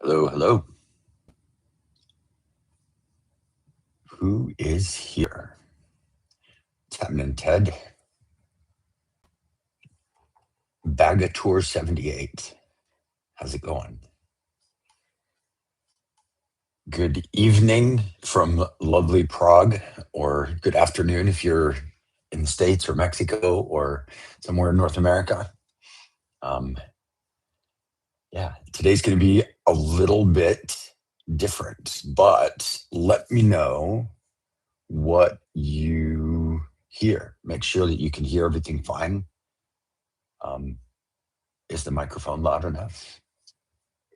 Hello, hello. Who is here? What's happening, Ted? Bagatour 78. How's it going? Good evening from lovely Prague, or good afternoon if you're in the States or Mexico or somewhere in North America. Yeah, today's going to be a little bit different, but let me know what you hear. Make sure that you can hear everything fine. Is the microphone loud enough?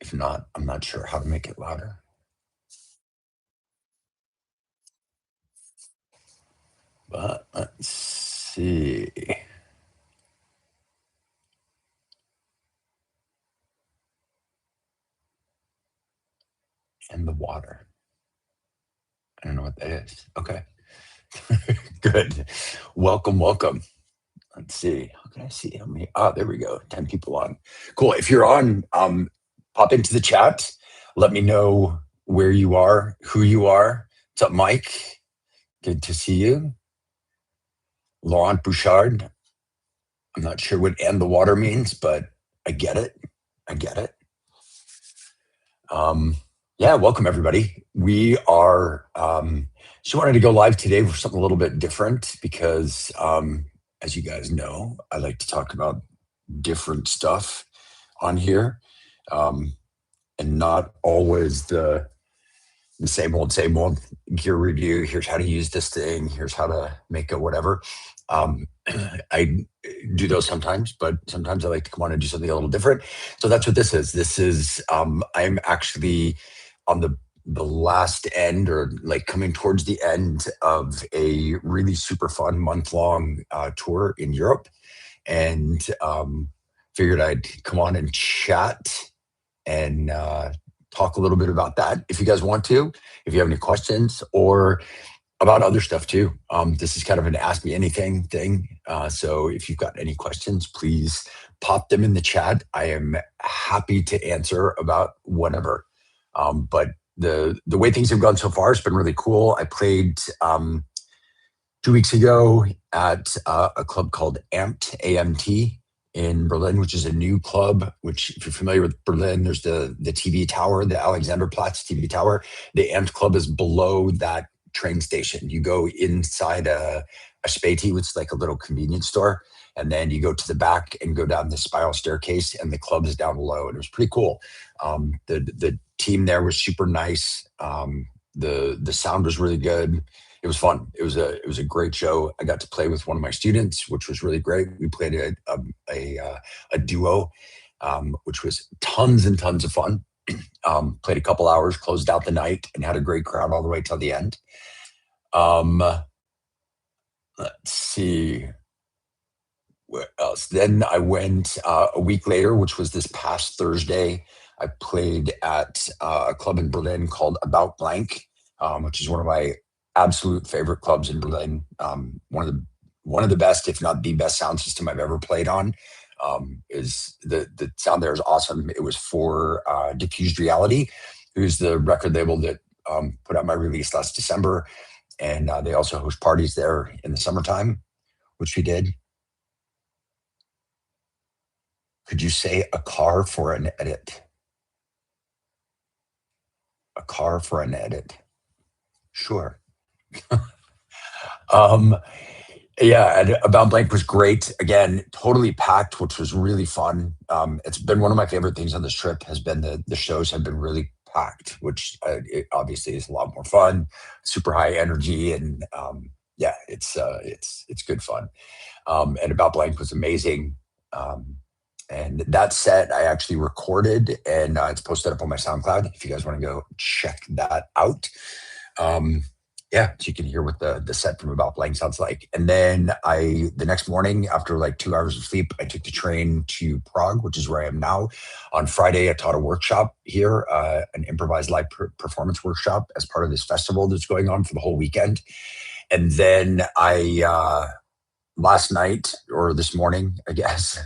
If not, I'm not sure how to make it louder. But let's see. And the water. I don't know what that is. Okay. Good. Welcome, welcome. Let's see. How can I see how many? Oh, there we go. 10 people on. Cool. If you're on, pop into the chat. Let me know where you are, who you are. What's up, Mike? Good to see you. Laurent Bouchard. I'm not sure what "and the water" means, but I get it. I get it. Yeah, welcome everybody. We are just wanted to go live today for something a little bit different because as you guys know, I like to talk about different stuff on here. And not always the same old gear review. Here's how to use this thing. Here's how to make it whatever. I do those sometimes, but sometimes I like to come on and do something a little different. So that's what this is. This is I'm actually on the last end, or like coming towards the end of a really super fun month-long tour in Europe, and figured I'd come on and chat and talk a little bit about that if you guys want to, if you have any questions, or about other stuff too. This is kind of an ask me anything thing. So if you've got any questions, please pop them in the chat. I am happy to answer about whatever. But the way things have gone so far has been really cool. I played 2 weeks ago at a club called AMT, AMT in Berlin, which is a new club, which if you're familiar with Berlin, there's the TV tower, the Alexanderplatz TV tower. The AMT club is below that train station. You go inside a Späti, which is like a little convenience store, and then you go to the back and go down the spiral staircase, and the club is down below. And it was pretty cool. The team there was super nice. The sound was really good. It was fun. It was a great show. I got to play with one of my students, which was really great. We played a duo, which was tons and tons of fun. Played a couple hours, closed out the night, and had a great crowd all the way till the end. Let's see. Where else? Then I went a week later, which was this past Thursday. I played at a club in Berlin called About Blank, which is one of my absolute favorite clubs in Berlin. One of the best, if not the best, sound system I've ever played on. Is the sound there is awesome. It was for Diffused Reality, who's the record label that put out my release last December, and they also host parties there in the summertime, which we did. Could you say a car for an edit? A car for an edit. Sure. Yeah, and About Blank was great. Again, totally packed, which was really fun. It's been one of my favorite things on this trip has been the shows have been really packed, which it obviously is a lot more fun, super high energy, and yeah, it's good fun. And About Blank was amazing. And that set I actually recorded, and it's posted up on my SoundCloud if you guys want to go check that out. Yeah, so you can hear what the set from About Blank sounds like. And then the next morning, after like 2 hours of sleep, I took the train to Prague, which is where I am now. On Friday, I taught a workshop here, an improvised live performance workshop as part of this festival that's going on for the whole weekend. And then I, last night, or this morning, I guess,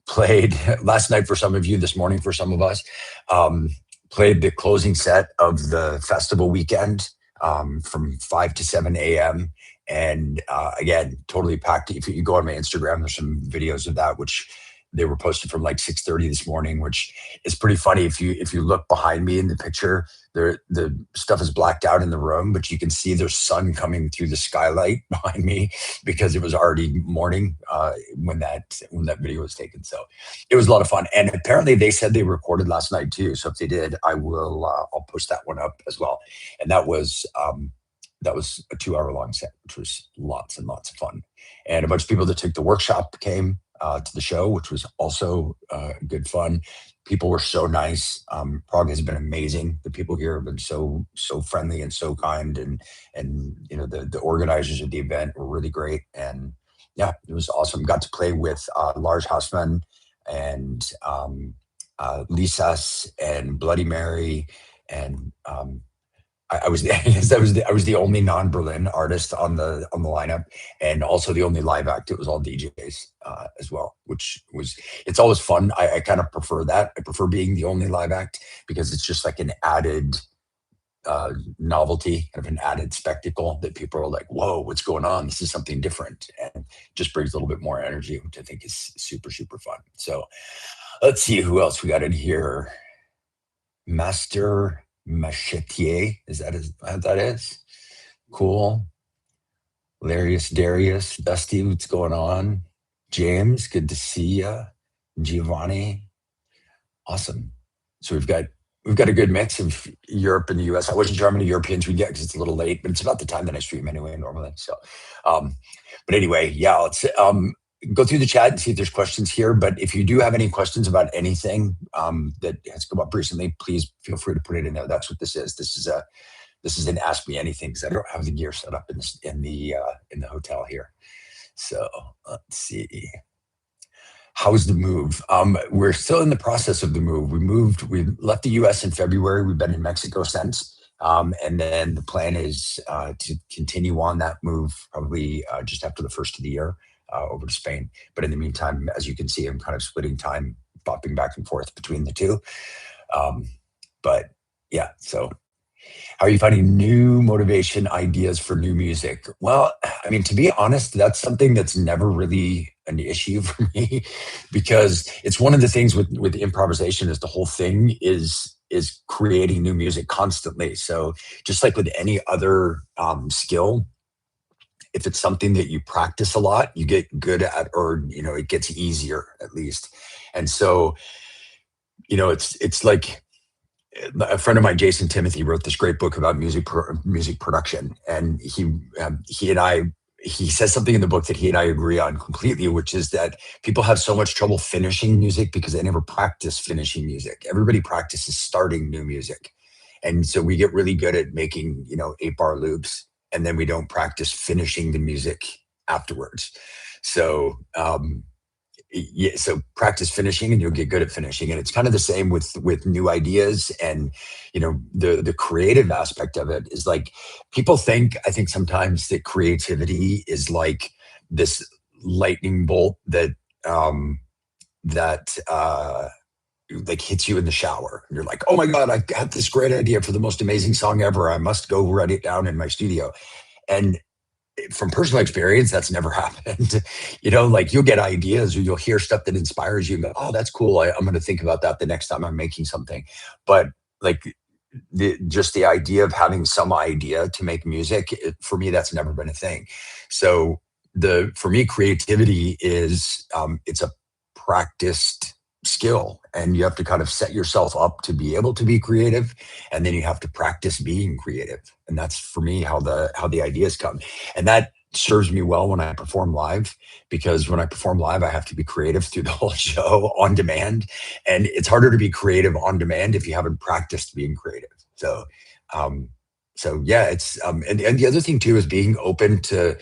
played last night for some of you, this morning for some of us, played the closing set of the festival weekend from 5 to 7 a.m. And again, totally packed. If you go on my Instagram, there's some videos of that, which they were posted from like 6:30 this morning, which is pretty funny. If you look behind me in the picture, the stuff is blacked out in the room, but you can see there's sun coming through the skylight behind me because it was already morning when that video was taken. So it was a lot of fun. And apparently they said they recorded last night too. So if they did, I'll post that one up as well. And that was a 2 hour long set, which was lots and lots of fun. And a bunch of people that took the workshop came to the show, which was also good fun. People were so nice. Prague has been amazing. The people here have been so friendly and so kind, and the organizers of the event were really great. And yeah, it was awesome. Got to play with Lars Hausman and Lisas and Bloody Mary, and I was I was the only non-Berlin artist on the lineup, and also the only live act. It was all DJs as well, which was it's always fun. I kind of prefer that. I prefer being the only live act because it's just like an added novelty, kind of an added spectacle that people are like, "Whoa, what's going on? This is something different," and just brings a little bit more energy, which I think is super super fun. So let's see who else we got in here. Master Machetier, what that is? Cool. Larius Darius, Dusty, what's going on? James, good to see ya. Giovanni, awesome. So we've got a good mix of Europe and the US. I wasn't sure how many Europeans we get because it's a little late, but it's about the time that I stream anyway normally. So, but anyway, yeah, let's go through the chat and see if there's questions here. But if you do have any questions about anything that has come up recently, please feel free to put it in there. That's what this is. This is an Ask Me Anything because I don't have the gear set up in the hotel here. So let's see. How's the move? We're still in the process of the move. We left the US in February. We've been in Mexico since. And then the plan is to continue on that move probably just after the first of the year over to Spain. But in the meantime, as you can see, I'm kind of splitting time, bopping back and forth between the two. But yeah, so how are you finding new motivation ideas for new music? Well, I mean, to be honest, that's something that's never really an issue for me because it's one of the things with improvisation is the whole thing is creating new music constantly. So just like with any other skill, if it's something that you practice a lot, you get good at, or it gets easier at least. And so it's like a friend of mine, Jason Timothy, wrote this great book about music production, and he says something in the book that he and I agree on completely, which is that people have so much trouble finishing music because they never practice finishing music. Everybody practices starting new music, and so we get really good at making 8-bar loops, and then we don't practice finishing the music afterwards. So yeah, so practice finishing and you'll get good at finishing. And it's kind of the same with new ideas. And the creative aspect of it is like, people I think sometimes that creativity is like this lightning bolt that like hits you in the shower, and you're like, oh my god, I got this great idea for the most amazing song ever, I must go write it down in my studio. And from personal experience, that's never happened. Like you'll get ideas or you'll hear stuff that inspires you and go, oh, that's cool. I'm going to think about that the next time I'm making something. But like just the idea of having some idea to make music, for me, that's never been a thing. So for me, creativity is, it's a practiced skill, and you have to kind of set yourself up to be able to be creative, and then you have to practice being creative. And that's for me how the ideas come, and that serves me well when I perform live, because when I perform live I have to be creative through the whole show on demand, and it's harder to be creative on demand if you haven't practiced being creative. So yeah, it's and the other thing too is being open to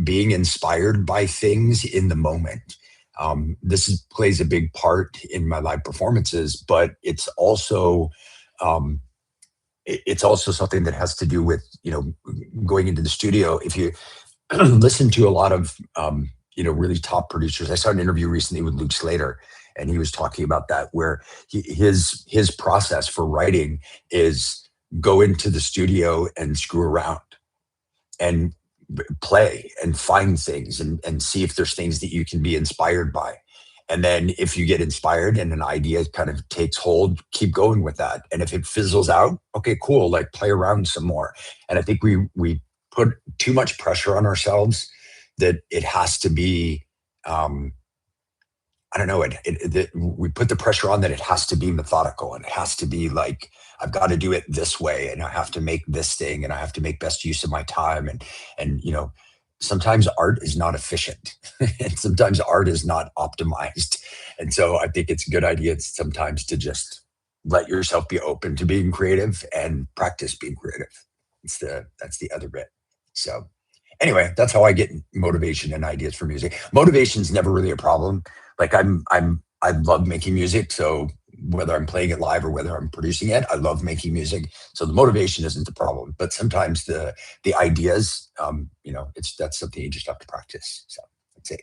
being inspired by things in the moment. This plays a big part in my live performances, but it's also something that has to do with going into the studio. If you listen to a lot of really top producers, I saw an interview recently with Luke Slater, and he was talking about that, where his process for writing is go into the studio and screw around and play and find things and see if there's things that you can be inspired by. And then if you get inspired and an idea kind of takes hold, keep going with that. And if it fizzles out, okay, cool, like play around some more. And I think we put too much pressure on ourselves that it has to be um, I don't know. We put the pressure on that it has to be methodical and it has to be like I've got to do it this way, and I have to make this thing, and I have to make best use of my time, and sometimes art is not efficient, and sometimes art is not optimized, and so I think it's a good idea sometimes to just let yourself be open to being creative and practice being creative. That's the other bit. So anyway, that's how I get motivation and ideas for music. Motivation's never really a problem. Like I love making music, so whether I'm playing it live or whether I'm producing it, I love making music. So the motivation isn't the problem, but sometimes the ideas, that's something you just have to practice. So let's see.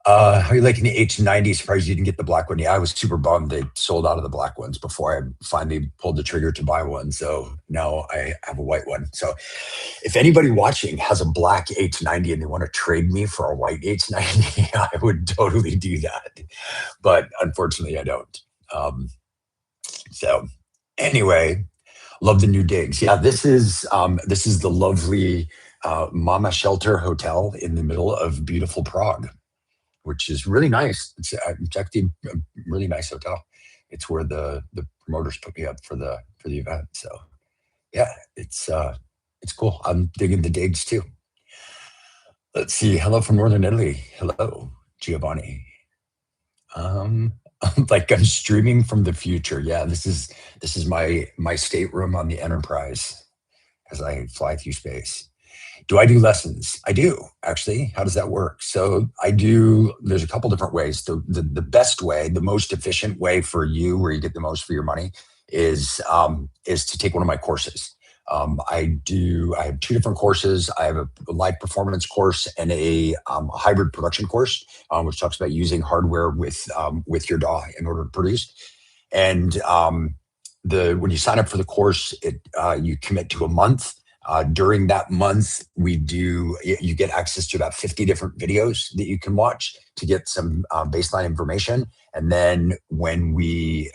How you liking the H90? Surprised you didn't get the black one. Yeah, I was super bummed they sold out of the black ones before I finally pulled the trigger to buy one. So now I have a white one. So if anybody watching has a black H90 and they want to trade me for a white H90, I would totally do that. But unfortunately, I don't. So anyway, love the new digs. Yeah, this is the lovely Mama Shelter Hotel in the middle of beautiful Prague, which is really nice. It's actually a really nice hotel. It's where the promoters put me up for the event. So yeah, it's cool. I'm digging the digs too. Let's see. Hello from Northern Italy. Hello, Giovanni. Um, like I'm streaming from the future. Yeah, this is my stateroom on the Enterprise as I fly through space. Do I do lessons? I do, actually. How does that work? So there's a couple different ways. The best way, the most efficient way for you, where you get the most for your money, is to take one of my courses. I have two different courses. I have a live performance course and a hybrid production course, which talks about using hardware with your DAW in order to produce. And when you sign up for the course, you commit to a month. During that month, you get access to about 50 different videos that you can watch to get some baseline information. And then when we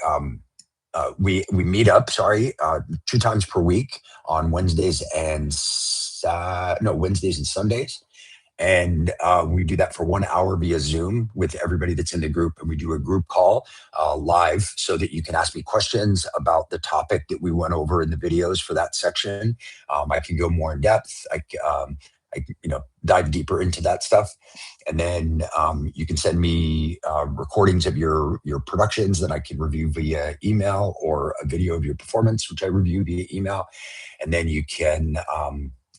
meet up, two times per week on Wednesdays and Sundays. And we do that for 1 hour via Zoom with everybody that's in the group. And we do a group call live so that you can ask me questions about the topic that we went over in the videos for that section. I can go more in depth. I dive deeper into that stuff. And then you can send me recordings of your productions that I can review via email, or a video of your performance, which I review via email. And then you can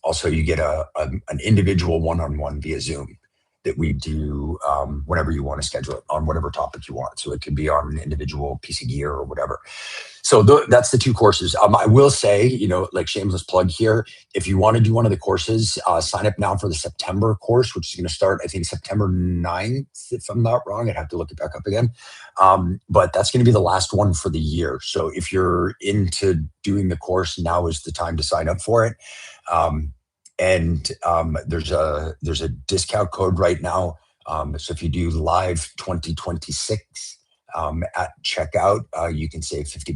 also, you get an individual one-on-one via Zoom that we do whenever you want to schedule it on whatever topic you want. So it could be on an individual piece of gear or whatever. So that's the two courses. I will say, like shameless plug here, if you want to do one of the courses, sign up now for the September course, which is going to start, I think, September 9th, if I'm not wrong. I'd have to look it back up again. But that's going to be the last one for the year. So if you're into doing the course, now is the time to sign up for it. There's a discount code right now. So if you do live 2026 at checkout, you can save $50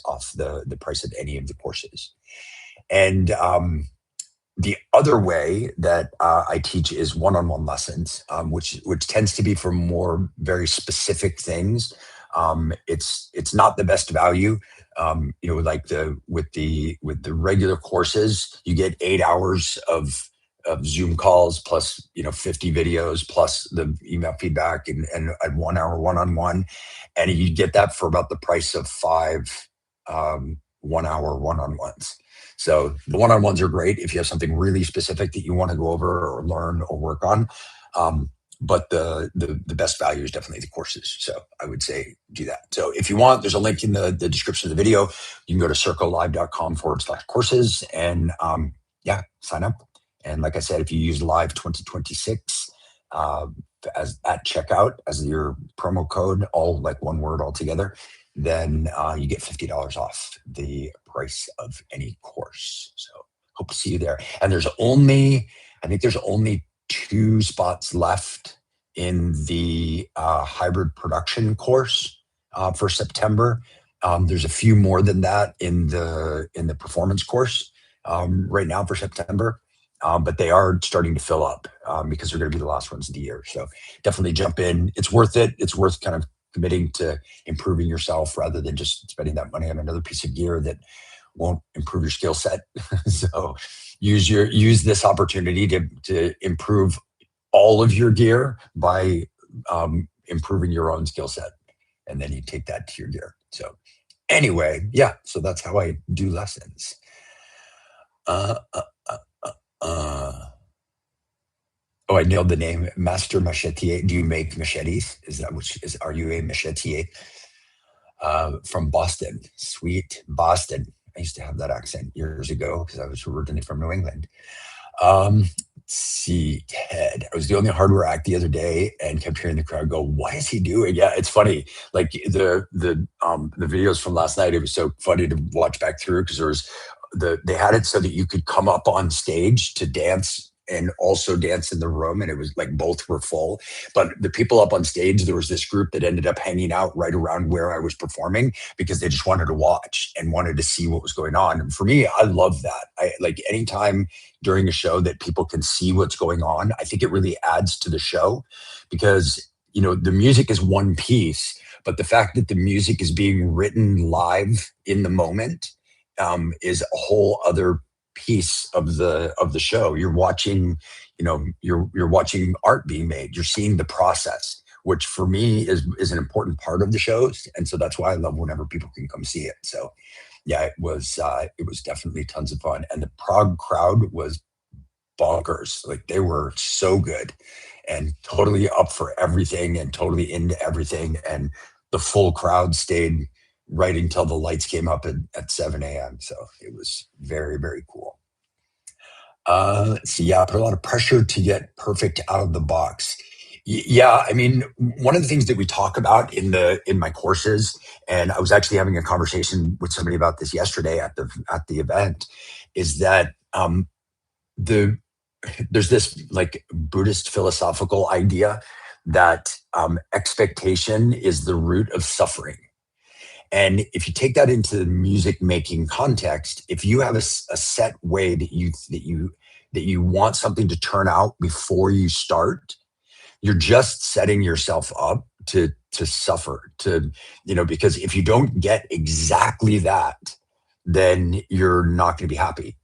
off the price of any of the courses. And the other way that I teach is one-on-one lessons, which tends to be for more very specific things. It's not the best value. Like with the regular courses, you get 8 hours of Zoom calls plus 50 videos plus the email feedback and a 1 hour one-on-one, and you get that for about the price of 5 1 hour one-on-ones. So the one-on-ones are great if you have something really specific that you want to go over or learn or work on. But the best value is definitely the courses. So I would say do that. So if you want, there's a link in the description of the video. You can go to surcolive.com/courses and sign up. And like I said, if you use live 2026, as at checkout as your promo code, all like one word altogether, then you get $50 off the price of any course. So hope to see you there. And I think there's only 2 spots left in the hybrid production course for September. There's a few more than that in the performance course right now for September. But they are starting to fill up because they're going to be the last ones of the year. So definitely jump in. It's worth it. It's worth kind of committing to improving yourself rather than just spending that money on another piece of gear that won't improve your skill set. So use this opportunity to improve all of your gear by improving your own skill set, and then you take that to your gear. So anyway, yeah. So that's how I do lessons. Uh, uh, uh, oh, I nailed the name, Master Machetier. Do you make machetes? Are you a machetier? From Boston, sweet Boston. I used to have that accent years ago because I was originally from New England. Let's see, Ted. I was doing the hardware act the other day and kept hearing the crowd go, "What is he doing?" Yeah, it's funny. Like the videos from last night, it was so funny to watch back through because they had it so that you could come up on stage to dance and also dance in the room, and it was like both were full. But the people up on stage, there was this group that ended up hanging out right around where I was performing because they just wanted to watch and wanted to see what was going on. And for me, I love that. I like anytime during a show that people can see what's going on. I think it really adds to the show because, the music is one piece, but the fact that the music is being written live in the moment is a whole other piece of the show. You're watching, you're watching art being made. You're seeing the process, which for me is an important part of the shows, and so that's why I love whenever people can come see it. So yeah, it was definitely tons of fun, and the Prague crowd was bonkers. Like they were so good and totally up for everything and totally into everything, and the full crowd stayed right until the lights came up at 7 a.m. So it was very, very cool. Let's see. Yeah, I put a lot of pressure to get perfect out of the box. Yeah, I mean, one of the things that we talk about in my courses, and I was actually having a conversation with somebody about this yesterday at the event, is that the there's this like Buddhist philosophical idea that expectation is the root of suffering. And if you take that into the music making context, if you have a set way that you want something to turn out before you start, you're just setting yourself up to suffer, because if you don't get exactly that, then you're not going to be happy.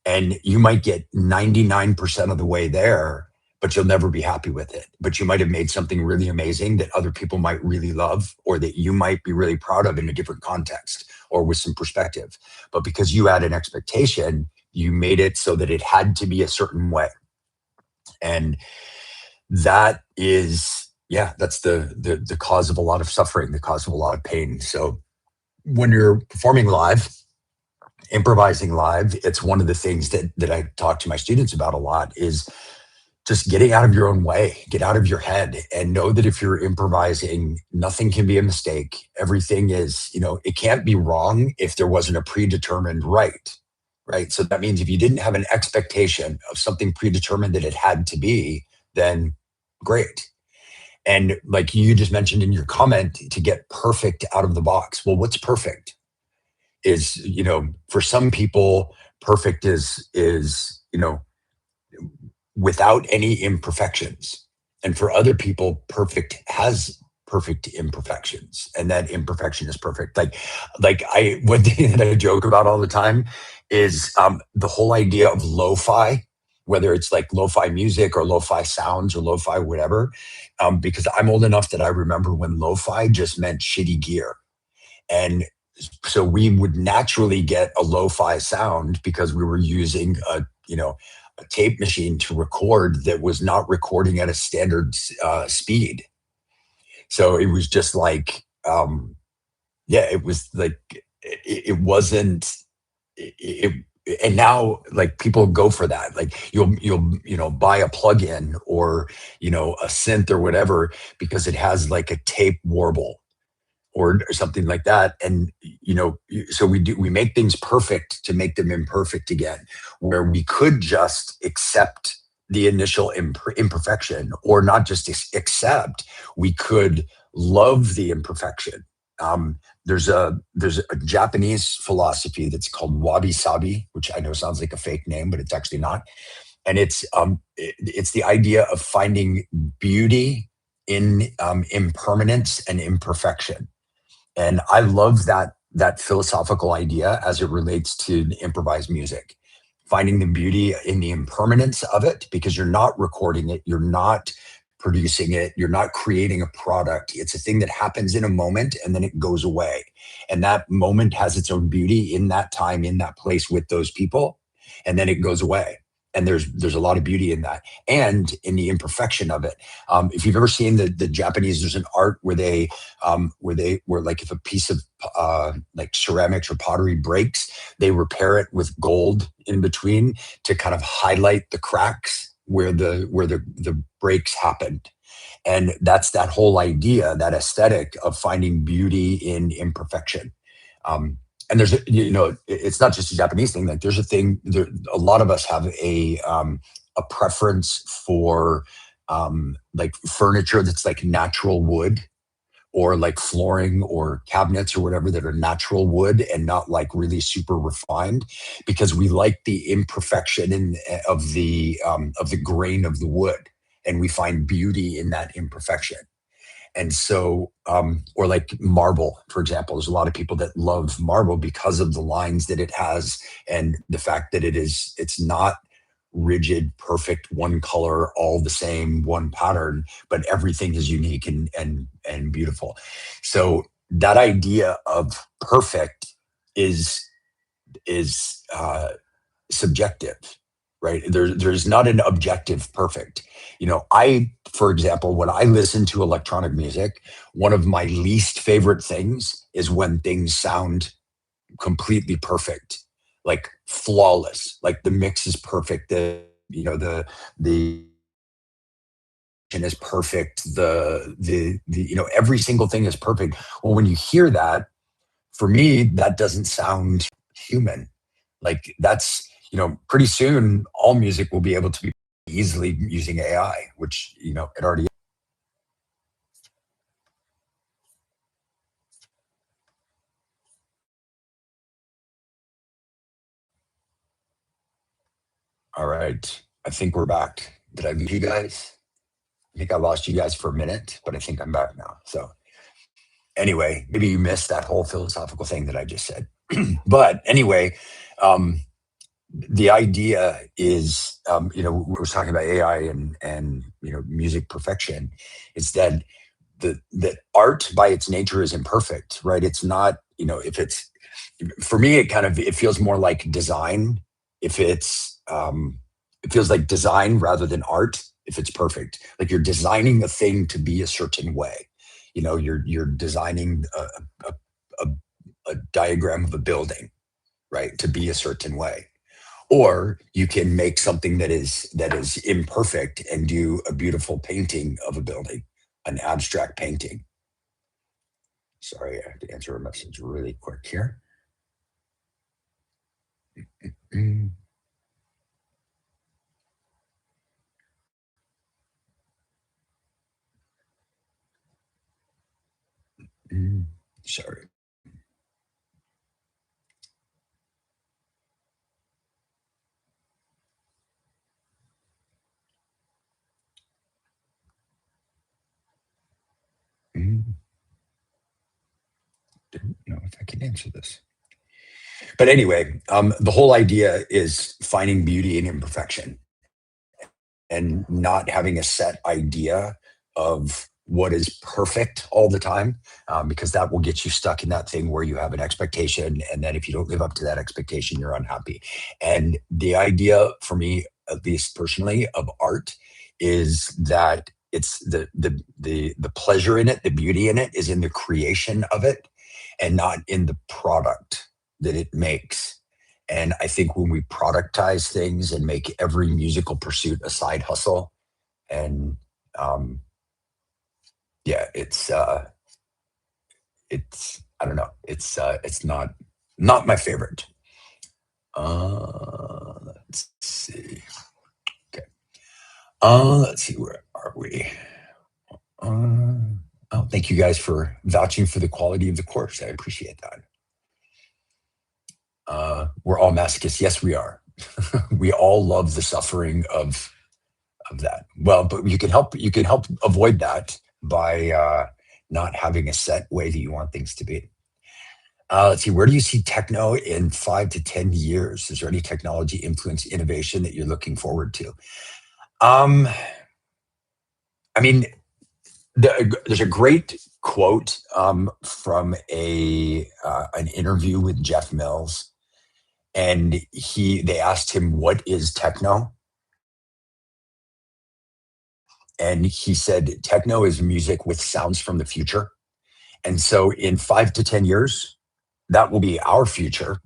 And you might get 99% of the way there, but you'll never be happy with it. But you might have made something really amazing that other people might really love, or that you might be really proud of in a different context or with some perspective. But because you had an expectation, you made it so that it had to be a certain way. And that is, yeah, that's the cause of a lot of suffering, the cause of a lot of pain. So when you're performing live, improvising live, it's one of the things that I talk to my students about a lot is just getting out of your own way, get out of your head, and know that if you're improvising, nothing can be a mistake. Everything is, it can't be wrong if there wasn't a predetermined right. Right. So that means if you didn't have an expectation of something predetermined that it had to be, then great. And like you just mentioned in your comment, to get perfect out of the box. Well, what's perfect? Is, for some people, perfect is without any imperfections, and for other people, perfect has perfect imperfections, and that imperfection is perfect. Like I one thing that I joke about all the time is the whole idea of lo-fi, whether it's like lo-fi music or lo-fi sounds or lo-fi whatever, because I'm old enough that I remember when lo-fi just meant shitty gear. And so we would naturally get a lo-fi sound because we were using a tape machine to record that was not recording at a standard speed. So it was just like, yeah, it was like it wasn't. and now like people go for that. Like you'll buy a plugin or a synth or whatever because it has like a tape warble or something like that. And so we make things perfect to make them imperfect again, where we could just accept the initial imperfection, or not just accept, we could love the imperfection. There's a Japanese philosophy that's called wabi sabi, which I know sounds like a fake name, but it's actually not. And it's the idea of finding beauty in impermanence and imperfection. And I love that philosophical idea as it relates to improvised music, finding the beauty in the impermanence of it, because you're not recording it, you're not producing it, you're not creating a product. It's a thing that happens in a moment and then it goes away. And that moment has its own beauty in that time, in that place with those people, and then it goes away. And there's a lot of beauty in that, and in the imperfection of it. If you've ever seen the Japanese, there's an art where like if a piece of like ceramics or pottery breaks, they repair it with gold in between to kind of highlight the cracks where the breaks happened. And that's that whole idea, that aesthetic of finding beauty in imperfection. And it's not just a Japanese thing. Like there's a thing there, a lot of us have a preference for like furniture that's like natural wood, or like flooring or cabinets or whatever that are natural wood and not like really super refined, because we like the imperfection of the grain of the wood, and we find beauty in that imperfection. And so, or like marble, for example, there's a lot of people that love marble because of the lines that it has, and the fact that it's not rigid, perfect, one color, all the same, one pattern, but everything is unique and beautiful. So that idea of perfect is subjective, right? There's not an objective perfect. For example, when I listen to electronic music, one of my least favorite things is when things sound completely perfect, like flawless, like the mix is perfect, the is perfect, every single thing is perfect. Well, when you hear that, for me, that doesn't sound human. Like that's, pretty soon all music will be able to be easily using AI, which, it already. All right. I think we're back. Did I lose you guys? I think I lost you guys for a minute, but I think I'm back now. So anyway, maybe you missed that whole philosophical thing that I just said. But anyway, um, the idea is, we were talking about AI and music perfection, is that that art by its nature is imperfect, right? It's not, if it's, for me, it feels more like design. If it feels like design rather than art. If it's perfect, like you're designing a thing to be a certain way, you're designing a, a, a diagram of a building, right, to be a certain way. Or you can make something that is imperfect and do a beautiful painting of a building, an abstract painting. Sorry, I have to answer a message really quick here. Mm, mm, Sorry. Mm, Don't know if I can answer this. But anyway, the whole idea is finding beauty in imperfection and not having a set idea of what is perfect all the time, because that will get you stuck in that thing where you have an expectation. And then if you don't live up to that expectation, you're unhappy. And the idea for me, at least personally, of art is that it's the pleasure in it, the beauty in it is in the creation of it, and not in the product that it makes. And I think when we productize things and make every musical pursuit a side hustle, and um, yeah, it's I don't know, it's not my favorite. Let's see. Okay. Let's see, where are we? Uh, oh, thank you guys for vouching for the quality of the course. I appreciate that. We're all masochists. Yes, we are. We all love the suffering of that. Well, but you can help avoid that by not having a set way that you want things to be. Let's see. Where do you see techno in 5 to 10 years? Is there any technology influence innovation that you're looking forward to? Um, I mean, there's a great quote from a an interview with Jeff Mills, and they asked him what is techno, and he said techno is music with sounds from the future. And so in 5 to 10 years, that will be our future.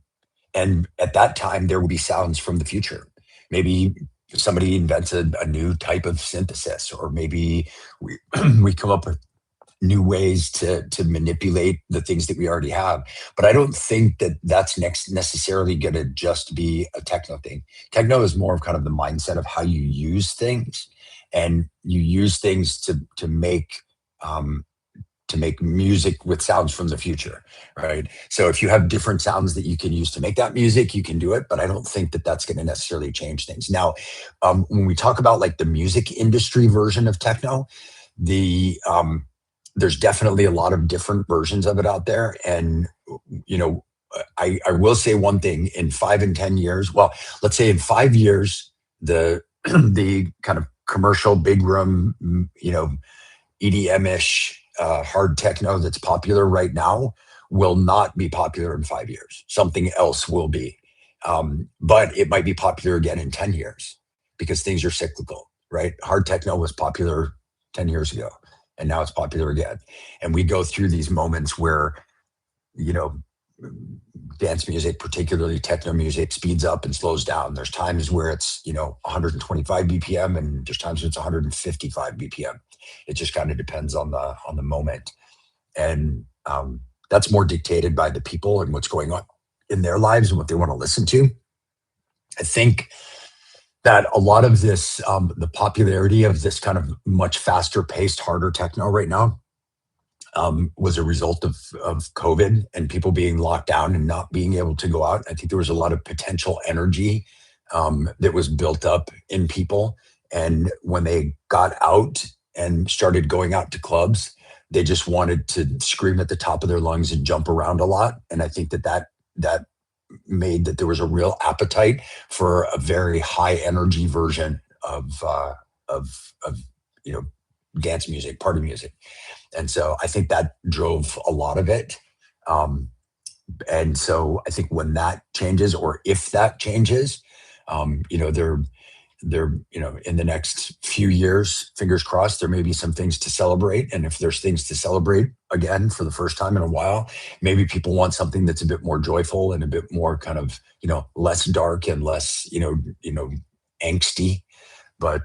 And at that time, there will be sounds from the future. Maybe somebody invents a new type of synthesis, or maybe we, we come up with new ways to manipulate the things that we already have. But I don't think that that's next necessarily going to just be a techno thing. Techno is more of kind of the mindset of how you use things, and you use things um, to make music with sounds from the future, right? So if you have different sounds that you can use to make that music, you can do it. But I don't think that that's going to necessarily change things. Now, when we talk about like the music industry version of techno, the there's definitely a lot of different versions of it out there. And you know, I will say one thing: in 5 and 10 years, well, let's say in 5 years, the the kind of commercial big room, EDM-ish hard techno that's popular right now will not be popular in 5 years. Something else will be. But it might be popular again in 10 years because things are cyclical, right? Hard techno was popular 10 years ago, and now it's popular again. And we go through these moments where, you know, dance music, particularly techno music, speeds up and slows down. There's times where it's, 125 BPM, and there's times when it's 155 BPM. It just kind of depends on the moment. And that's more dictated by the people and what's going on in their lives and what they want to listen to. I think that a lot of this, the popularity of this kind of much faster paced, harder techno right now, was a result of COVID and people being locked down and not being able to go out. I think there was a lot of potential energy that was built up in people. And when they got out and started going out to clubs, they just wanted to scream at the top of their lungs and jump around a lot. And I think that made that there was a real appetite for a very high energy version of dance music, party music. And so I think that drove a lot of it. Um, and so I think when that changes, or if that changes, they're in the next few years, fingers crossed, there may be some things to celebrate. And if there's things to celebrate again for the first time in a while, maybe people want something that's a bit more joyful and a bit more kind of, less dark and less, angsty. But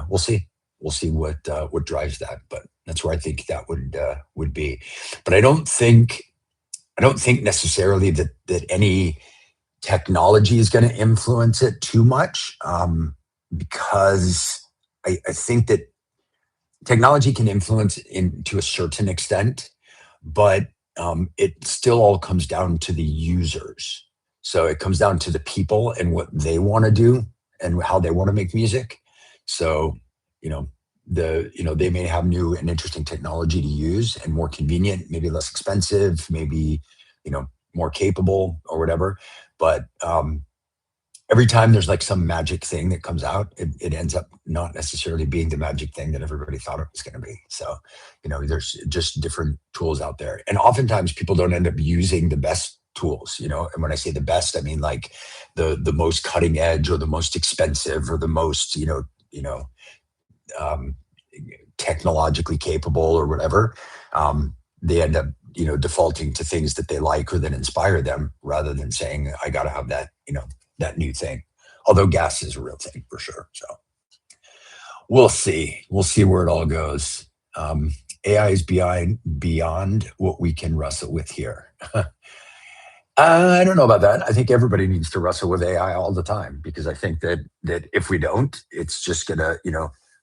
we'll see. We'll see what drives that. But that's where I think that would be. But I don't think necessarily that any technology is going to influence it too much, because I think that technology can influence in to a certain extent, but it still all comes down to the users. So it comes down to the people and what they want to do and how they want to make music. So, you know, they may have new and interesting technology to use and more convenient, maybe less expensive, maybe, more capable or whatever. But every time there's like some magic thing that comes out, it ends up not necessarily being the magic thing that everybody thought it was going to be. So, there's just different tools out there. And oftentimes people don't end up using the best tools, and when I say the best, I mean like the most cutting edge or the most expensive or the most, um, technologically capable or whatever. They end up defaulting to things that they like or that inspire them rather than saying, I got to have that, that new thing. Although gas is a real thing for sure. So we'll see. We'll see where it all goes. AI is beyond what we can wrestle with here. I don't know about that. I think everybody needs to wrestle with AI all the time because I think that if we don't, it's just gonna,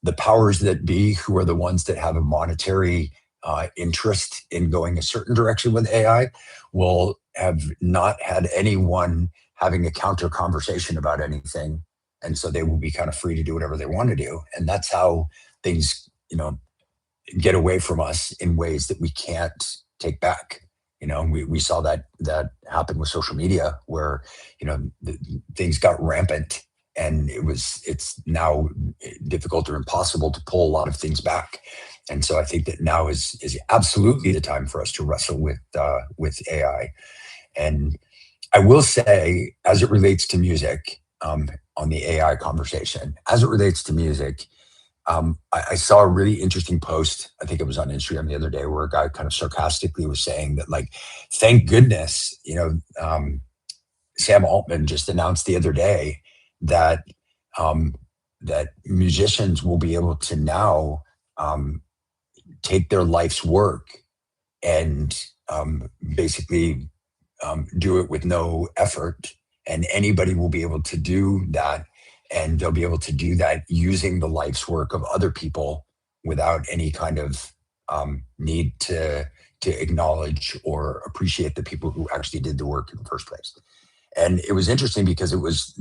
the powers that be, who are the ones that have a monetary interest in going a certain direction with AI, will have not had anyone having a counter conversation about anything, and so they will be kind of free to do whatever they want to do, and that's how things, get away from us in ways that we can't take back. We saw that happen with social media where, things got rampant and it's now difficult or impossible to pull a lot of things back. And so I think that now is absolutely the time for us to wrestle with AI. And I will say, as it relates to music, on the AI conversation, as it relates to music, I saw a really interesting post. I think it was on Instagram the other day where a guy kind of sarcastically was saying that, like, thank goodness, Sam Altman just announced the other day that that musicians will be able to now take their life's work and basically do it with no effort, and anybody will be able to do that, and they'll be able to do that using the life's work of other people without any kind of need to acknowledge or appreciate the people who actually did the work in the first place. And it was interesting because it was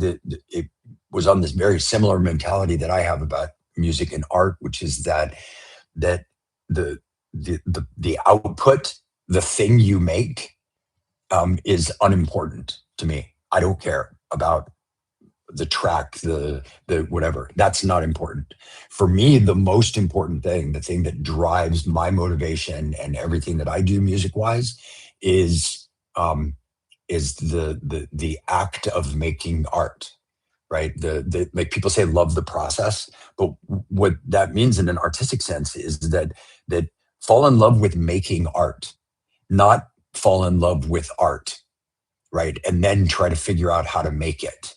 on this very similar mentality that I have about music and art, which is that the output, the thing you make, is unimportant to me. I don't care about the track, the whatever. That's not important. For me, the most important thing, the thing that drives my motivation and everything that I do music wise is the act of making art, right? The like people say, love the process, but what that means in an artistic sense is that fall in love with making art, not fall in love with art, right? And then try to figure out how to make it,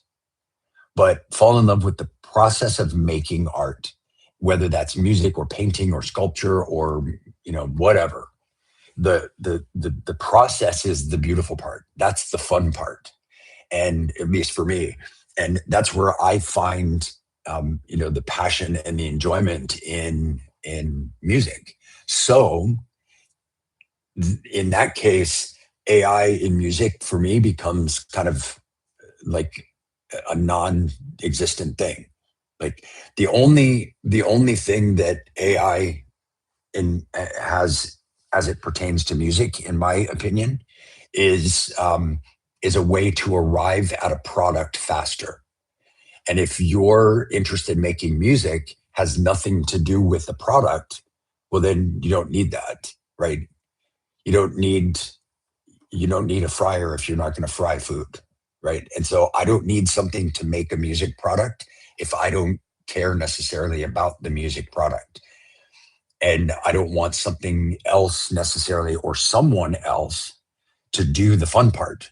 but fall in love with the process of making art, whether that's music or painting or sculpture or whatever. The process is the beautiful part. That's the fun part, and at least for me, and that's where I find the passion and the enjoyment in music. So in that case, AI in music for me becomes kind of like a non-existent thing. Like the only thing that AI has as it pertains to music, in my opinion, is a way to arrive at a product faster. And if your interest in making music has nothing to do with the product, well, then you don't need that, right? You don't need a fryer if you're not going to fry food, right? And so I don't need something to make a music product if I don't care necessarily about the music product. And I don't want something else necessarily or someone else to do the fun part,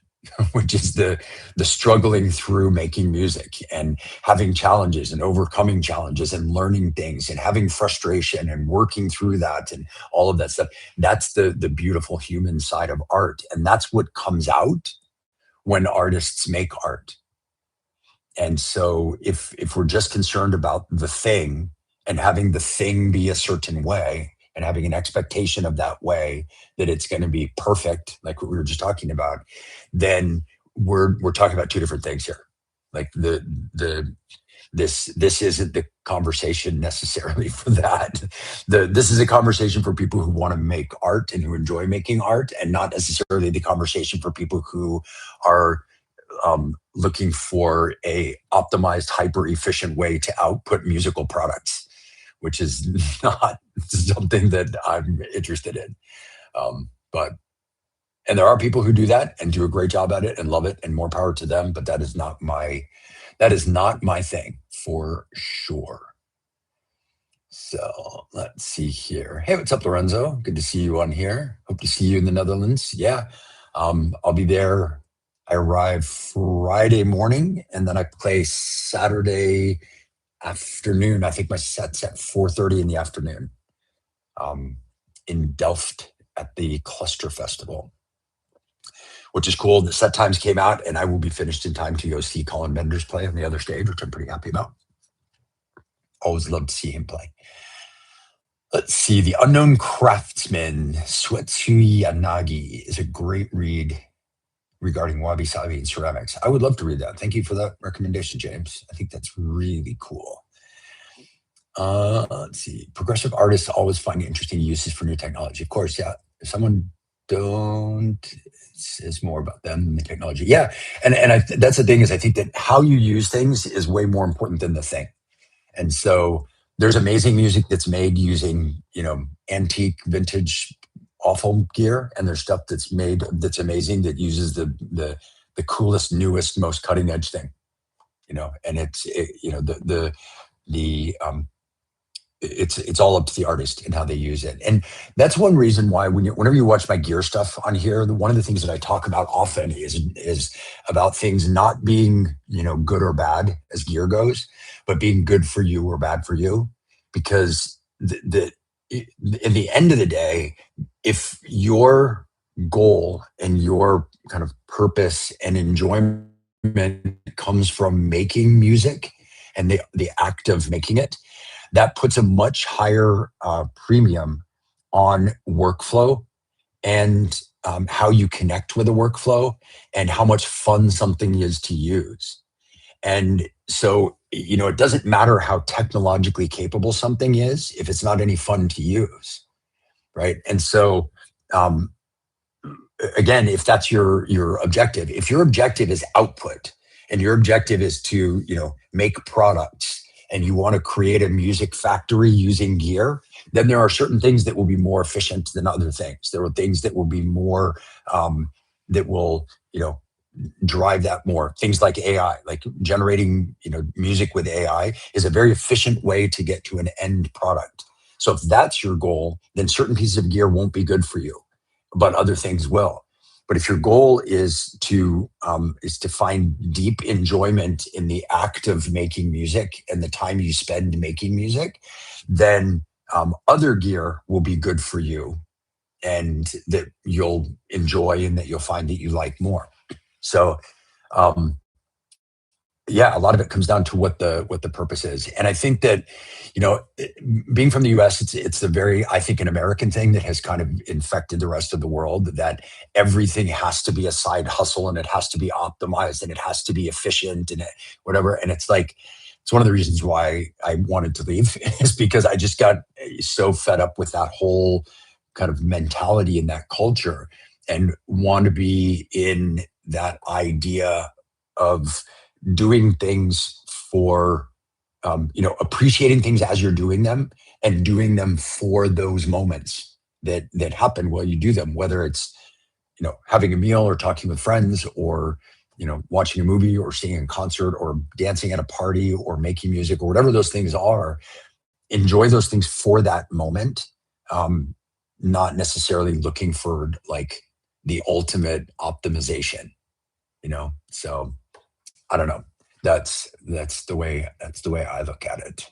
which is the struggling through making music and having challenges and overcoming challenges and learning things and having frustration and working through that and all of that stuff. That's the beautiful human side of art. And that's what comes out when artists make art. And so if we're just concerned about the thing and having the thing be a certain way and having an expectation of that way, that it's going to be perfect, like what we were just talking about, then we're talking about two different things here. Like this isn't the conversation necessarily for that. This is a conversation for people who want to make art and who enjoy making art, and not necessarily the conversation for people who are looking for a optimized, hyper efficient way to output musical products, which is not something that I'm interested in. And there are people who do that and do a great job at it and love it, and more power to them. But that is not my thing for sure. So let's see here. Hey, what's up, Lorenzo? Good to see you on here. Hope to see you in the Netherlands. Yeah, I'll be there. I arrive Friday morning, and then I play Saturday afternoon. I think my set's at 4:30 in the afternoon, um, in Delft at the Cluster Festival, which is cool. The set times came out, and I will be finished in time to go see Colin Benders play on the other stage, which I'm pretty happy about. Always love to see him play. Let's see. The Unknown Craftsman, Suetsui Yanagi, is a great read regarding wabi sabi and ceramics. I would love to read that. Thank you for that recommendation, James. I think that's really cool. Let's see. Progressive artists always find interesting uses for new technology. Of course, yeah. If someone don't, it's more about them than the technology. Yeah, and that's the thing is I think that how you use things is way more important than the thing. And so there's amazing music that's made using, antique, vintage, awful gear, and there's stuff that's made that's amazing that uses the coolest, newest, most cutting edge thing. And the it's all up to the artist and how they use it. And that's one reason why whenever you watch my gear stuff on here, one of the things that I talk about often is about things not being, good or bad as gear goes, but being good for you or bad for you. Because in the end of the day, if your goal and your kind of purpose and enjoyment comes from making music and the act of making it, that puts a much higher premium on workflow and how you connect with a workflow and how much fun something is to use. And so, it doesn't matter how technologically capable something is if it's not any fun to use, right? And so, um, again, if that's your objective, if your objective is output and your objective is to make products and you want to create a music factory using gear, then there are certain things that will be more efficient than other things. There are things that will be more that will drive that more. Things like AI, like generating music with AI, is a very efficient way to get to an end product. So if that's your goal, then certain pieces of gear won't be good for you, but other things will. But if your goal is to find deep enjoyment in the act of making music and the time you spend making music, then other gear will be good for you and that you'll enjoy and that you'll find that you like more. So, um, yeah, a lot of it comes down to what the purpose is, and I think that being from the U.S., it's a very, I think, an American thing that has kind of infected the rest of the world. That everything has to be a side hustle and it has to be optimized and it has to be efficient and whatever. And it's like it's one of the reasons why I wanted to leave is because I just got so fed up with that whole kind of mentality and that culture, and want to be in that idea of doing things for appreciating things as you're doing them and doing them for those moments that happen while you do them, whether it's having a meal or talking with friends or watching a movie or seeing a concert or dancing at a party or making music or whatever those things are. Enjoy those things for that moment, not necessarily looking for like the ultimate optimization. So I don't know. That's the way I look at it.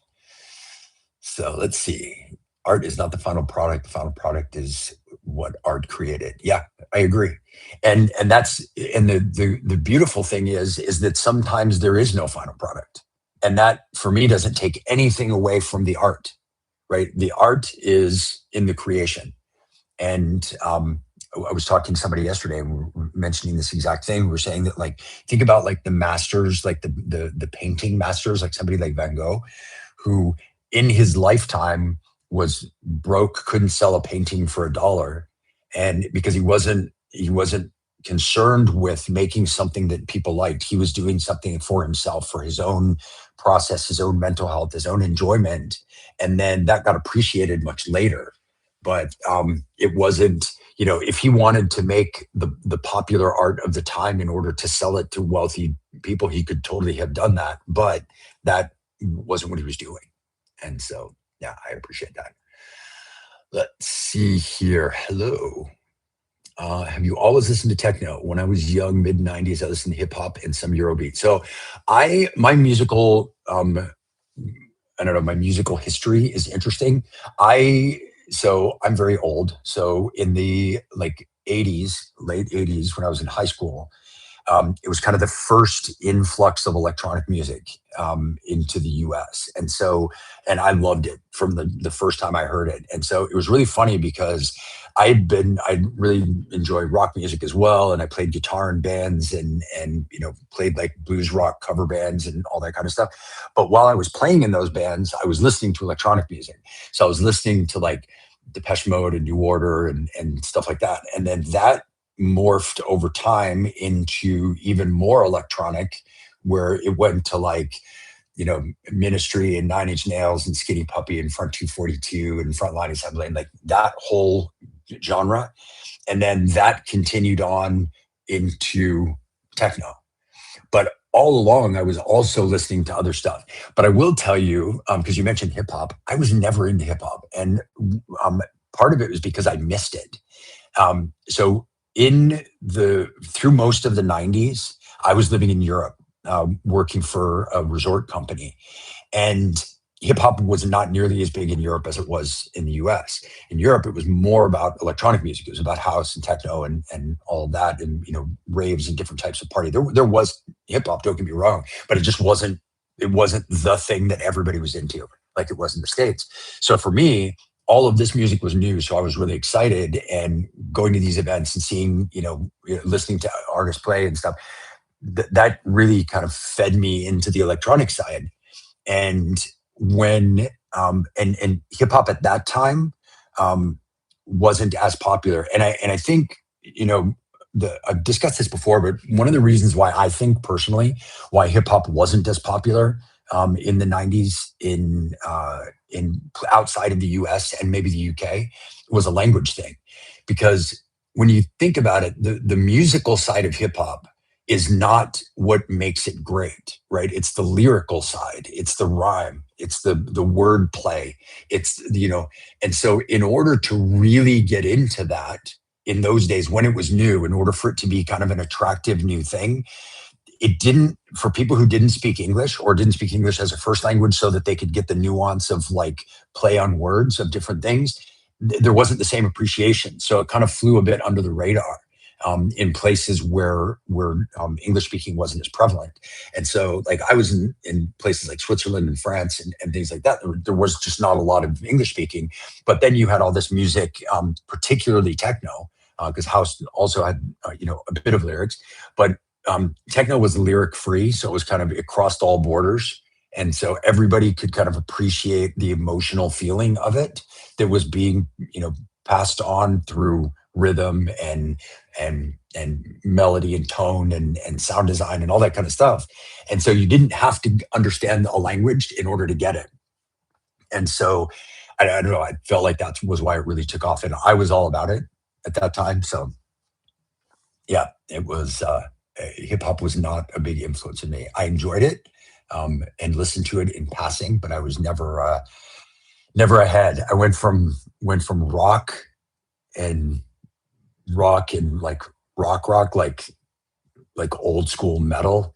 So let's see. Art is not the final product. The final product is what art created. Yeah, I agree. And the beautiful thing is that sometimes there is no final product. And that for me doesn't take anything away from the art, right? The art is in the creation. And I was talking to somebody yesterday and we were mentioning this exact thing. We were saying that, like, think about like the masters, like the painting masters, like somebody like Van Gogh, who in his lifetime was broke, couldn't sell a painting for $1. And because he wasn't concerned with making something that people liked. He was doing something for himself, for his own process, his own mental health, his own enjoyment. And then that got appreciated much later. But it wasn't, if he wanted to make the popular art of the time in order to sell it to wealthy people, he could totally have done that. But that wasn't what he was doing. And so Yeah, I appreciate that. Let's see here. Hello. Have you always listened to techno? When I was young, mid '90s, I listened to hip hop and some Eurobeat. So, my musical, I don't know, my musical history is interesting. I I'm very old. So in the like '80s, late '80s, when I was in high school, it was kind of the first influx of electronic music into the US. And I loved it from the first time I heard it. And so it was really funny because I really enjoy rock music as well. And I played guitar in bands and played like blues rock cover bands and all that kind of stuff. But while I was playing in those bands, I was listening to electronic music. So I was listening to like Depeche Mode and New Order and stuff like that. And then that morphed over time into even more electronic, where it went to like, Ministry and Nine Inch Nails and Skinny Puppy and Front 242 and Frontline Assembly and like that whole genre. And then that continued on into techno. But all along, I was also listening to other stuff. But I will tell you, because you mentioned hip hop, I was never into hip hop. And part of it was because I missed it. So through most of the '90s, I was living in Europe, working for a resort company, and hip hop was not nearly as big in Europe as it was in the US. In Europe, it was more about electronic music. It was about house and techno and all of that, and raves and different types of party. There was hip hop. Don't get me wrong, but it just wasn't. It wasn't the thing that everybody was into, like it was in the States. So for me, all of this music was new, so I was really excited and going to these events and seeing, listening to artists play and stuff. That really kind of fed me into the electronic side. And when and hip hop at that time um, wasn't as popular, and I think I've discussed this before, but one of the reasons why I think personally why hip hop wasn't as popular in the '90s in outside of the US and maybe the UK was a language thing. Because when you think about it, the musical side of hip hop is not what makes it great, right? It's the lyrical side, it's the rhyme, it's the word play, and so in order to really get into that in those days when it was new, in order for it to be kind of an attractive new thing, it didn't, for people who didn't speak English or didn't speak English as a first language so that they could get the nuance of like play on words of different things, there wasn't the same appreciation. So it kind of flew a bit under the radar in places where English speaking wasn't as prevalent. And so like I was in places like Switzerland and France and things like that. There was just not a lot of English speaking. But then you had all this music, particularly techno, because house also had a bit of lyrics, but techno was lyric free, so it crossed all borders, and so everybody could kind of appreciate the emotional feeling of it that was being passed on through rhythm and melody and tone and sound design and all that kind of stuff. And so you didn't have to understand a language in order to get it. And so I don't know, I felt like that was why it really took off, and I was all about it at that time. So yeah, it was. Hip hop was not a big influence in me. I enjoyed it and listened to it in passing, but I was never ahead. I went from and rock and like rock like old school metal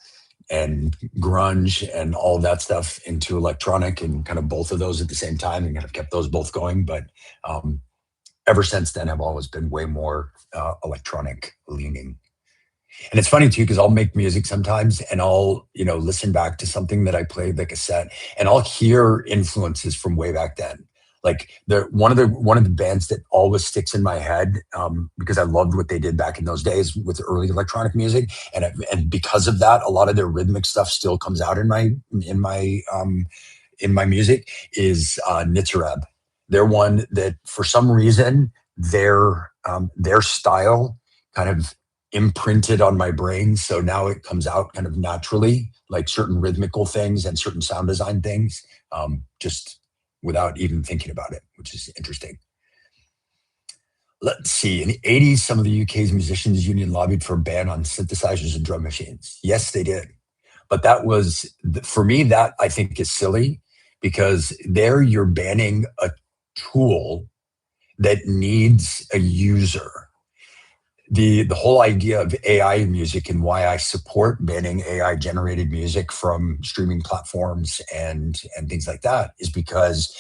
and grunge and all of that stuff into electronic, and kind of both of those at the same time, and kind of kept those both going. But um, ever since then, I've always been way more electronic leaning. And it's funny too, because I'll make music sometimes and I'll, listen back to something that I played like a set, and I'll hear influences from way back then. Like one of the bands that always sticks in my head, because I loved what they did back in those days with early electronic music, and because of that, a lot of their rhythmic stuff still comes out in my music is Nitzareb. They're one that for some reason their style kind of imprinted on my brain. So now it comes out kind of naturally, like certain rhythmical things and certain sound design things, just without even thinking about it, which is interesting. Let's see. In the '80s, some of the UK's musicians union lobbied for a ban on synthesizers and drum machines. Yes, they did. But that was, for me, that I think is silly, because there you're banning a tool that needs a user. The whole idea of AI in music and why I support banning AI generated music from streaming platforms and things like that is because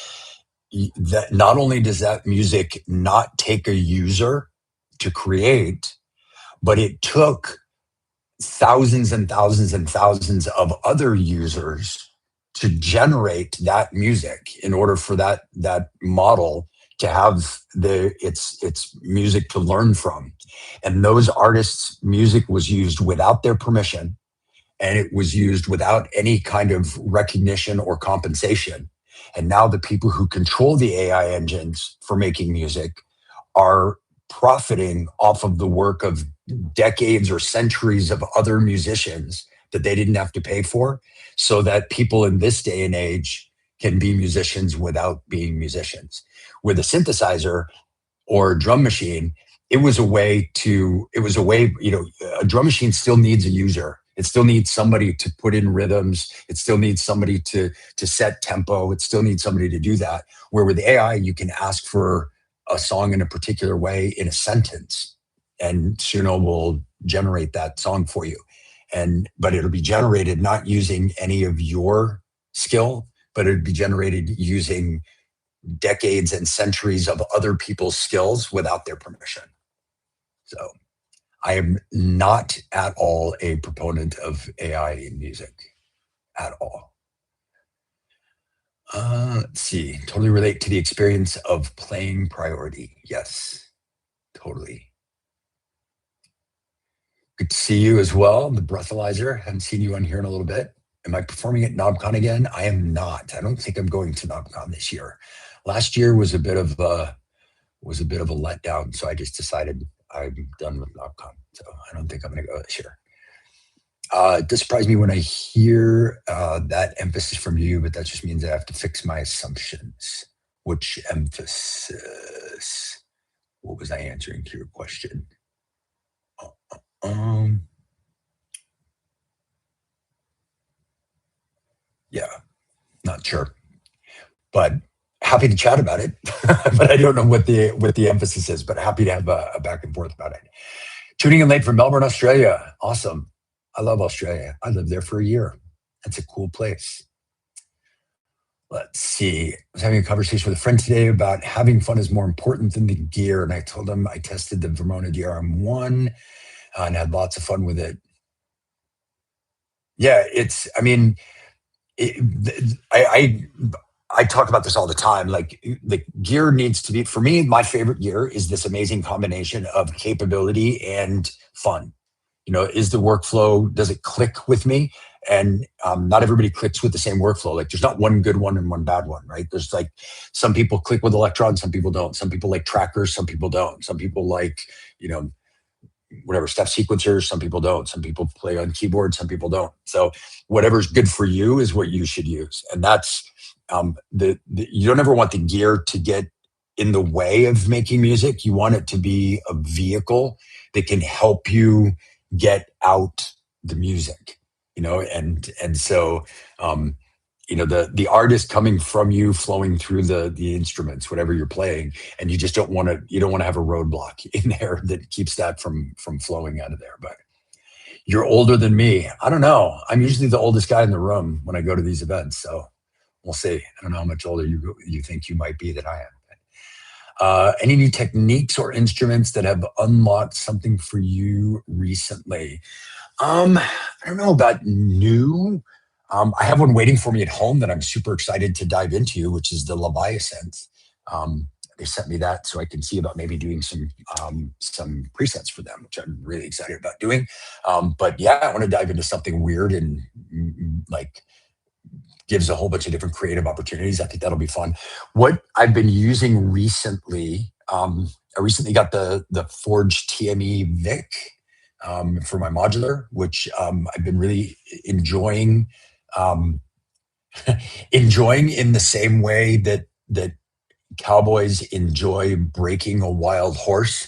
that not only does that music not take a user to create, but it took thousands and thousands and thousands of other users to generate that music in order for that model to have its music to learn from. And those artists' music was used without their permission, and it was used without any kind of recognition or compensation. And now the people who control the AI engines for making music are profiting off of the work of decades or centuries of other musicians that they didn't have to pay for, so that people in this day and age can be musicians without being musicians. With a synthesizer or a drum machine, a drum machine still needs a user. It still needs somebody to put in rhythms. It still needs somebody to set tempo. It still needs somebody to do that. Where with AI, you can ask for a song in a particular way in a sentence, and Suno will generate that song for you. But it'll be generated not using any of your skill, but it'll be generated using decades and centuries of other people's skills without their permission. So I am not at all a proponent of AI in music at all. Let's see. Totally relate to the experience of playing priority. Yes, totally. Good to see you as well, the breathalyzer. Haven't seen you on here in a little bit. Am I performing at NobCon again? I am not. I don't think I'm going to NobCon this year. Last year was a bit of a letdown, so I just decided I'm done with NobCon. So I don't think I'm going to go this year. It does surprise me when I hear that emphasis from you, but that just means I have to fix my assumptions. Which emphasis? What was I answering to your question? Yeah, not sure, but happy to chat about it. But I don't know what the emphasis is. But happy to have a back and forth about it. Tuning in late from Melbourne, Australia. Awesome. I love Australia. I lived there for a year. That's a cool place. Let's see. I was having a conversation with a friend today about having fun is more important than the gear. And I told him I tested the Vermona DRM1 and had lots of fun with it. Yeah, I talk about this all the time. Like, the gear needs to be, for me, my favorite gear is this amazing combination of capability and fun. Is the workflow, does it click with me? And not everybody clicks with the same workflow. Like, there's not one good one and one bad one, right? There's like, some people click with electrons, some people don't. Some people like trackers, some people don't. Some people like, whatever, step sequencers, some people don't. Some people play on keyboard, some people don't. So whatever's good for you is what you should use. And that's, you don't ever want the gear to get in the way of making music. You want it to be a vehicle that can help you get out the music, and so the artist coming from you, flowing through the instruments, whatever you're playing, and you just don't want to have a roadblock in there that keeps that from flowing out of there. But you're older than me. I don't know. I'm usually the oldest guy in the room when I go to these events, so we'll see. I don't know how much older you think you might be than I am. Any new techniques or instruments that have unlocked something for you recently? I don't know about new. I have one waiting for me at home that I'm super excited to dive into, which is the Leviathan. They sent me that so I can see about maybe doing some presets for them, which I'm really excited about doing. But yeah, I want to dive into something weird and like gives a whole bunch of different creative opportunities. I think that'll be fun. What I've been using recently, I recently got the Forge TME Vic for my modular, which I've been really enjoying. Enjoying in the same way that cowboys enjoy breaking a wild horse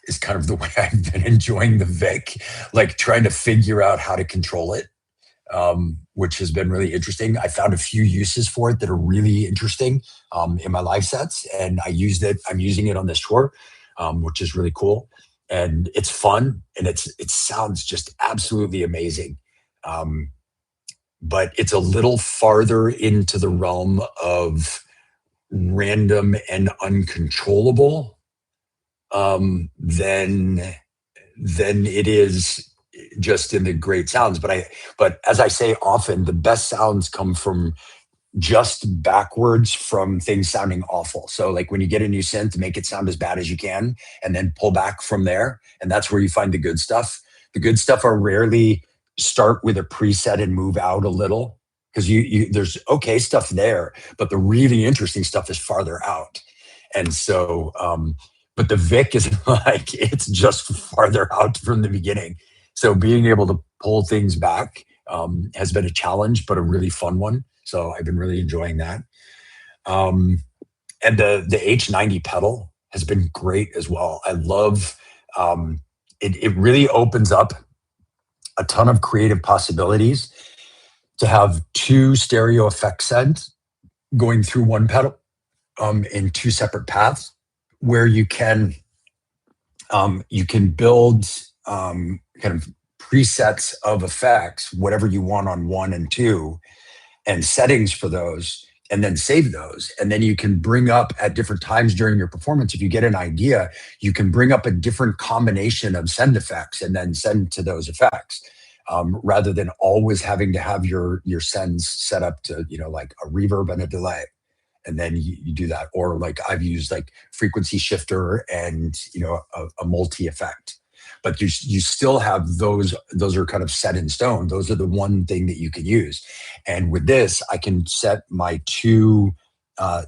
is kind of the way I've been enjoying the Vic, like trying to figure out how to control it. which has been really interesting. I found a few uses for it that are really interesting in my live sets, and I used it. I'm using it on this tour, which is really cool, and it's fun, and it sounds just absolutely amazing. Um, but it's a little farther into the realm of random and uncontrollable than it is just in the great sounds. But as I say often, the best sounds come from just backwards from things sounding awful. So like when you get a new synth, make it sound as bad as you can, and then pull back from there. And that's where you find the good stuff. The good stuff are rarely start with a preset and move out a little, because you there's okay stuff there, but the really interesting stuff is farther out. And so but the Vic is like it's just farther out from the beginning. So being able to pull things back has been a challenge, but a really fun one. So I've been really enjoying that. Um, and the H90 pedal has been great as well. I love it. It really opens up a ton of creative possibilities to have two stereo effect sets going through one pedal in two separate paths, where you can build kind of presets of effects, whatever you want on one and two, and settings for those, and then save those. And then you can bring up at different times during your performance, if you get an idea, you can bring up a different combination of send effects and then send to those effects. Rather than always having to have your sends set up to, like a reverb and a delay. And then you do that. Or like I've used like frequency shifter and, a multi effect. But you still have those are kind of set in stone. Those are the one thing that you can use. And with this, I can set my two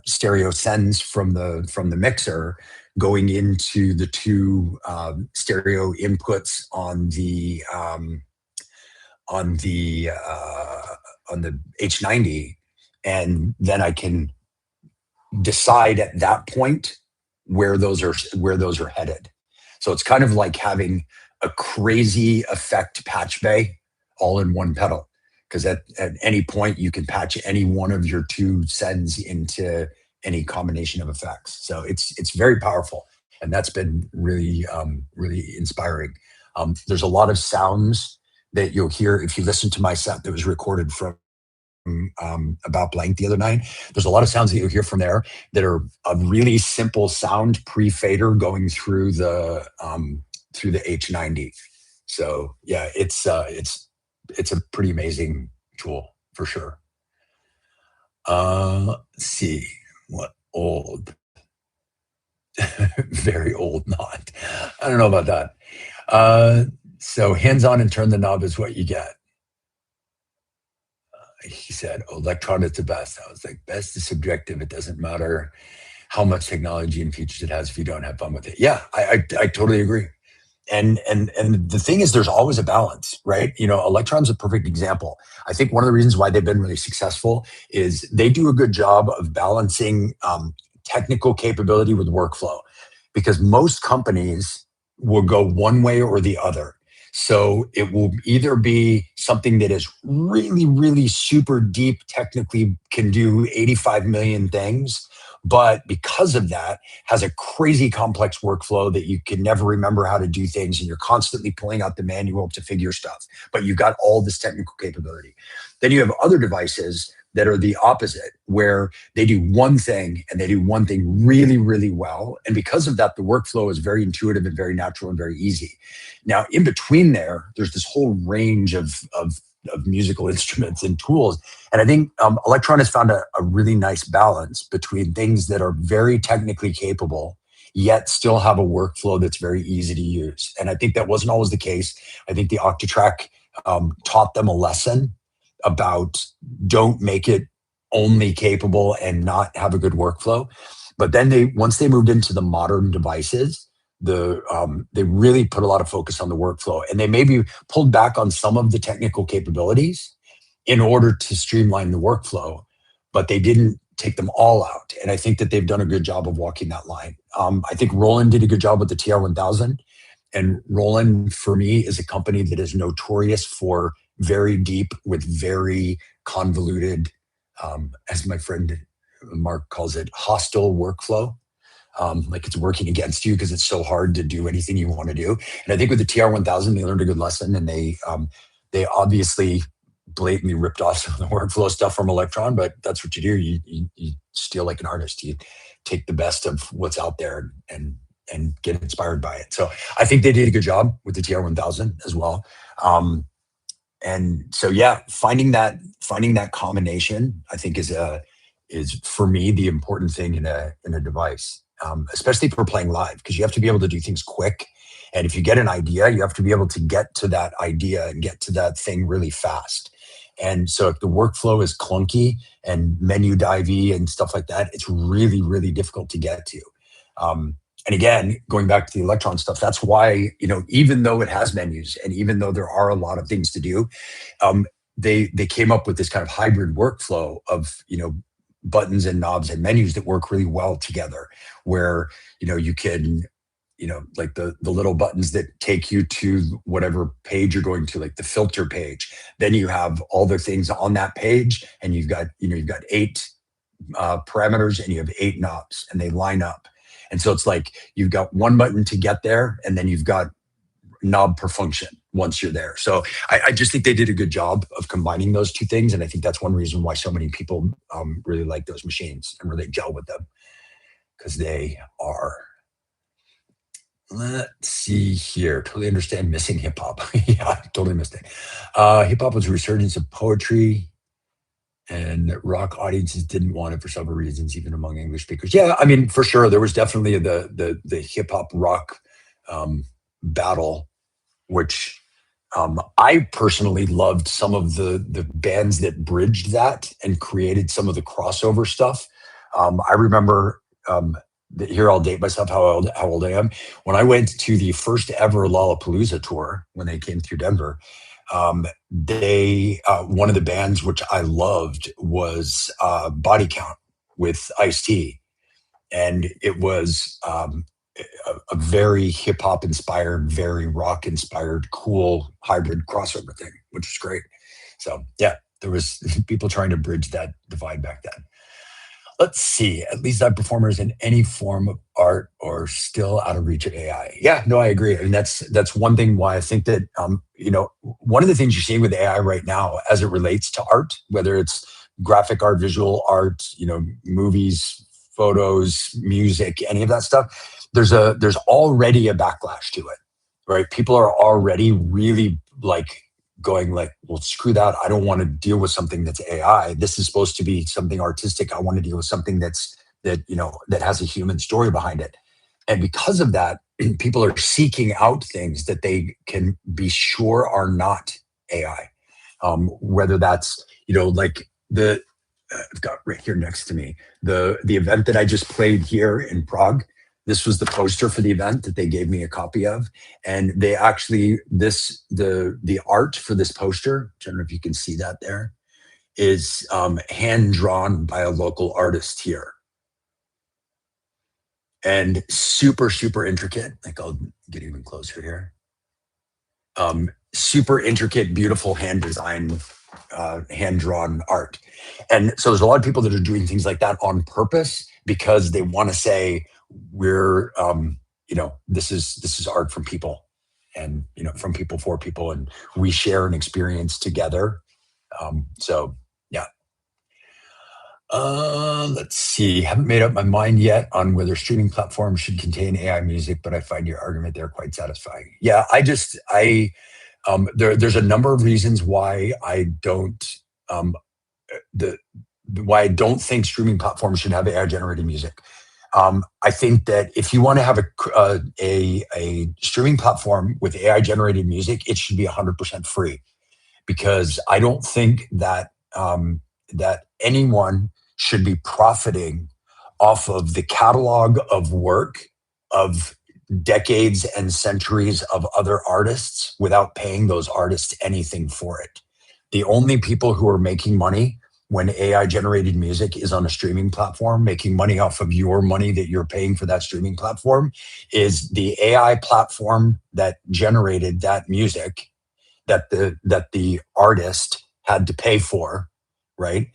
stereo sends from the mixer going into the two stereo inputs on the H90, and then I can decide at that point where those are headed. So it's kind of like having a crazy effect patch bay all in one pedal, because at any point you can patch any one of your two sends into any combination of effects. So it's very powerful, and that's been really really inspiring. There's a lot of sounds that you'll hear if you listen to my set that was recorded from About Blank the other night. There's a lot of sounds that you'll hear from there that are a really simple sound pre-fader going through the H90. So yeah, it's a pretty amazing tool for sure. Let's see what old, very old not. I don't know about that. So hands-on and turn the knob is what you get. He said, Electron is the best. I was like, best is subjective. It doesn't matter how much technology and features it has if you don't have fun with it. Yeah, I totally agree. And the thing is, there's always a balance, right? Electron's a perfect example. I think one of the reasons why they've been really successful is they do a good job of balancing technical capability with workflow, because most companies will go one way or the other. So it will either be something that is really, really super deep, technically can do 85 million things, but because of that, has a crazy complex workflow that you can never remember how to do things, and you're constantly pulling out the manual to figure stuff, but you've got all this technical capability. Then you have other devices that are the opposite, where they do one thing and they do one thing really, really well. And because of that, the workflow is very intuitive and very natural and very easy. Now, in between there's this whole range of musical instruments and tools. And I think Electron has found a really nice balance between things that are very technically capable, yet still have a workflow that's very easy to use. And I think that wasn't always the case. I think the Octatrack taught them a lesson about don't make it only capable and not have a good workflow. But then once they moved into the modern devices, they really put a lot of focus on the workflow, and they maybe pulled back on some of the technical capabilities in order to streamline the workflow, but they didn't take them all out. And I think that they've done a good job of walking that line. I think Roland did a good job with the TR-1000, and Roland for me is a company that is notorious for very deep with very convoluted, as my friend Mark calls it, hostile workflow. Like it's working against you because it's so hard to do anything you want to do. And I think with the TR-1000, they learned a good lesson, and they obviously blatantly ripped off some of the workflow stuff from Electron, but that's what you do. You steal like an artist. You take the best of what's out there and get inspired by it. So I think they did a good job with the TR-1000 as well. And so yeah, finding that combination, I think is for me the important thing in a device, especially for playing live, because you have to be able to do things quick. And if you get an idea, you have to be able to get to that idea and get to that thing really fast. And so if the workflow is clunky and menu divey and stuff like that, it's really, really difficult to get to. And again, going back to the Electron stuff, that's why, even though it has menus and even though there are a lot of things to do, they came up with this kind of hybrid workflow of, buttons and knobs and menus that work really well together, where, you can, like the little buttons that take you to whatever page you're going to, like the filter page. Then you have all the things on that page, and you've got 8 parameters and you have 8 knobs, and they line up. And so it's like you've got one button to get there, and then you've got knob per function once you're there. So I just think they did a good job of combining those two things. And I think that's one reason why so many people really like those machines and really gel with them, because they are, let's see here, totally understand missing hip hop. Yeah, I totally missed it. Hip hop was a resurgence of poetry, and rock audiences didn't want it for several reasons, even among English speakers. Yeah, I mean, for sure, there was definitely the hip hop rock battle, which I personally loved some of the bands that bridged that and created some of the crossover stuff. I remember, here I'll date myself how old I am. When I went to the first ever Lollapalooza tour, when they came through Denver, one of the bands which I loved was Body Count with Ice-T. And it was a very hip hop inspired, very rock inspired, cool hybrid crossover thing, which was great. So yeah, there was people trying to bridge that divide back then. Let's see, at least live performers in any form of art are still out of reach of AI. Yeah, no, I agree. I mean, that's one thing why I think that, one of the things you're seeing with AI right now as it relates to art, whether it's graphic art, visual art, movies, photos, music, any of that stuff, there's already a backlash to it, right? People are already really like going like, well, screw that. I don't want to deal with something that's AI. This is supposed to be something artistic. I want to deal with something that has a human story behind it. And because of that, people are seeking out things that they can be sure are not AI. Whether that's, like I've got right here next to me, the event that I just played here in Prague. This was the poster for the event that they gave me a copy of. And they actually, the art for this poster, I don't know if you can see that there, is hand drawn by a local artist here. And super, super intricate. Like I'll get even closer here. Super intricate, beautiful hand design, hand drawn art. And so there's a lot of people that are doing things like that on purpose because they want to say, we're this is art from people, and from people for people, and we share an experience together. So yeah. Let's see, haven't made up my mind yet on whether streaming platforms should contain AI music, but I find your argument there quite satisfying. Yeah, there's a number of reasons why I don't why I don't think streaming platforms should have AI generated music. I think that if you want to have a streaming platform with AI generated music, it should be 100% free, because I don't think that that anyone should be profiting off of the catalog of work of decades and centuries of other artists without paying those artists anything for it. The only people who are making money when AI generated music is on a streaming platform, making money off of your money that you're paying for that streaming platform, is the AI platform that generated that music that the artist had to pay for, right?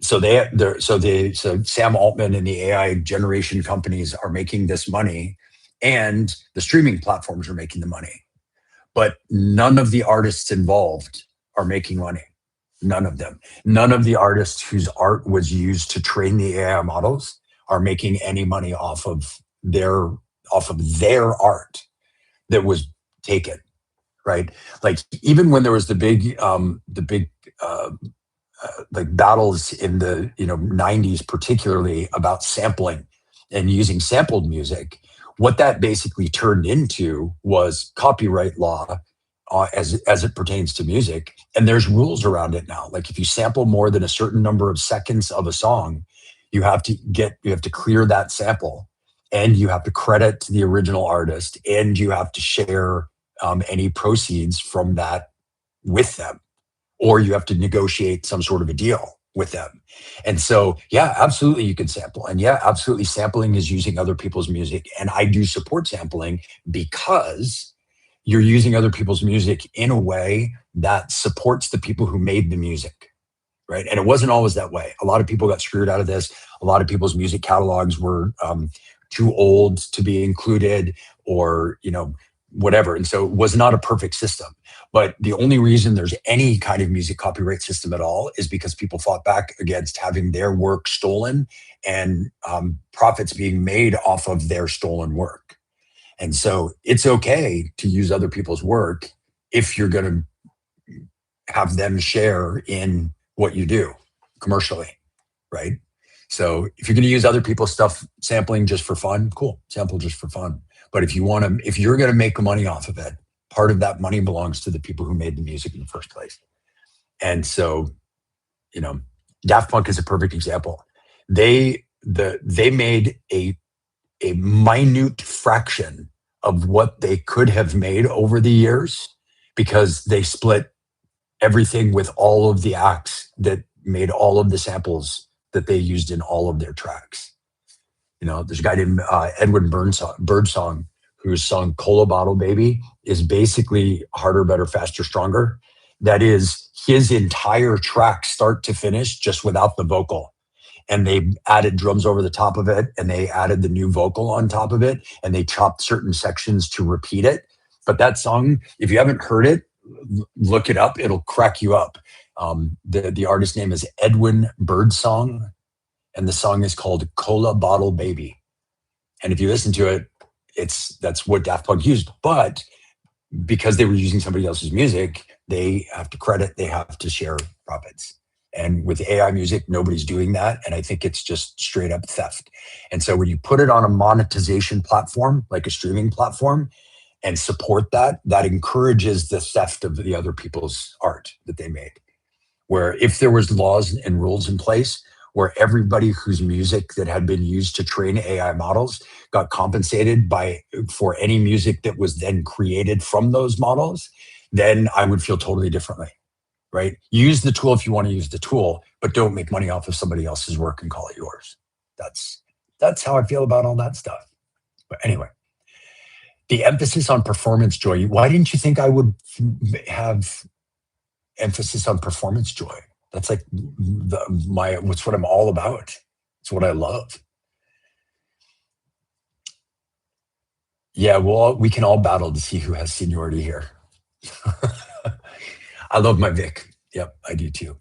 So Sam Altman and the AI generation companies are making this money, and the streaming platforms are making the money, but none of the artists involved are making money. None of them. None of the artists whose art was used to train the AI models are making any money off of their art that was taken, right? Like, even when there was the big uh, like battles in the 90s, particularly about sampling and using sampled music, what that basically turned into was copyright law, as it pertains to music. And there's rules around it now. Like, if you sample more than a certain number of seconds of a song, you have to clear that sample, and you have to credit the original artist, and you have to share any proceeds from that with them, or you have to negotiate some sort of a deal with them. And so, yeah, absolutely, you can sample. And yeah, absolutely, sampling is using other people's music. And I do support sampling, because you're using other people's music in a way that supports the people who made the music, right? And it wasn't always that way. A lot of people got screwed out of this. A lot of people's music catalogs were too old to be included, or whatever. And so it was not a perfect system. But the only reason there's any kind of music copyright system at all is because people fought back against having their work stolen, and profits being made off of their stolen work. And so it's okay to use other people's work if you're going to have them share in what you do commercially, right? So if you're going to use other people's stuff, sampling just for fun, cool, sample just for fun. But if you're going to make money off of it, part of that money belongs to the people who made the music in the first place. And so, Daft Punk is a perfect example. They made a minute fraction of what they could have made over the years, because they split everything with all of the acts that made all of the samples that they used in all of their tracks. There's a guy named Edwin Birdsong, whose song "Cola Bottle Baby" is basically "Harder, Better, Faster, Stronger." That is his entire track, start to finish, just without the vocal. And they added drums over the top of it, and they added the new vocal on top of it, and they chopped certain sections to repeat it. But that song, if you haven't heard it, look it up. It'll crack you up. The artist name is Edwin Birdsong, and the song is called "Cola Bottle Baby." And if you listen to it, that's what Daft Punk used. But because they were using somebody else's music, they have to share profits. And with AI music, nobody's doing that. And I think it's just straight up theft. And so when you put it on a monetization platform, like a streaming platform, and support that encourages the theft of the other people's art that they made. Where if there was laws and rules in place where everybody whose music that had been used to train AI models got compensated for any music that was then created from those models, then I would feel totally differently, right? Use the tool if you want to use the tool, but don't make money off of somebody else's work and call it yours. That's how I feel about all that stuff. But anyway, the emphasis on performance joy. Why didn't you think I would have emphasis on performance joy? That's like what's what I'm all about. It's what I love. Yeah, well, we can all battle to see who has seniority here. I love my Vic. Yep, I do too.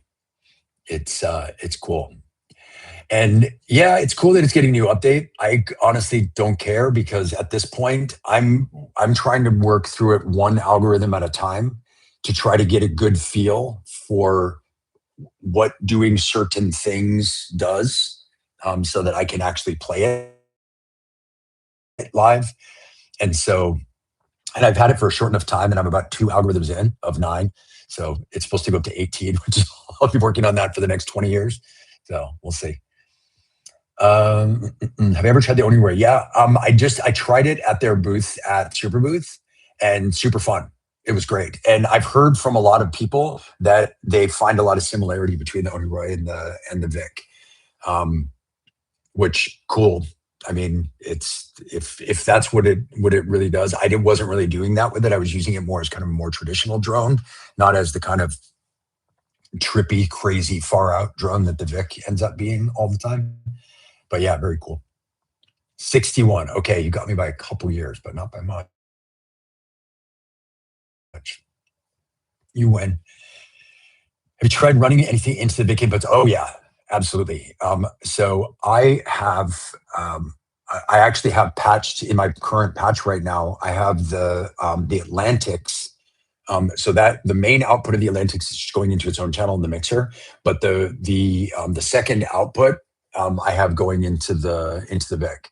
It's cool. And yeah, it's cool that it's getting a new update. I honestly don't care, because at this point, I'm trying to work through it one algorithm at a time to try to get a good feel for what doing certain things does, so that I can actually play it live. And I've had it for a short enough time, and I'm about 2 algorithms in of 9. So it's supposed to go up to 18, which is, I'll be working on that for the next 20 years. So we'll see. Have you ever tried the Onyware? Yeah. I tried it at their booth at Super Booth, and super fun. It was great. And I've heard from a lot of people that they find a lot of similarity between the Onyware and the Vic, which cool. I mean, it's if that's what it really does. Wasn't really doing that with it. I was using it more as kind of a more traditional drone, not as the kind of trippy, crazy, far out drone that the Vic ends up being all the time. But yeah, very cool. 61. Okay, you got me by a couple years, but not by much. You win. Have you tried running anything into the big inputs? Oh yeah, absolutely. So I actually have patched in my current patch right now. I have the Atlantics. So that the main output of the Atlantics is just going into its own channel in the mixer, but the second output I have going into the VIC.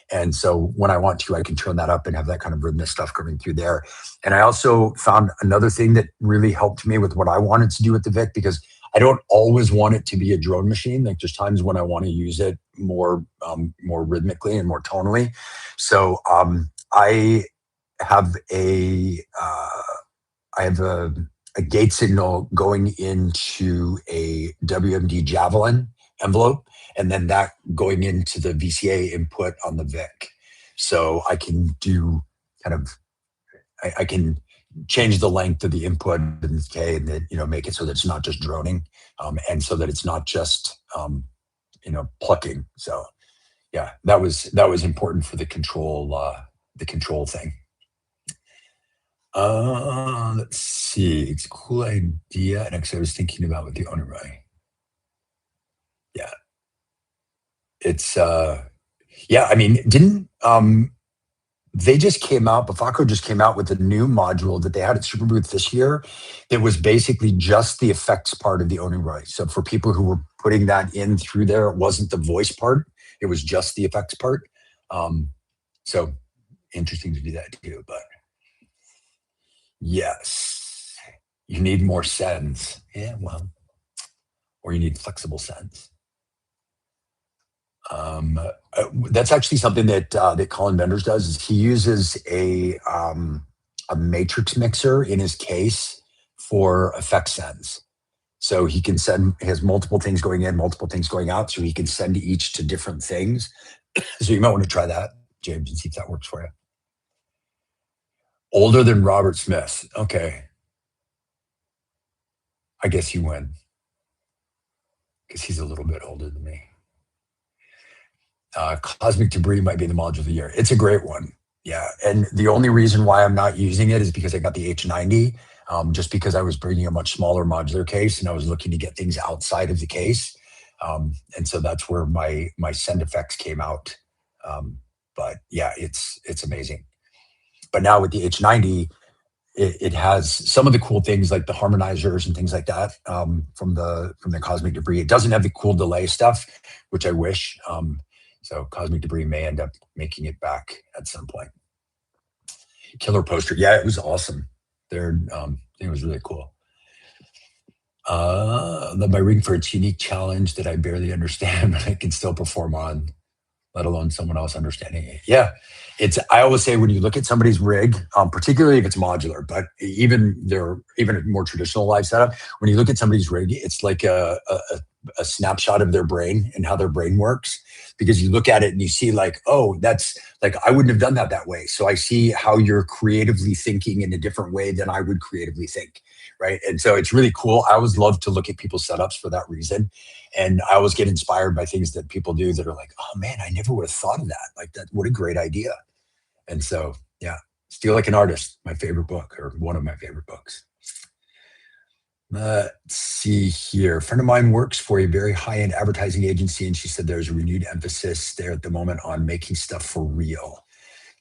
And so when I want to, I can turn that up and have that kind of rhythmic stuff coming through there. And I also found another thing that really helped me with what I wanted to do with the VIC, because I don't always want it to be a drone machine. Like there's times when I want to use it more rhythmically and more tonally. So I have a gate signal going into a WMD Javelin envelope, and then that going into the VCA input on the VIC. So I can do kind of, I can change the length of the input in the K, and then, make it so that it's not just droning, and so that it's not just, plucking. So yeah, that was important for the control thing. Let's see. It's a cool idea. And actually, I was thinking about with the Onurai. Yeah. It's yeah, I mean, didn't they just came out, Bafako just came out with a new module that they had at Super Booth this year that was basically just the effects part of the Onurai. So for people who were putting that in through there, it wasn't the voice part, it was just the effects part. So interesting to do that too, but yes, you need more sends. Yeah, well, or you need flexible sends. That's actually something that Colin Benders does. Is he uses a matrix mixer in his case for effect sends. So he can send, he has multiple things going in, multiple things going out, so he can send each to different things. So you might want to try that, James, and see if that works for you. Older than Robert Smith. Okay. I guess you win, because he's a little bit older than me. Cosmic Debris might be the module of the year. It's a great one. Yeah. And the only reason why I'm not using it is because I got the H90, just because I was bringing a much smaller modular case and I was looking to get things outside of the case. And so that's where my send effects came out. But yeah, it's amazing. But now with the H90, it has some of the cool things like the harmonizers and things like that, from the Cosmic Debris. It doesn't have the cool delay stuff, which I wish. So Cosmic Debris may end up making it back at some point. Killer poster. Yeah, it was awesome. It was really cool. Love my rig for its unique challenge that I barely understand, but I can still perform on, let alone someone else understanding it. Yeah. I always say when you look at somebody's rig, particularly if it's modular, but even a more traditional live setup, when you look at somebody's rig, it's like a snapshot of their brain and how their brain works, because you look at it and you see like, oh, that's like, I wouldn't have done that way. So I see how you're creatively thinking in a different way than I would creatively think. Right. And so it's really cool. I always love to look at people's setups for that reason. And I always get inspired by things that people do that are like, oh man, I never would have thought of that. Like that, what a great idea. And so, yeah, Steal Like an Artist, my favorite book, or one of my favorite books. Let's see here. A friend of mine works for a very high-end advertising agency, and she said there's a renewed emphasis there at the moment on making stuff for real,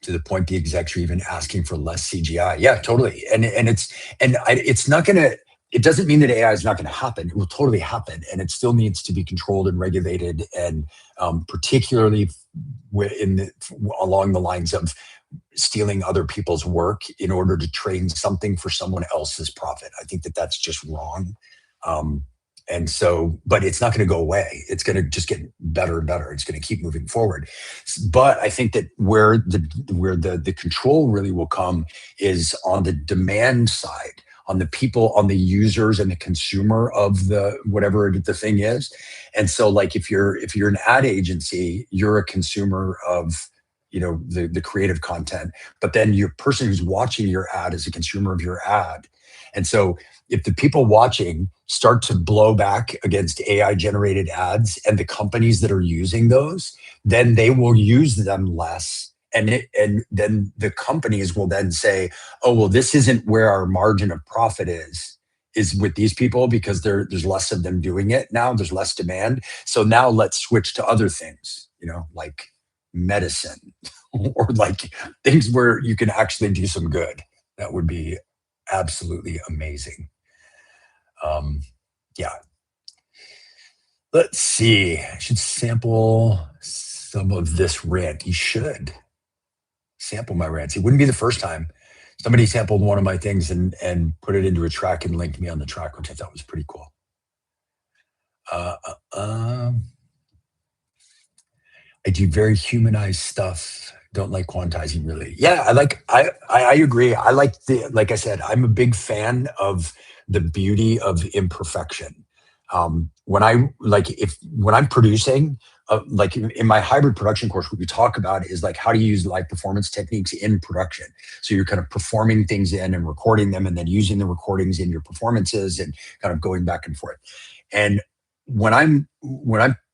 to the point the execs are even asking for less CGI. Yeah, totally. It's not going to, it doesn't mean that AI is not going to happen. It will totally happen, and it still needs to be controlled and regulated, and particularly along the lines of stealing other people's work in order to train something for someone else's profit. I think that that's just wrong. And so, but it's not going to go away. It's going to just get better and better. It's going to keep moving forward. But I think that where the control really will come is on the demand side. on the people, on the users and the consumer of the whatever the thing is. And so like if you're an ad agency, you're a consumer of the creative content, but then your person who's watching your ad is a consumer of your ad. And so if the people watching start to blow back against AI generated ads and the companies that are using those, then they will use them less. And then the companies will then say, oh, well, this isn't where our margin of profit is with these people because there's less of them doing it now. There's less demand. So now let's switch to other things, like medicine or like things where you can actually do some good. That would be absolutely amazing. Yeah. Let's see. I should sample some of this rant. You should sample my rants. It wouldn't be the first time. Somebody sampled one of my things and put it into a track and linked me on the track, which I thought was pretty cool. I do very humanized stuff. Don't like quantizing really. Yeah, I agree. Like I said, I'm a big fan of the beauty of imperfection. When I'm producing, like in my hybrid production course, what we talk about is like how to use live performance techniques in production. So you're kind of performing things in and recording them and then using the recordings in your performances and kind of going back and forth. And when I'm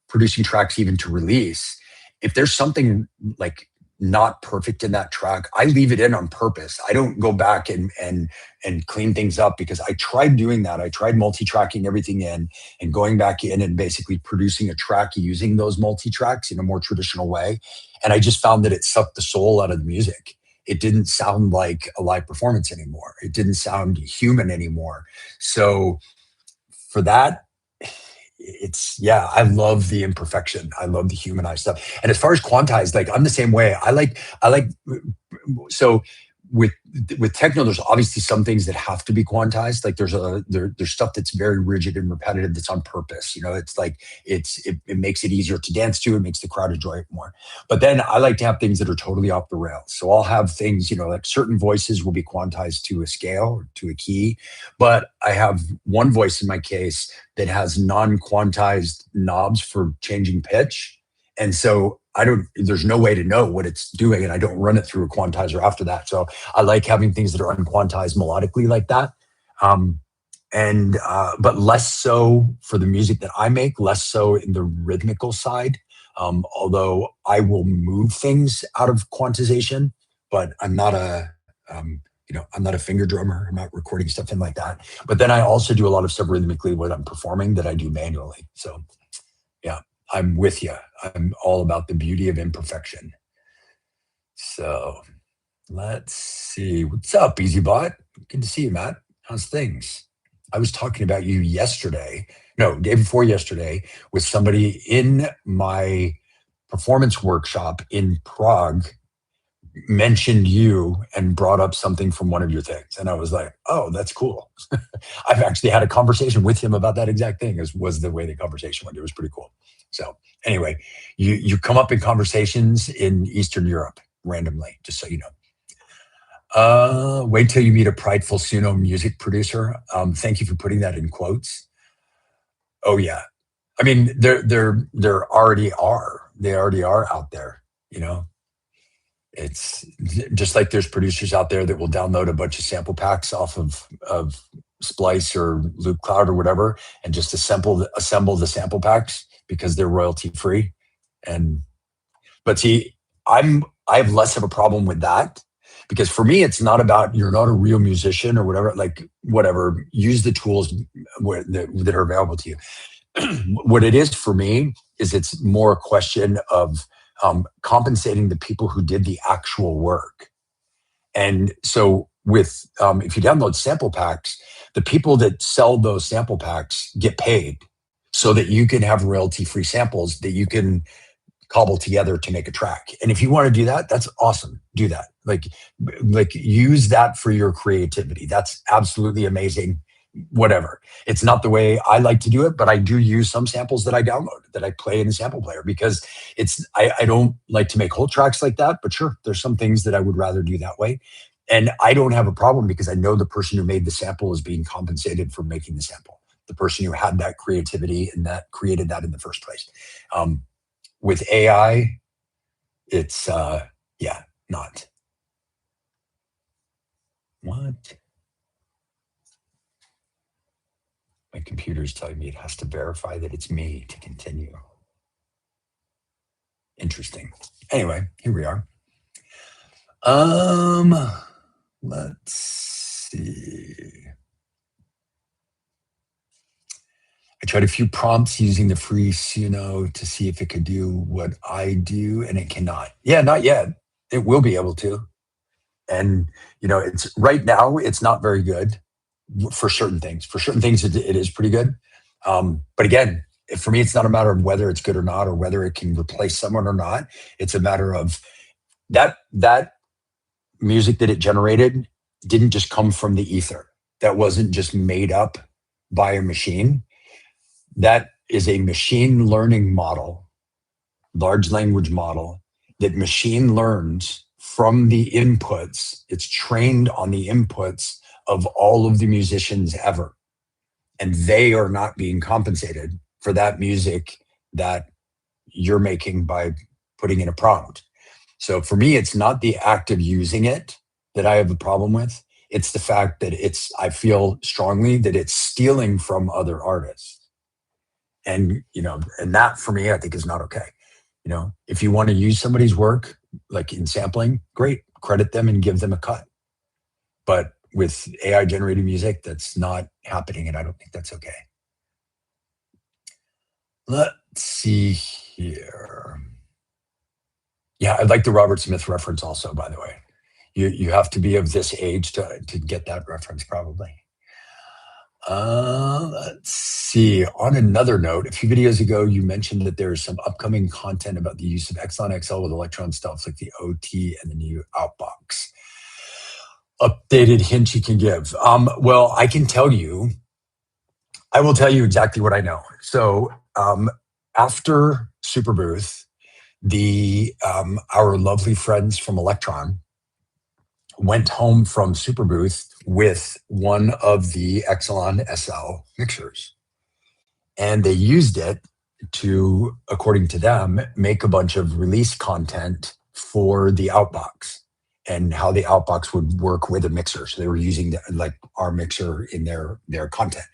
producing tracks even to release, if there's something like not perfect in that track, I leave it in on purpose. I don't go back and clean things up because I tried doing that. I tried multi-tracking everything in and going back in and basically producing a track using those multi-tracks in a more traditional way. And I just found that it sucked the soul out of the music. It didn't sound like a live performance anymore. It didn't sound human anymore. So for that, I love the imperfection. I love the humanized stuff. And as far as quantized, like I'm the same way. So with techno, there's obviously some things that have to be quantized. Like there's stuff that's very rigid and repetitive that's on purpose. It's like it makes it easier to dance to. It makes the crowd enjoy it more. But then I like to have things that are totally off the rails. So I'll have things, like certain voices will be quantized to a scale or to a key. But I have one voice in my case that has non-quantized knobs for changing pitch. And so there's no way to know what it's doing, and I don't run it through a quantizer after that. So I like having things that are unquantized melodically like that. But less so for the music that I make, less so in the rhythmical side. Although I will move things out of quantization, but I'm not I'm not a finger drummer. I'm not recording stuff in like that. But then I also do a lot of stuff rhythmically when I'm performing that I do manually. So yeah, I'm with you. I'm all about the beauty of imperfection. So let's see. What's up, EasyBot? Good to see you, Matt. How's things? I was talking about you day before yesterday, with somebody in my performance workshop in Prague, mentioned you and brought up something from one of your things. And I was like, oh, that's cool. I've actually had a conversation with him about that exact thing, was the way the conversation went. It was pretty cool. So anyway, you come up in conversations in Eastern Europe randomly, just so you know. Wait till you meet a prideful Suno music producer. Thank you for putting that in quotes. Oh yeah. I mean, there already are. They already are out there, It's just like there's producers out there that will download a bunch of sample packs off of Splice or Loop Cloud or whatever, and just assemble the sample packs because they're royalty free. But see, I have less of a problem with that, because for me, it's not about, you're not a real musician or whatever. Like whatever, use the tools that are available to you. What it is for me is it's more a question of compensating the people who did the actual work. And so if you download sample packs, the people that sell those sample packs get paid so that you can have royalty-free samples that you can cobble together to make a track. And if you want to do that, that's awesome. Do that. Like use that for your creativity. That's absolutely amazing. Whatever. It's not the way I like to do it, but I do use some samples that I download, that I play in the sample player, because I don't like to make whole tracks like that. But sure, there's some things that I would rather do that way. And I don't have a problem because I know the person who made the sample is being compensated for making the sample. The person who had that creativity and that created that in the first place. With AI, it's yeah, not. What? My computer's telling me it has to verify that it's me to continue. Interesting. Anyway, here we are. Let's see. I tried a few prompts using the free Suno to see if it could do what I do, and it cannot. Yeah, not yet. It will be able to. And it's right now it's not very good for certain things. For certain things, it is pretty good. But again, for me, it's not a matter of whether it's good or not, or whether it can replace someone or not. It's a matter of that music that it generated didn't just come from the ether. That wasn't just made up by a machine. That is a machine learning model, large language model, that machine learns from the inputs. It's trained on the inputs of all of the musicians ever. And they are not being compensated for that music that you're making by putting in a prompt. So for me, it's not the act of using it that I have a problem with. It's the fact that I feel strongly that it's stealing from other artists. And, and that for me, I think is not okay. If you want to use somebody's work, like in sampling, great, credit them and give them a cut. But with AI generated music, that's not happening. And I don't think that's okay. Let's see here. Yeah, I'd like the Robert Smith reference also, by the way. You have to be of this age to get that reference, probably. Let's see. On another note, a few videos ago, you mentioned that there's some upcoming content about the use of Exelon XL with Electron stuff like the OT and the new outbox. Updated hint you can give. Well, I can tell you, I will tell you exactly what I know. So after Superbooth, our lovely friends from Electron went home from Superbooth with one of the Exelon SL mixers. And they used it to, according to them, make a bunch of release content for the outbox and how the outbox would work with a mixer. So they were using our mixer in their content.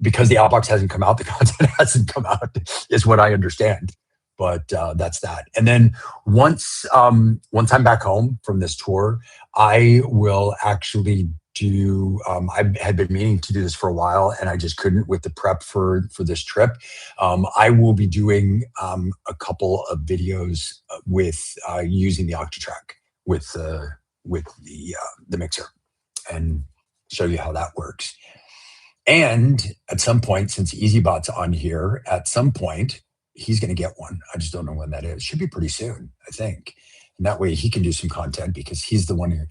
Because the outbox hasn't come out, the content hasn't come out, is what I understand. But that's that. And then once I'm back home from this tour, I will actually do. I had been meaning to do this for a while, and I just couldn't with the prep for this trip. I will be doing a couple of videos with using the Octatrack with the mixer, and show you how that works. And at some point, since EasyBot's on here, at some point, he's going to get one. I just don't know when that is. Should be pretty soon, I think. And that way he can do some content because he's the one who,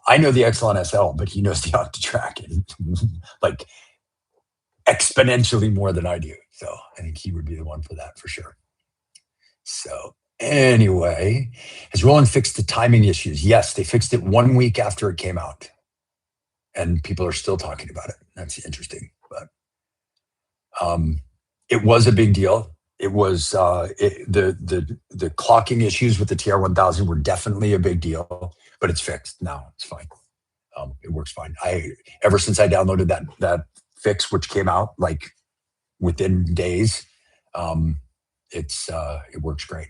I know the Exelon SL, but he knows the Octatrack and like exponentially more than I do. So I think he would be the one for that for sure. So anyway, has Roland fixed the timing issues? Yes, they fixed it 1 week after it came out. And people are still talking about it. That's interesting. But it was a big deal. It was the clocking issues with the TR-1000 were definitely a big deal, but it's fixed now. It's fine. It works fine. Ever since I downloaded that fix, which came out like within days, it works great.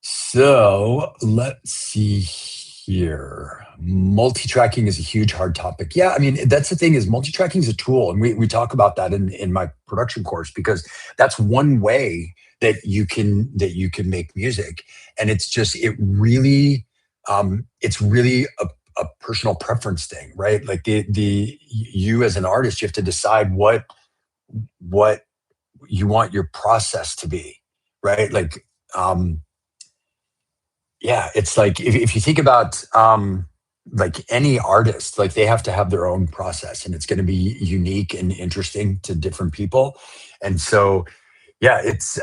So let's see here. Multi-tracking is a huge hard topic. Yeah, I mean, that's the thing is multi-tracking is a tool. And we talk about that in my production course, because that's one way that you can make music. And it's really a personal preference thing, right? Like you as an artist, you have to decide what you want your process to be, right? Like, yeah, it's like if you think about like any artist, like they have to have their own process, and it's going to be unique and interesting to different people. And so, yeah, it's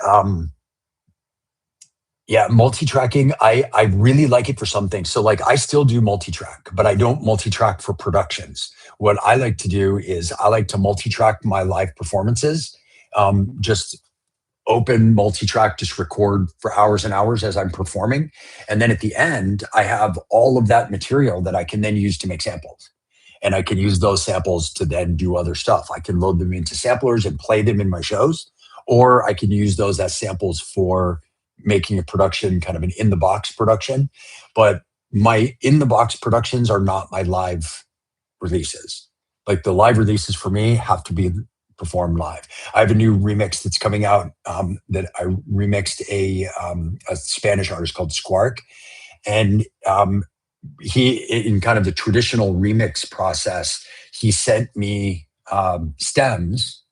Yeah, multi-tracking, I really like it for some things. So like I still do multi-track, but I don't multi-track for productions. What I like to do is I like to multi-track my live performances. Just open multi-track, just record for hours and hours as I'm performing. And then at the end, I have all of that material that I can then use to make samples. And I can use those samples to then do other stuff. I can load them into samplers and play them in my shows, or I can use those as samples for making a production, kind of an in the box production. But my in the box productions are not my live releases. Like the live releases for me have to be performed live. I have a new remix that's coming out that I remixed a Spanish artist called Squark, and he, in kind of the traditional remix process, he sent me stems,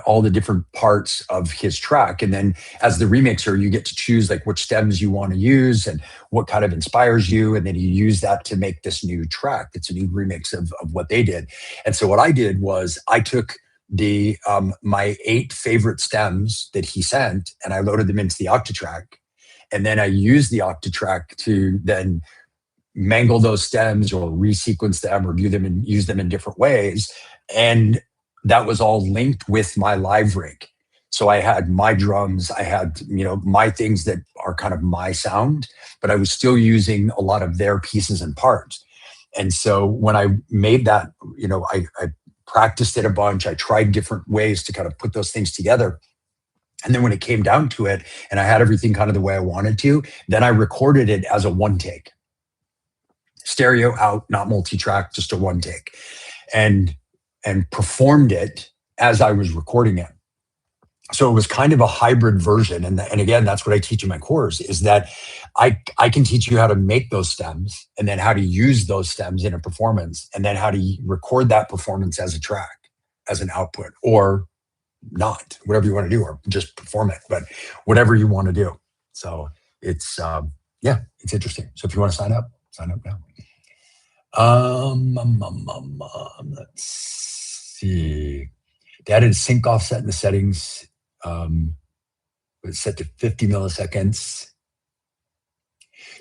all the different parts of his track. And then as the remixer, you get to choose like which stems you want to use and what kind of inspires you. And then you use that to make this new track. It's a new remix of what they did. And so what I did was I took the my 8 favorite stems that he sent and I loaded them into the Octatrack. And then I used the Octatrack to then mangle those stems or resequence them or do them and use them in different ways. And that was all linked with my live rig. So I had my drums, I had, my things that are kind of my sound, but I was still using a lot of their pieces and parts. And so when I made that, I practiced it a bunch. I tried different ways to kind of put those things together. And then when it came down to it and I had everything kind of the way I wanted to, then I recorded it as a one take. Stereo out, not multi-track, just a one take, and performed it as I was recording it. So it was kind of a hybrid version. And again, that's what I teach in my course is that I can teach you how to make those stems and then how to use those stems in a performance and then how to record that performance as a track, as an output, or not, whatever you want to do, or just perform it, but whatever you want to do. So it's, it's interesting. So if you want to sign up now. Let's see. They added a sync offset in the settings. It's set to 50 milliseconds.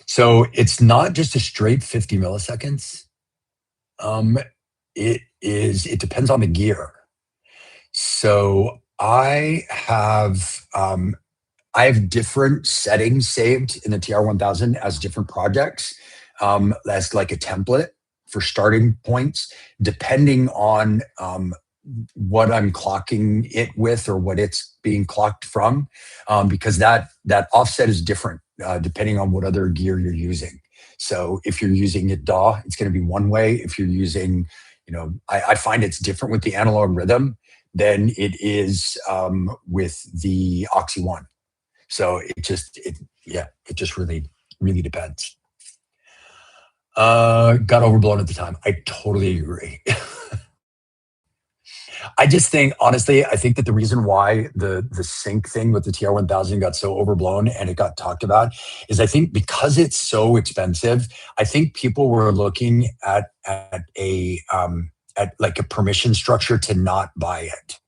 So it's not just a straight 50 milliseconds. It depends on the gear. So I have different settings saved in the TR-1000 as different projects. That's like a template for starting points, depending on what I'm clocking it with or what it's being clocked from, because that offset is different depending on what other gear you're using. So if you're using a DAW, it's going to be one way. If you're using, I find it's different with the analog rhythm than it is with the Oxy One. So it just really, really depends. Got overblown at the time. I totally agree. I just think, honestly, I think that the reason why the sync thing with the TR-1000 got so overblown and it got talked about is I think because it's so expensive, I think people were looking at like a permission structure to not buy it.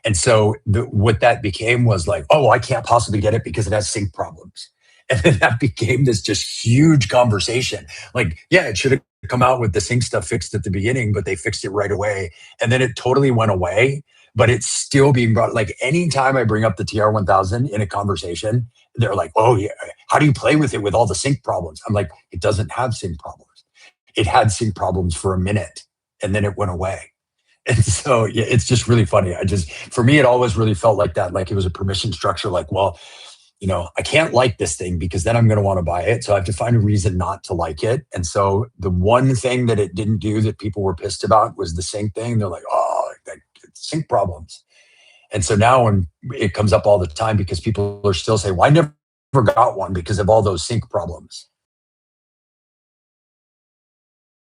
And so what that became was like, oh, I can't possibly get it because it has sync problems. And then that became this just huge conversation. Like, yeah, it should have come out with the sync stuff fixed at the beginning, but they fixed it right away. And then it totally went away, but it's still being brought. Like anytime I bring up the TR-1000 in a conversation, they're like, oh yeah, how do you play with it with all the sync problems? I'm like, it doesn't have sync problems. It had sync problems for a minute and then it went away. And so yeah, it's just really funny. For me, it always really felt like that, like it was a permission structure, like, well, I can't like this thing because then I'm going to want to buy it. So I have to find a reason not to like it. And so the one thing that it didn't do that people were pissed about was the sync thing. They're like, oh, sync problems. And so now when it comes up all the time because people are still saying, well, I never got one because of all those sync problems.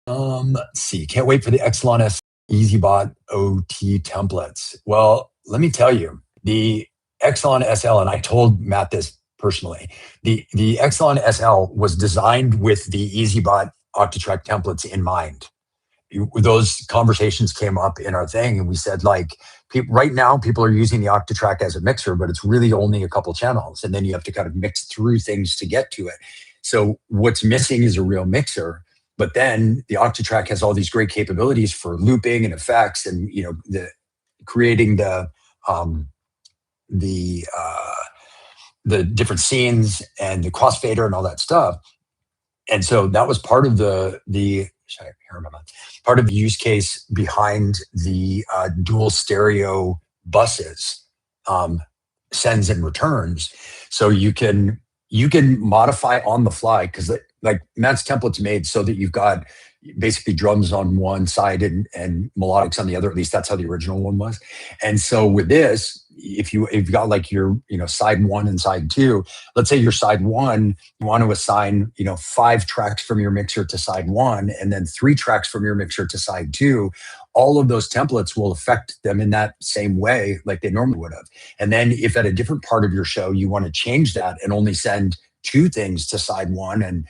Let's see. Can't wait for the Exelon S EasyBot OT templates. Well, let me tell you, the Exelon SL, and I told Matt this personally, the Exelon SL was designed with the EasyBot Octatrack templates in mind. those conversations came up in our thing, and we said, like, right now people are using the Octatrack as a mixer, but it's really only a couple channels, and then you have to kind of mix through things to get to it. So what's missing is a real mixer. But then the Octatrack has all these great capabilities for looping and effects, and the creating the different scenes and the crossfader and all that stuff. And so that was part of part of the use case behind the dual stereo buses, sends and returns. So you can modify on the fly, because like Matt's template's made so that you've got basically drums on one side and melodics on the other. At least that's how the original one was. And so with this, if you've got like your side one and side two, let's say your side one, you want to assign 5 tracks from your mixer to side one, and then 3 tracks from your mixer to side two. All of those templates will affect them in that same way like they normally would have. And then if at a different part of your show you want to change that and only send 2 things to side one and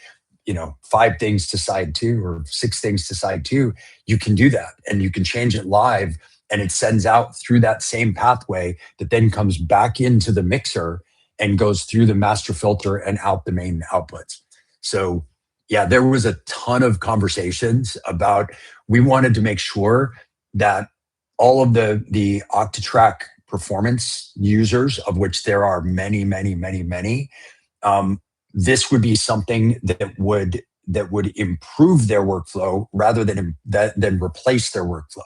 5 things to side two, or 6 things to side two, you can do that, and you can change it live, and it sends out through that same pathway that then comes back into the mixer and goes through the master filter and out the main outputs. So yeah, there was a ton of conversations about, we wanted to make sure that all of the Octatrack performance users, of which there are many, many, many, many, this would be something that would improve their workflow rather than replace their workflow.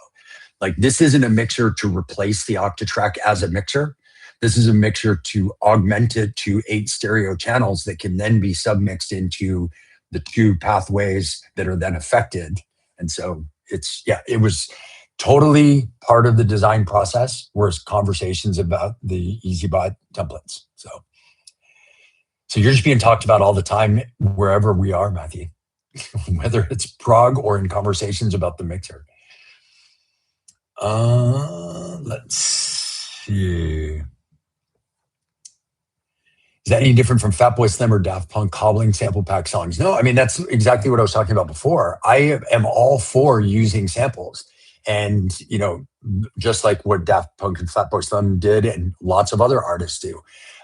Like, this isn't a mixer to replace the Octatrack as a mixer. This is a mixer to augment it to 8 stereo channels that can then be submixed into the 2 pathways that are then affected. And so it was totally part of the design process, whereas conversations about the EasyBot templates. So you're just being talked about all the time wherever we are, Matthew, whether it's Prague or in conversations about the mixer. Let's see. Is that any different from Fatboy Slim or Daft Punk cobbling sample pack songs? No, I mean, that's exactly what I was talking about before. I am all for using samples. And, just like what Daft Punk and Fatboy Slim did, and lots of other artists do.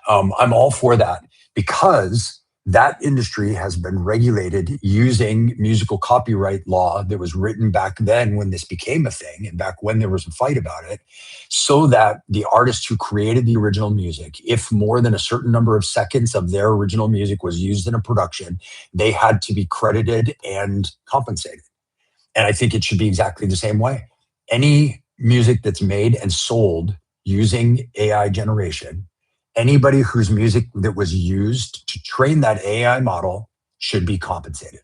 I'm all for that, because that industry has been regulated using musical copyright law that was written back then when this became a thing, and back when there was a fight about it, so that the artists who created the original music, if more than a certain number of seconds of their original music was used in a production, they had to be credited and compensated. And I think it should be exactly the same way. Any music that's made and sold using AI generation, anybody whose music that was used to train that AI model should be compensated.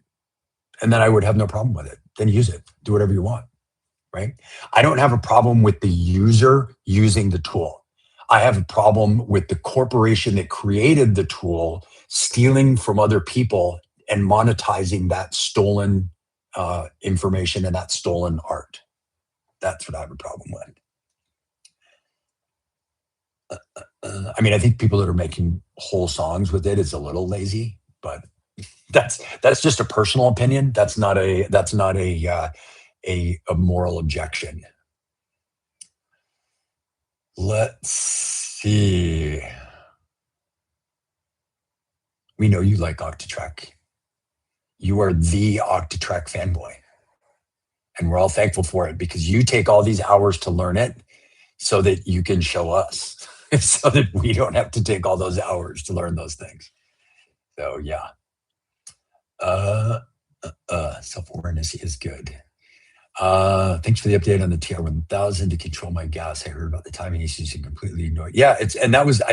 And then I would have no problem with it. Then use it. Do whatever you want, right? I don't have a problem with the user using the tool. I have a problem with the corporation that created the tool stealing from other people and monetizing that stolen information and that stolen art. That's what I have a problem with. I mean, I think people that are making whole songs with it is a little lazy, but that's just a personal opinion. That's not a moral objection. Let's see. We know you like Octatrack. You are the Octatrack fanboy, and we're all thankful for it, because you take all these hours to learn it so that you can show us. So that we don't have to take all those hours to learn those things. So yeah. Self-awareness is good. Thanks for the update on the TR-1000 to control my gas. I heard about the timing issues and completely ignored. Yeah, I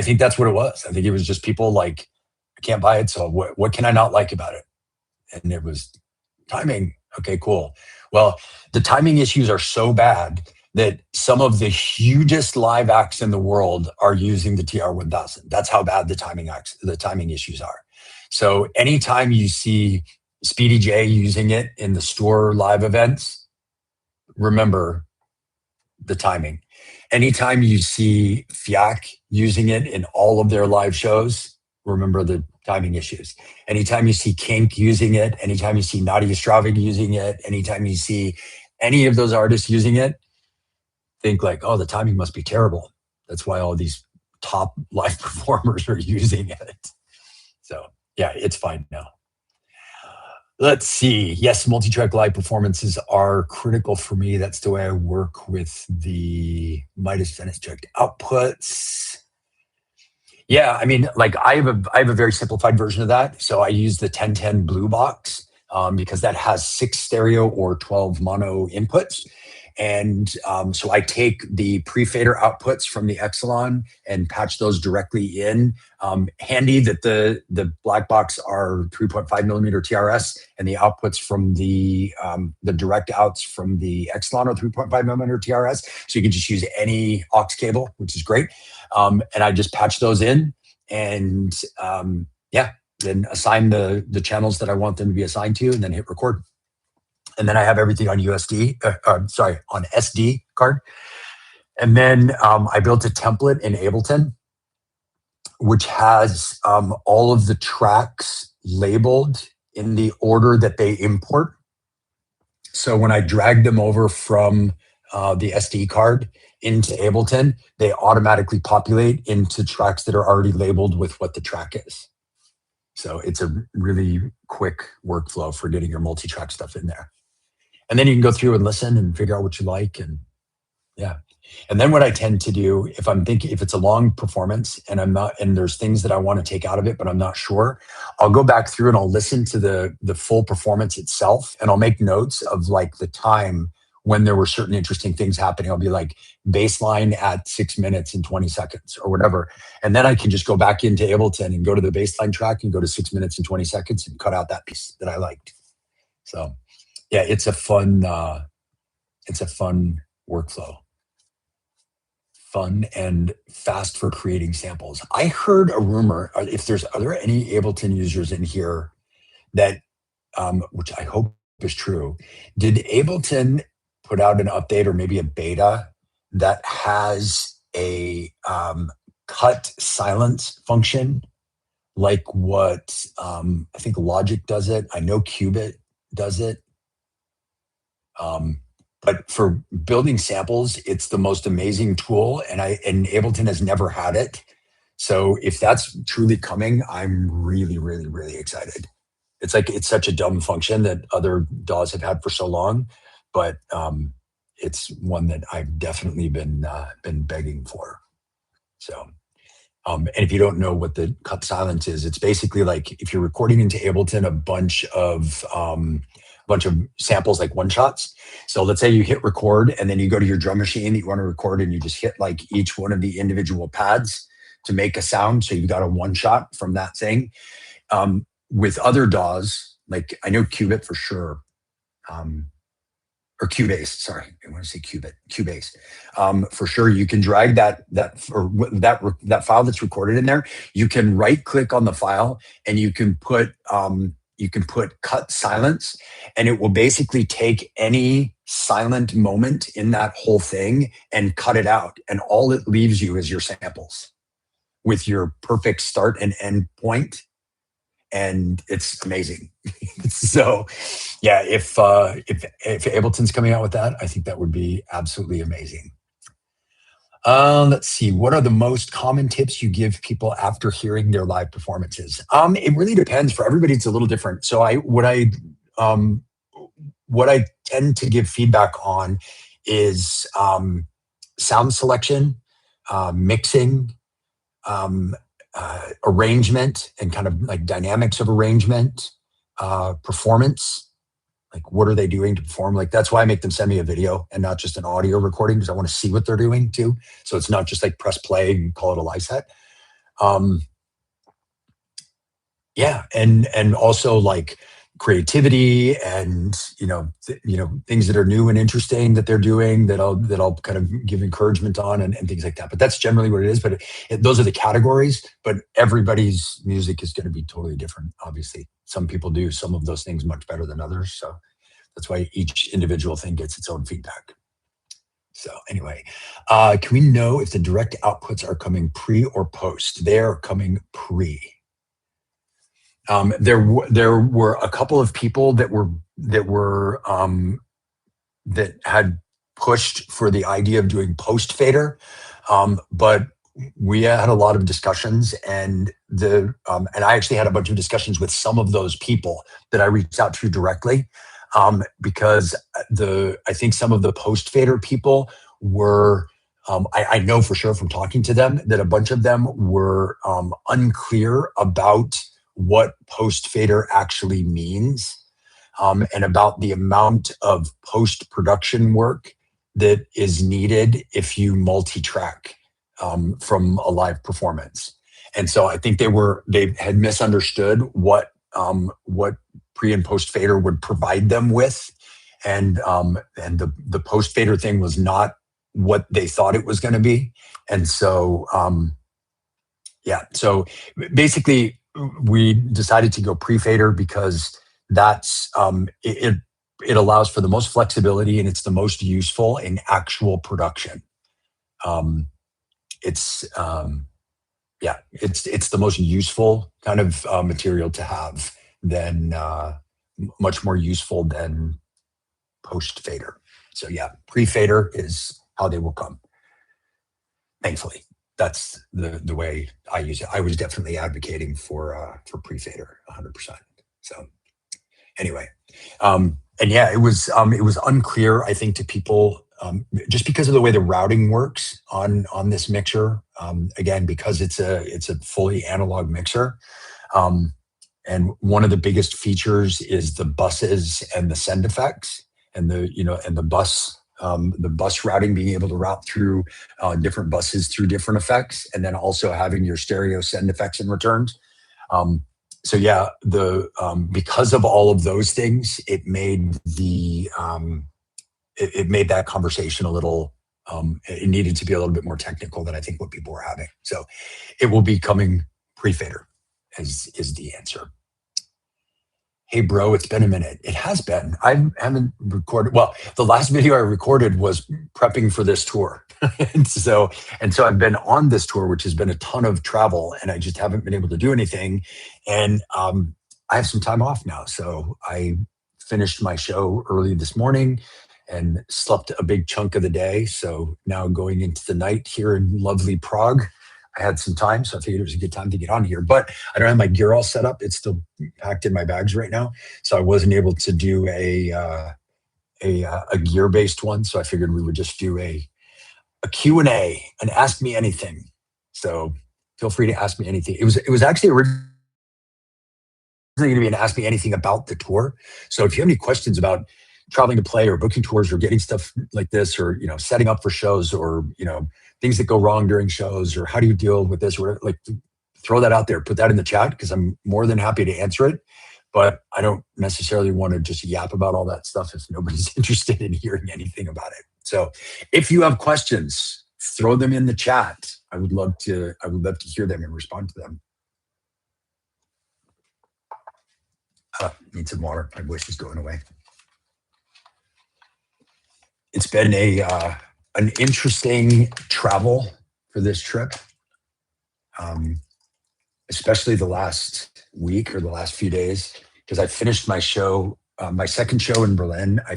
think that's what it was. I think it was just people like, I can't buy it, so what can I not like about it? And it was timing. Okay, cool. Well, the timing issues are so bad that some of the hugest live acts in the world are using the TR-1000. That's how bad the timing issues are. So anytime you see Speedy J using it in the store live events, remember the timing. Anytime you see Fiac using it in all of their live shows, remember the timing issues. Anytime you see Kink using it, anytime you see Nadia Stravig using it, anytime you see any of those artists using it, think like, oh, the timing must be terrible. That's why all these top live performers are using it. So yeah, it's fine now. Let's see. Yes, multi-track live performances are critical for me. That's the way I work with the Midas Venice tracked outputs. Yeah, I mean, like I have a very simplified version of that. So I use the 1010 Blue Box because that has 6 stereo or 12 mono inputs. And so I take the pre-fader outputs from the Exelon and patch those directly in. Handy that the black box are 3.5 millimeter TRS, and the outputs from the direct outs from the Exelon are 3.5 millimeter TRS. So you can just use any aux cable, which is great. And I just patch those in, and yeah, then assign the channels that I want them to be assigned to, and then hit record. And then I have everything on on SD card. And then I built a template in Ableton, which has all of the tracks labeled in the order that they import. So when I drag them over from the SD card into Ableton, they automatically populate into tracks that are already labeled with what the track is. So it's a really quick workflow for getting your multi-track stuff in there. And then you can go through and listen and figure out what you like. And yeah. And then what I tend to do, if it's a long performance and there's things that I want to take out of it, but I'm not sure, I'll go back through and I'll listen to the full performance itself, and I'll make notes of like the time when there were certain interesting things happening. I'll be like, baseline at 6 minutes and 20 seconds or whatever. And then I can just go back into Ableton and go to the baseline track and go to 6 minutes and 20 seconds and cut out that piece that I liked. So yeah, it's a fun workflow. Fun and fast for creating samples. I heard a rumor, are there any Ableton users in here that, which I hope is true, did Ableton put out an update or maybe a beta that has a cut silence function, like what I think Logic does it? I know Qubit does it. But for building samples, it's the most amazing tool, and Ableton has never had it. So if that's truly coming, I'm really, really, really excited. It's such a dumb function that other DAWs have had for so long, but it's one that I've definitely been begging for. So, and if you don't know what the cut silence is, it's basically like if you're recording into Ableton a bunch of samples, like one shots. So let's say you hit record and then you go to your drum machine that you want to record, and you just hit like each one of the individual pads to make a sound. So you've got a one shot from that thing. With other DAWs, like I know Qubit for sure, or Cubase, sorry, I want to say Cubase. For sure, you can drag that file that's recorded in there. You can right click on the file and you can put cut silence, and it will basically take any silent moment in that whole thing and cut it out. And all it leaves you is your samples with your perfect start and end point. And it's amazing. So yeah, if Ableton's coming out with that, I think that would be absolutely amazing. Let's see. What are the most common tips you give people after hearing their live performances? It really depends. For everybody, it's a little different. So what I tend to give feedback on is sound selection, mixing, arrangement, and kind of like dynamics of arrangement, performance. Like, what are they doing to perform? Like, that's why I make them send me a video and not just an audio recording, because I want to see what they're doing too. So it's not just like press play and call it a live set. Yeah, and also like creativity and things that are new and interesting that they're doing that I'll kind of give encouragement on and things like that. But that's generally what it is. But those are the categories. But everybody's music is going to be totally different. Obviously, some people do some of those things much better than others. So that's why each individual thing gets its own feedback. So anyway, can we know if the direct outputs are coming pre or post? They are coming pre. There were a couple of people that were that had pushed for the idea of doing post fader, but we had a lot of discussions, and I actually had a bunch of discussions with some of those people that I reached out to directly, because I think some of the post fader people were. I know for sure from talking to them that a bunch of them were unclear about what post fader actually means, and about the amount of post production work that is needed if you multi-track from a live performance. And so I think they had misunderstood what pre and post fader would provide them with, and the post fader thing was not what they thought it was going to be. And so so basically we decided to go pre fader because that's it allows for the most flexibility, and it's the most useful in actual production. It's it's the most useful kind of material to have, than much more useful than post fader. So yeah, pre fader is how they will come. Thankfully, that's the way I use it. I was definitely advocating for pre fader 100%. So anyway, and yeah, it was unclear, I think, to people, just because of the way the routing works on this mixer. Again, because it's a fully analog mixer, and one of the biggest features is the buses and the send effects, and the bus routing, being able to route through different buses through different effects, and then also having your stereo send effects and returns. So yeah, because of all of those things, it made it made that conversation a little. It needed to be a little bit more technical than I think what people were having. So it will be coming pre-fader, is the answer. Hey bro, it's been a minute. It has been. I haven't recorded. Well, the last video I recorded was prepping for this tour. and so I've been on this tour, which has been a ton of travel, and I just haven't been able to do anything. And I have some time off now. So I finished my show early this morning and slept a big chunk of the day. So now going into the night here in lovely Prague, I had some time, so I figured it was a good time to get on here. But I don't have my gear all set up. It's still packed in my bags right now, so I wasn't able to do a gear-based one. So I figured we would just do a Q&A, an Ask Me Anything. So feel free to ask me anything. It was actually originally going to be an Ask Me Anything about the tour. So if you have any questions about traveling to play or booking tours or getting stuff like this, or setting up for shows, or things that go wrong during shows, or how do you deal with this, or like, throw that out there, put that in the chat, because I'm more than happy to answer it. But I don't necessarily want to just yap about all that stuff if nobody's interested in hearing anything about it. So if you have questions, throw them in the chat. I would love to hear them and respond to them. Need some water. My voice is going away. It's been an interesting travel for this trip, especially the last week or the last few days, because I finished my show, my second show in Berlin. I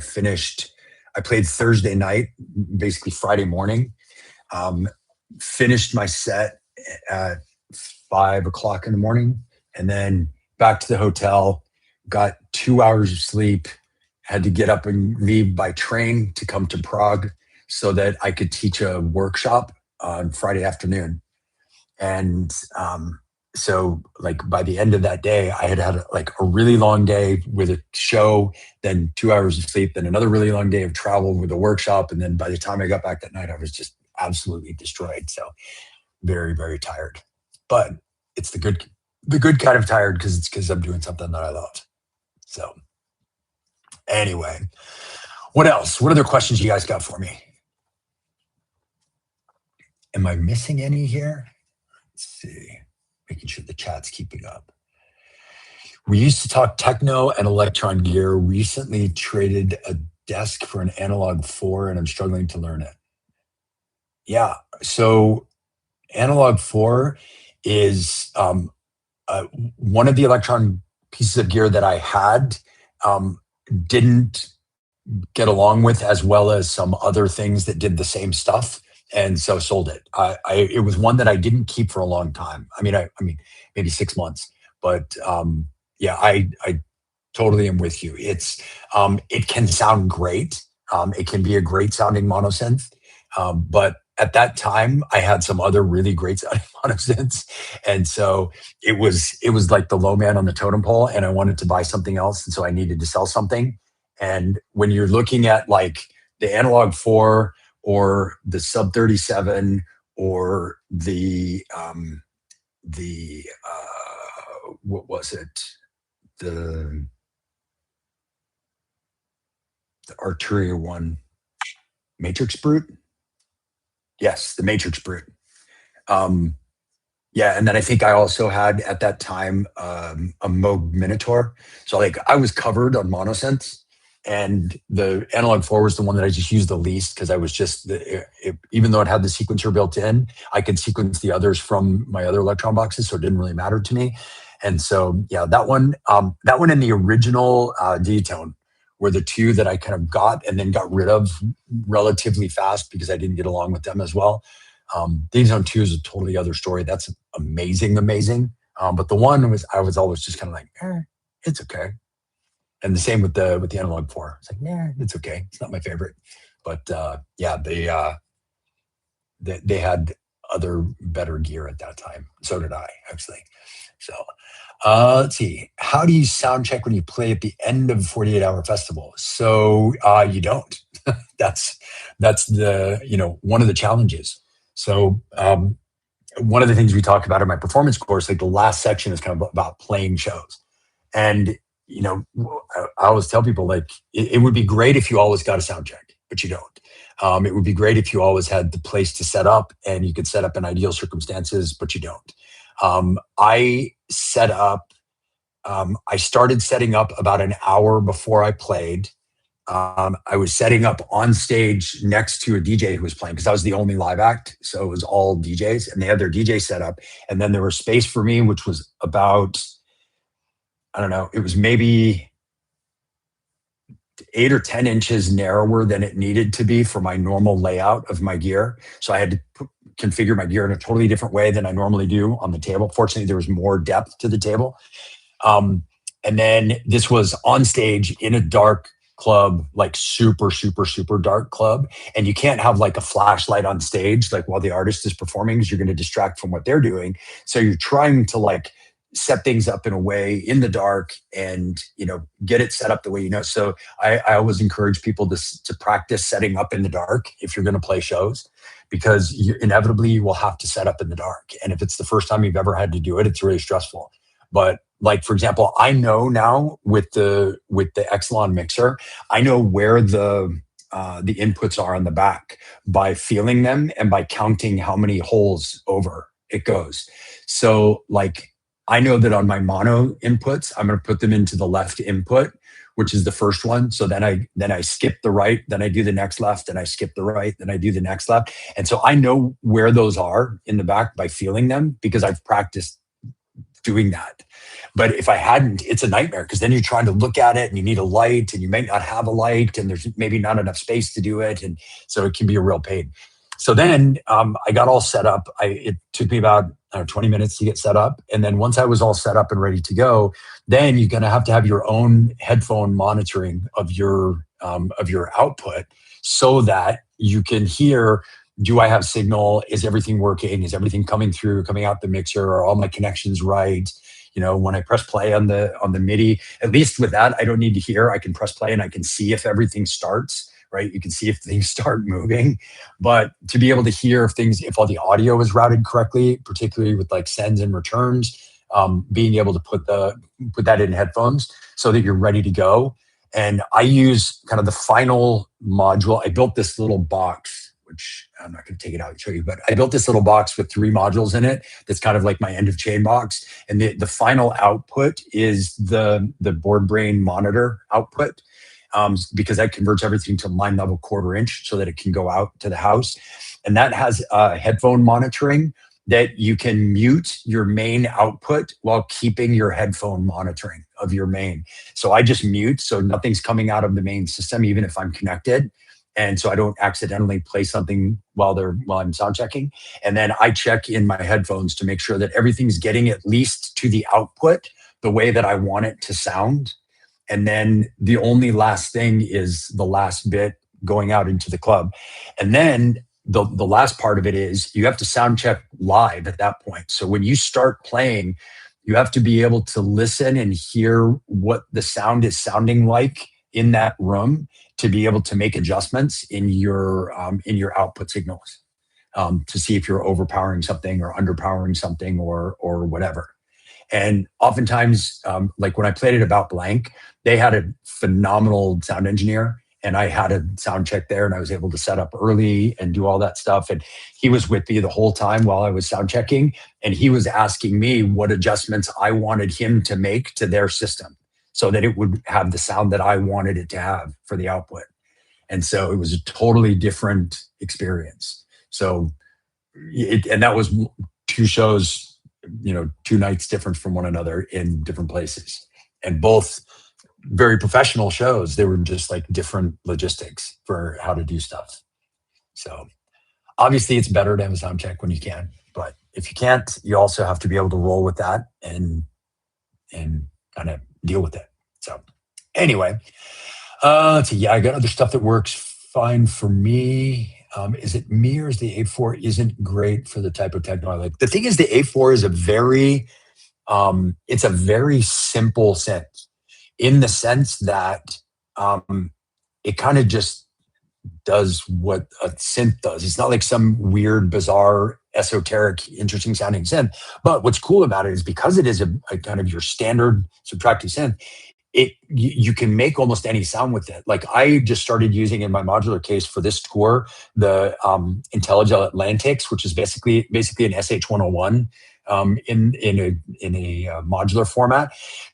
played Thursday night, basically Friday morning, finished my set at 5 o'clock in the morning, and then back to the hotel, got 2 hours of sleep, had to get up and leave by train to come to Prague so that I could teach a workshop on Friday afternoon. And so like by the end of that day, I had like a really long day with a show, then 2 hours of sleep, then another really long day of travel with a workshop. And then by the time I got back that night, I was just absolutely destroyed. So very, very tired. But it's the good kind of tired, because I'm doing something that I love. So anyway, what else? What other questions you guys got for me? Am I missing any here? Let's see. Making sure the chat's keeping up. We used to talk techno and electron gear. Recently traded a desk for an analog 4, and I'm struggling to learn it. Yeah, so analog 4 is one of the electron pieces of gear that I had didn't get along with, as well as some other things that did the same stuff. And so sold it. It was one that I didn't keep for a long time. I mean, maybe 6 months, but yeah, I totally am with you. It can sound great. It can be a great sounding monosynth. But at that time, I had some other really great sounding monosynths, and so it was like the low man on the totem pole, and I wanted to buy something else, and so I needed to sell something. And when you're looking at like the analog four or the sub 37 or the what was it, the Arturia one, Matrix Brute. Yes, the Matrix Brute. Um, yeah, and then I think I also had at that time a Moog Minotaur. So like I was covered on monosynths, and the Analog 4 was the one that I just used the least because I was just even though it had the sequencer built in, I could sequence the others from my other Electron boxes, so it didn't really matter to me. And so yeah, that one and the original D-Tone were the two that I kind of got and then got rid of relatively fast because I didn't get along with them as well. Days on Two is a totally other story. That's amazing, amazing. But the one was I was always just kind of like, it's okay. And the same with the Analog Four. It's like, yeah, it's okay. It's not my favorite, but yeah, they had other better gear at that time. So did I actually. So let's see. How do you sound check when you play at the end of a 48-hour festival? So you don't. That's the one of the challenges. So one of the things we talk about in my performance course, like the last section is kind of about playing shows. And I always tell people like it would be great if you always got a sound check, but you don't. It would be great if you always had the place to set up and you could set up in ideal circumstances, but you don't. I set up. I started setting up about an hour before I played. I was setting up on stage next to a DJ who was playing because I was the only live act. So it was all DJs and they had their DJ set up. And then there was space for me, which was about, I don't know, it was maybe 8 or 10 inches narrower than it needed to be for my normal layout of my gear. So I had to configure my gear in a totally different way than I normally do on the table. Fortunately, there was more depth to the table. And then this was on stage in a dark club, like super, super, super dark club. And you can't have like a flashlight on stage, like while the artist is performing, because you're going to distract from what they're doing. So you're trying to like set things up in a way in the dark and, get it set up the way, So I always encourage people to practice setting up in the dark if you're going to play shows, because inevitably you will have to set up in the dark. And if it's the first time you've ever had to do it, it's really stressful. But like, for example, I know now with the Exelon mixer, I know where the inputs are on the back by feeling them and by counting how many holes over it goes. So like, I know that on my mono inputs, I'm going to put them into the left input, which is the first one. So then I skip the right, then I do the next left, then I skip the right, then I do the next left. And so I know where those are in the back by feeling them because I've practiced doing that. But if I hadn't, it's a nightmare because then you're trying to look at it and you need a light and you might not have a light and there's maybe not enough space to do it. And so it can be a real pain. So then I got all set up. It took me about 20 minutes to get set up. And then once I was all set up and ready to go, then you're going to have your own headphone monitoring of your output so that you can hear, do I have signal? Is everything working? Is everything coming out the mixer? Are all my connections right? When I press play on the MIDI, at least with that, I don't need to hear. I can press play and I can see if everything starts, right? You can see if things start moving. But to be able to hear if all the audio is routed correctly, particularly with like sends and returns, being able to put that in headphones so that you're ready to go. And I use kind of the final module. I built this little box, which I'm not going to take it out and show you, but I built this little box with 3 modules in it. That's kind of like my end of chain box. And the final output is the board brain monitor output, because that converts everything to line level 1/4 inch so that it can go out to the house. And that has headphone monitoring that you can mute your main output while keeping your headphone monitoring of your main. So I just mute so nothing's coming out of the main system, even if I'm connected. And so I don't accidentally play something while I'm sound checking. And then I check in my headphones to make sure that everything's getting at least to the output the way that I want it to sound. And then the only last thing is the last bit going out into the club. And then the last part of it is you have to sound check live at that point. So when you start playing, you have to be able to listen and hear what the sound is sounding like in that room to be able to make adjustments in your output signals, to see if you're overpowering something or underpowering something or whatever. And oftentimes, like when I played it About Blank, they had a phenomenal sound engineer, and I had a sound check there, and I was able to set up early and do all that stuff. And he was with me the whole time while I was sound checking, and he was asking me what adjustments I wanted him to make to their system so that it would have the sound that I wanted it to have for the output. And so it was a totally different experience. So, and that was two shows, 2 nights different from one another in different places, and both very professional shows. They were just like different logistics for how to do stuff. So obviously it's better to have a sound check when you can, but if you can't, you also have to be able to roll with that and kind of deal with it. So anyway, let's see. Yeah, I got other stuff that works fine for me. Is it me, or is the A4 isn't great for the type of techno I like? The thing is, the A4 is it's a very simple synth, in the sense that it kind of just does what a synth does. It's not like some weird, bizarre, esoteric, interesting sounding synth. But what's cool about it is, because it is a kind of your standard subtractive synth, you can make almost any sound with it. Like I just started using in my modular case for this tour the IntelliGel Atlantics, which is basically an SH-101 in a modular format,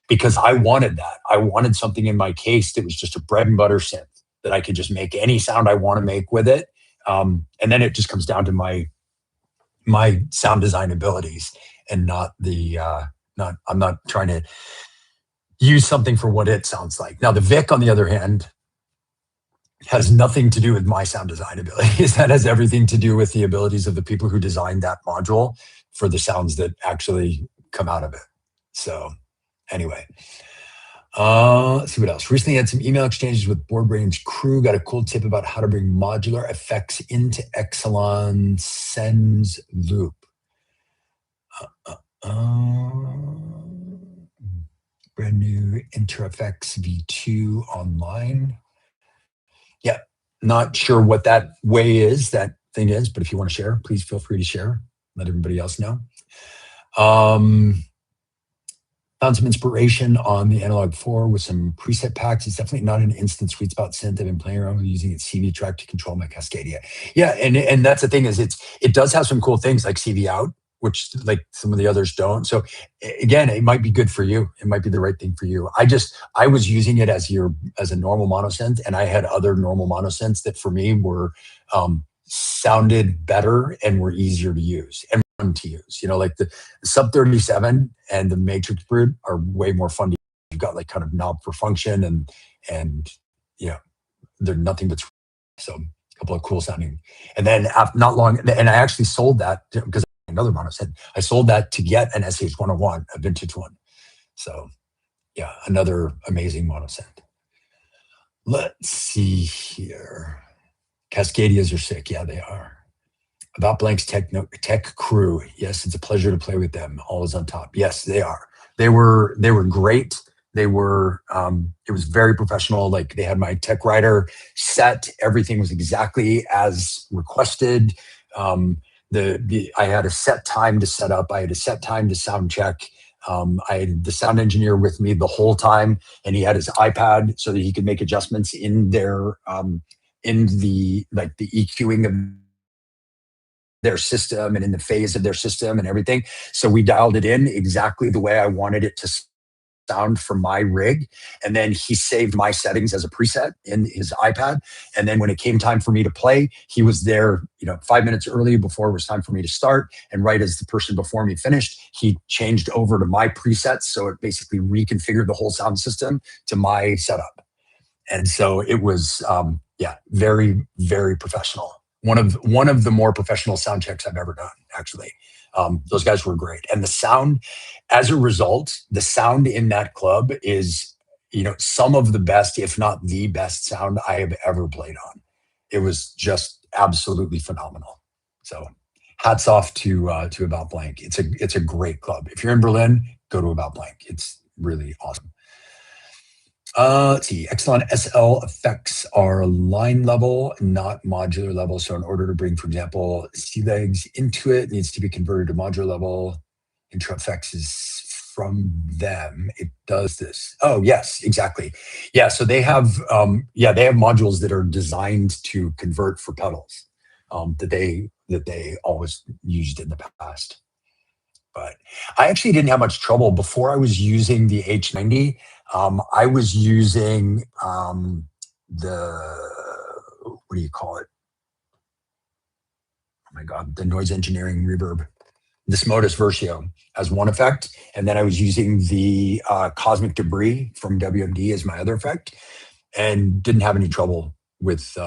because I wanted that. I wanted something in my case that was just a bread and butter synth that I could just make any sound I want to make with it. And then it just comes down to my sound design abilities, and not I'm not trying to use something for what it sounds like. Now, the Vic, on the other hand, has nothing to do with my sound design abilities. That has everything to do with the abilities of the people who designed that module for the sounds that actually come out of it. So anyway, let's see what else. Recently had some email exchanges with Board Range crew. Got a cool tip about how to bring modular effects into Exelon Sends Loop. Brand new InterFX V2 online. Yeah, not sure what that that thing is, but if you want to share, please feel free to share. Let everybody else know. Found some inspiration on the Analog 4 with some preset packs. It's definitely not an instant sweet spot synth. I've been playing around with using its CV track to control my Cascadia. Yeah, and that's the thing, is it does have some cool things like CV out, which like some of the others don't. So again, it might be good for you. It might be the right thing for you. I was using it as a normal monosynth, and I had other normal monosynths that for me were sounded better and were easier to use and fun to use. Like the Sub 37 and the Matrix Brood are way more fun to use. You've got like kind of knob for function and yeah, they're nothing but so a couple of cool sounding. And then not long, and I actually sold that because another monosynth. I sold that to get an SH-101, a vintage one. So yeah, another amazing monosynth. Let's see here. Cascadias are sick. Yeah, they are. About Blank's tech crew. Yes, it's a pleasure to play with them. Always on top. Yes, they are. They were great. They were. It was very professional. Like they had my tech writer set. Everything was exactly as requested. I had a set time to set up. I had a set time to sound check. I had the sound engineer with me the whole time, and he had his iPad so that he could make adjustments in their in the EQing of their system and in the phase of their system and everything. So we dialed it in exactly the way I wanted it to sound from my rig, and then he saved my settings as a preset in his iPad. And then when it came time for me to play, he was there, 5 minutes early before it was time for me to start. And right as the person before me finished, he changed over to my presets. So it basically reconfigured the whole sound system to my setup. And so it was, very, very professional. One of the more professional sound checks I've ever done, actually. Those guys were great. And the sound, as a result, the sound in that club is, some of the best, if not the best sound I have ever played on. It was just absolutely phenomenal. So hats off to About Blank. It's a great club. If you're in Berlin, go to About Blank. It's really awesome. Let's see. Exelon SL effects are line level, not modular level. So in order to bring, for example, sea legs into it, needs to be converted to modular level. Intro effects is from them. It does this. Oh, yes, exactly. Yeah. So they have, they have modules that are designed to convert for pedals that they always used in the past. But I actually didn't have much trouble before I was using the H90. I was using what do you call it? Oh my God, the noise engineering reverb, this Modus Versio as one effect. And then I was using the Cosmic Debris from WMD as my other effect, and didn't have any trouble with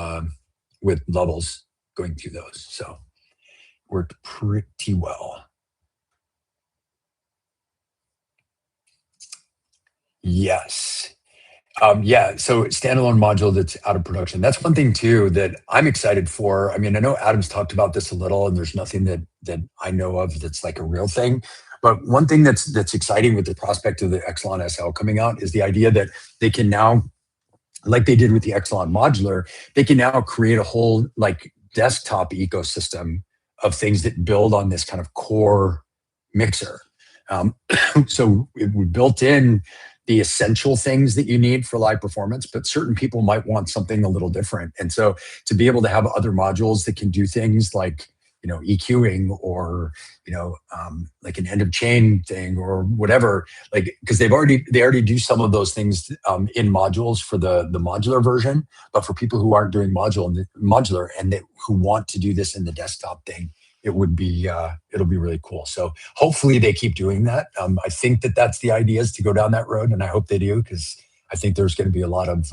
levels going through those. So worked pretty well. Yes. So standalone module that's out of production. That's one thing too that I'm excited for. I mean, I know Adam's talked about this a little, and there's nothing that I know of that's like a real thing. But one thing that's exciting with the prospect of the Exelon SL coming out is the idea that they can now, like they did with the Exelon modular, they can now create a whole like desktop ecosystem of things that build on this kind of core mixer. So we built in the essential things that you need for live performance, but certain people might want something a little different. And so to be able to have other modules that can do things like, EQing or, like an end of chain thing or whatever, like, because they already do some of those things in modules for the modular version, but for people who aren't doing modular and who want to do this in the desktop thing, it'll be really cool. So hopefully they keep doing that. I think that's the idea, is to go down that road, and I hope they do, because I think there's going to be a lot of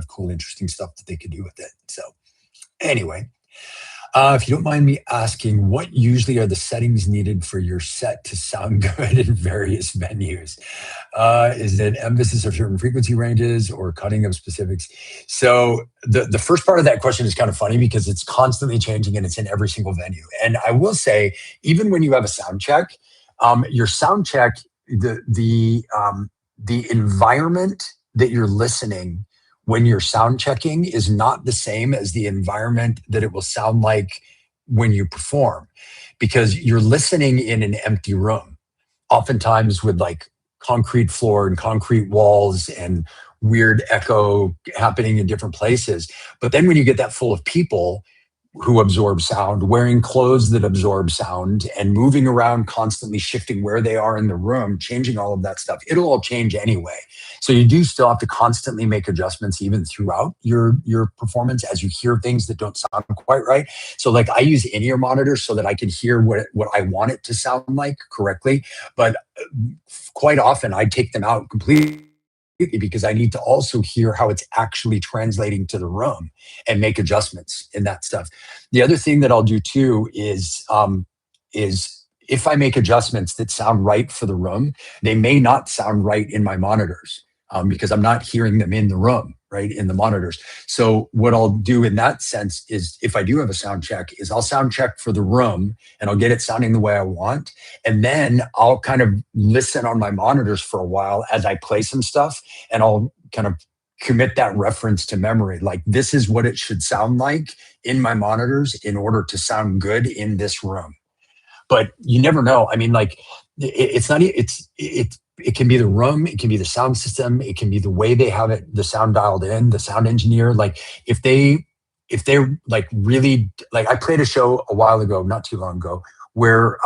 cool, interesting stuff that they could do with it. So anyway, if you don't mind me asking, what usually are the settings needed for your set to sound good in various venues? Is it emphasis of certain frequency ranges or cutting of specifics? So the first part of that question is kind of funny because it's constantly changing and it's in every single venue. And I will say, even when you have a sound check, your sound check, the environment that you're listening when you're sound checking is not the same as the environment that it will sound like when you perform, because you're listening in an empty room, oftentimes with like concrete floor and concrete walls and weird echo happening in different places. But then when you get that full of people who absorb sound, wearing clothes that absorb sound, and moving around, constantly shifting where they are in the room, changing all of that stuff, it'll all change anyway. So you do still have to constantly make adjustments even throughout your performance as you hear things that don't sound quite right. So like I use in-ear monitors so that I can hear what I want it to sound like correctly. But quite often I take them out completely, because I need to also hear how it's actually translating to the room and make adjustments in that stuff. The other thing that I'll do too is if I make adjustments that sound right for the room, they may not sound right in my monitors because I'm not hearing them in the room, right, in the monitors. So what I'll do in that sense is, if I do have a sound check, is I'll sound check for the room and I'll get it sounding the way I want. And then I'll kind of listen on my monitors for a while as I play some stuff, and I'll kind of commit that reference to memory. Like, this is what it should sound like in my monitors in order to sound good in this room. But you never know. I mean, like, it can be the room, it can be the sound system, it can be the way they have it, the sound dialed in, the sound engineer. Like if they're like really, like, I played a show a while ago, not too long ago, where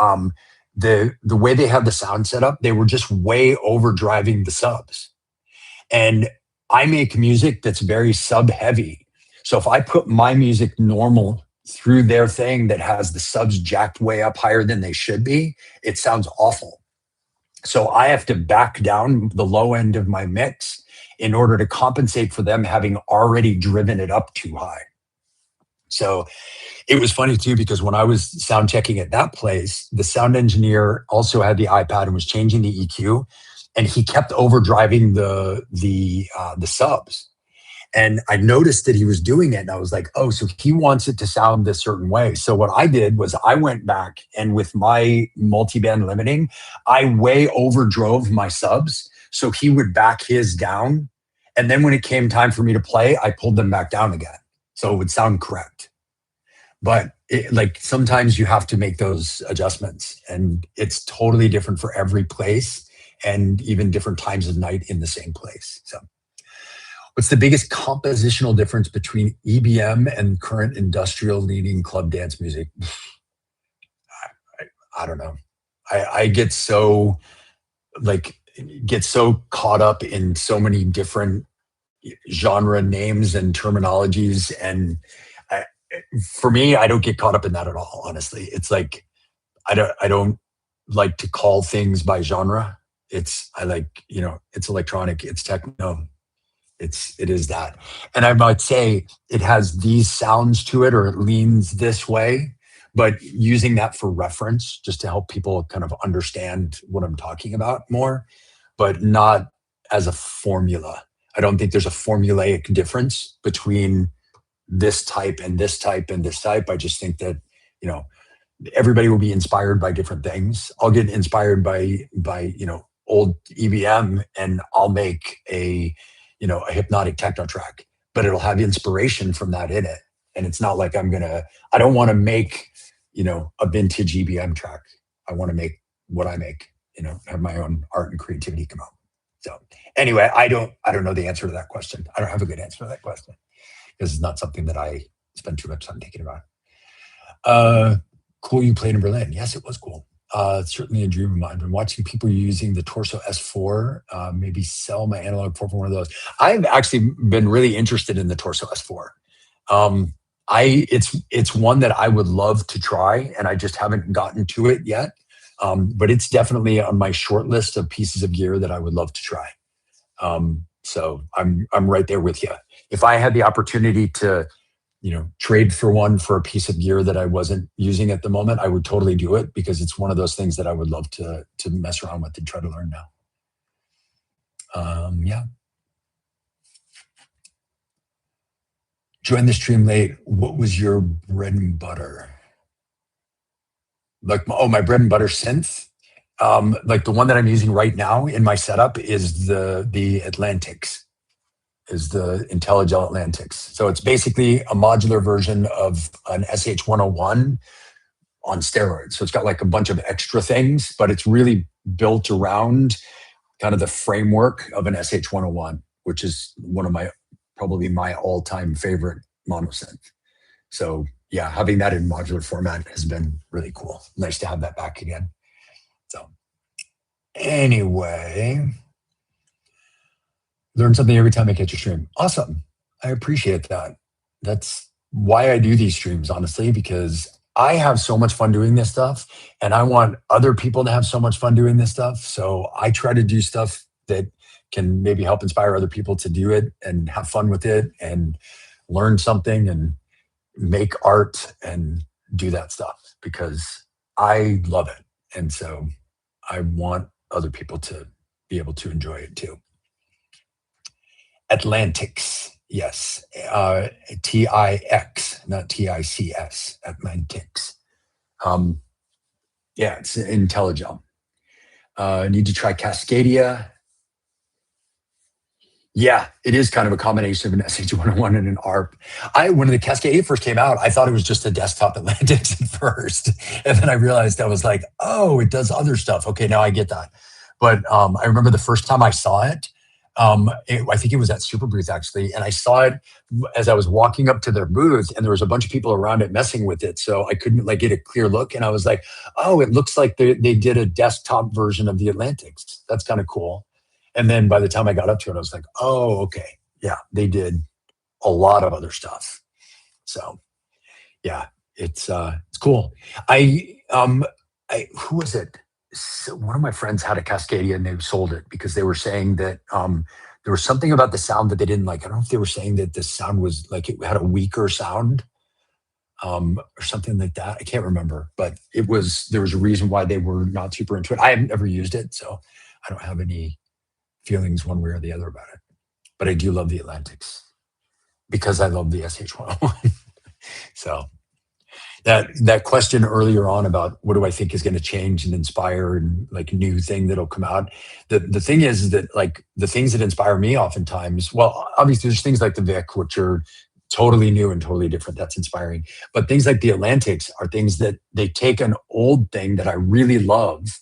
the way they had the sound set up, they were just way overdriving the subs. And I make music that's very sub heavy. So if I put my music normal through their thing that has the subs jacked way up higher than they should be, it sounds awful. So I have to back down the low end of my mix in order to compensate for them having already driven it up too high. So it was funny too, because when I was sound checking at that place, the sound engineer also had the iPad and was changing the EQ, and he kept overdriving the subs. And I noticed that he was doing it, and I was like, oh, so he wants it to sound this certain way. So what I did was I went back, and with my multi-band limiting, I way overdrove my subs so he would back his down. And then when it came time for me to play, I pulled them back down again so it would sound correct. But like sometimes you have to make those adjustments, and it's totally different for every place and even different times of night in the same place. So what's the biggest compositional difference between EBM and current industrial leading club dance music? I don't know. I get so caught up in so many different genre names and terminologies, and for me, I don't get caught up in that at all. Honestly, it's like I don't like to call things by genre. It's electronic, it's techno, it is that. And I might say it has these sounds to it, or it leans this way, but using that for reference just to help people kind of understand what I'm talking about more, but not as a formula. I don't think there's a formulaic difference between this type and this type and this type. I just think that, everybody will be inspired by different things. I'll get inspired by old EBM, and I'll make a hypnotic techno track, but it'll have inspiration from that in it. And it's not like I don't want to make, a vintage EBM track. I want to make what I make, have my own art and creativity come out. So anyway, I don't know the answer to that question. I don't have a good answer to that question, because it's not something that I spend too much time thinking about. Cool you played in Berlin. Yes, it was cool. It's certainly a dream of mine. I've been watching people using the Torso S4, maybe sell my analog 4 for one of those. I've actually been really interested in the Torso S4. It's one that I would love to try, and I just haven't gotten to it yet. But it's definitely on my short list of pieces of gear that I would love to try. So I'm right there with you. If I had the opportunity to, trade for one for a piece of gear that I wasn't using at the moment, I would totally do it, because it's one of those things that I would love to mess around with and try to learn now. Yeah. Joined the stream late. What was your bread and butter? My bread and butter synth. Like the one that I'm using right now in my setup is the Atlantics, is the IntelliGel Atlantics. So it's basically a modular version of an SH-101 on steroids. So it's got like a bunch of extra things, but it's really built around kind of the framework of an SH-101, which is probably my all-time favorite monosynth. So yeah, having that in modular format has been really cool. Nice to have that back again. So anyway, learn something every time I catch a stream. Awesome. I appreciate that. That's why I do these streams, honestly, because I have so much fun doing this stuff, and I want other people to have so much fun doing this stuff. So I try to do stuff that can maybe help inspire other people to do it and have fun with it and learn something and make art and do that stuff, because I love it. And so I want other people to be able to enjoy it too. Atlantics, yes. T-I-X, not T-I-C-S, Atlantics. Yeah, it's IntelliGel. Need to try Cascadia. Yeah, it is kind of a combination of an SH-101 and an ARP. When the Cascadia first came out, I thought it was just a desktop Atlantics at first. And then I realized I was like, oh, it does other stuff. Okay, now I get that. But I remember the first time I saw it, I think it was at Super Booth actually, and I saw it as I was walking up to their booth, and there was a bunch of people around it messing with it, so I couldn't like get a clear look. And I was like, "Oh, it looks like they did a desktop version of the Atlantics. That's kind of cool." And then by the time I got up to it, I was like, "Oh, okay, yeah, they did a lot of other stuff." So yeah, it's cool. I who was it? One of my friends had a Cascadia and they sold it because they were saying that there was something about the sound that they didn't like. I don't know if they were saying that the sound was like it had a weaker sound or something like that. I can't remember, but there was a reason why they were not super into it. I haven't ever used it, so I don't have any feelings one way or the other about it. But I do love the Atlantics because I love the SH101. So that question earlier on about what do I think is going to change and inspire and like new thing that'll come out. The thing is that like the things that inspire me oftentimes, well, obviously there's things like the Vic, which are totally new and totally different. That's inspiring. But things like the Atlantics are things that they take an old thing that I really love.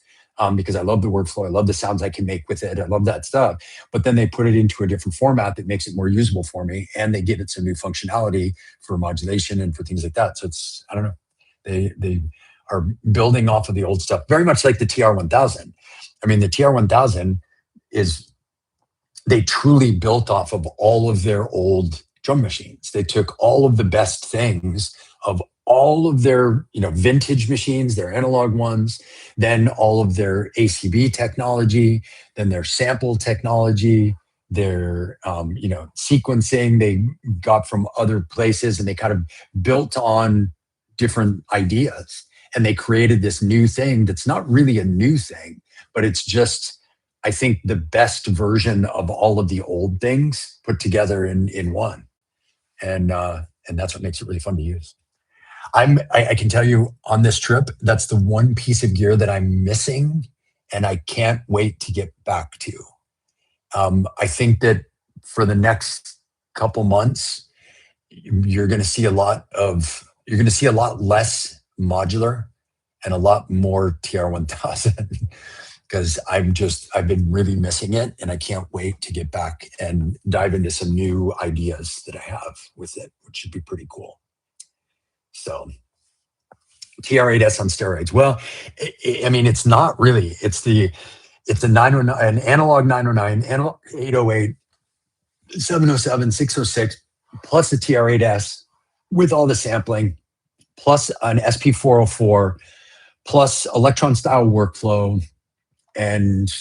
Because I love the workflow, I love the sounds I can make with it, I love that stuff. But then they put it into a different format that makes it more usable for me, and they give it some new functionality for modulation and for things like that. So it's I don't know, they are building off of the old stuff, very much like the TR-1000. I mean, the TR-1000 is they truly built off of all of their old drum machines. They took all of the best things of all of their vintage machines, their analog ones, then all of their ACB technology, then their sample technology, their sequencing they got from other places, and they kind of built on different ideas, and they created this new thing that's not really a new thing, but it's just I think the best version of all of the old things put together in one, and that's what makes it really fun to use. I can tell you on this trip, that's the one piece of gear that I'm missing, and I can't wait to get back to. I think that for the next couple months, you're going to see a lot less modular and a lot more TR-1000 because I've been really missing it, and I can't wait to get back and dive into some new ideas that I have with it, which should be pretty cool. So TR-8S on steroids. Well, I mean, it's not really. It's the 909, an analog 909, analog 808, 707, 606, plus the TR-8S with all the sampling, plus an SP404, plus electron style workflow, and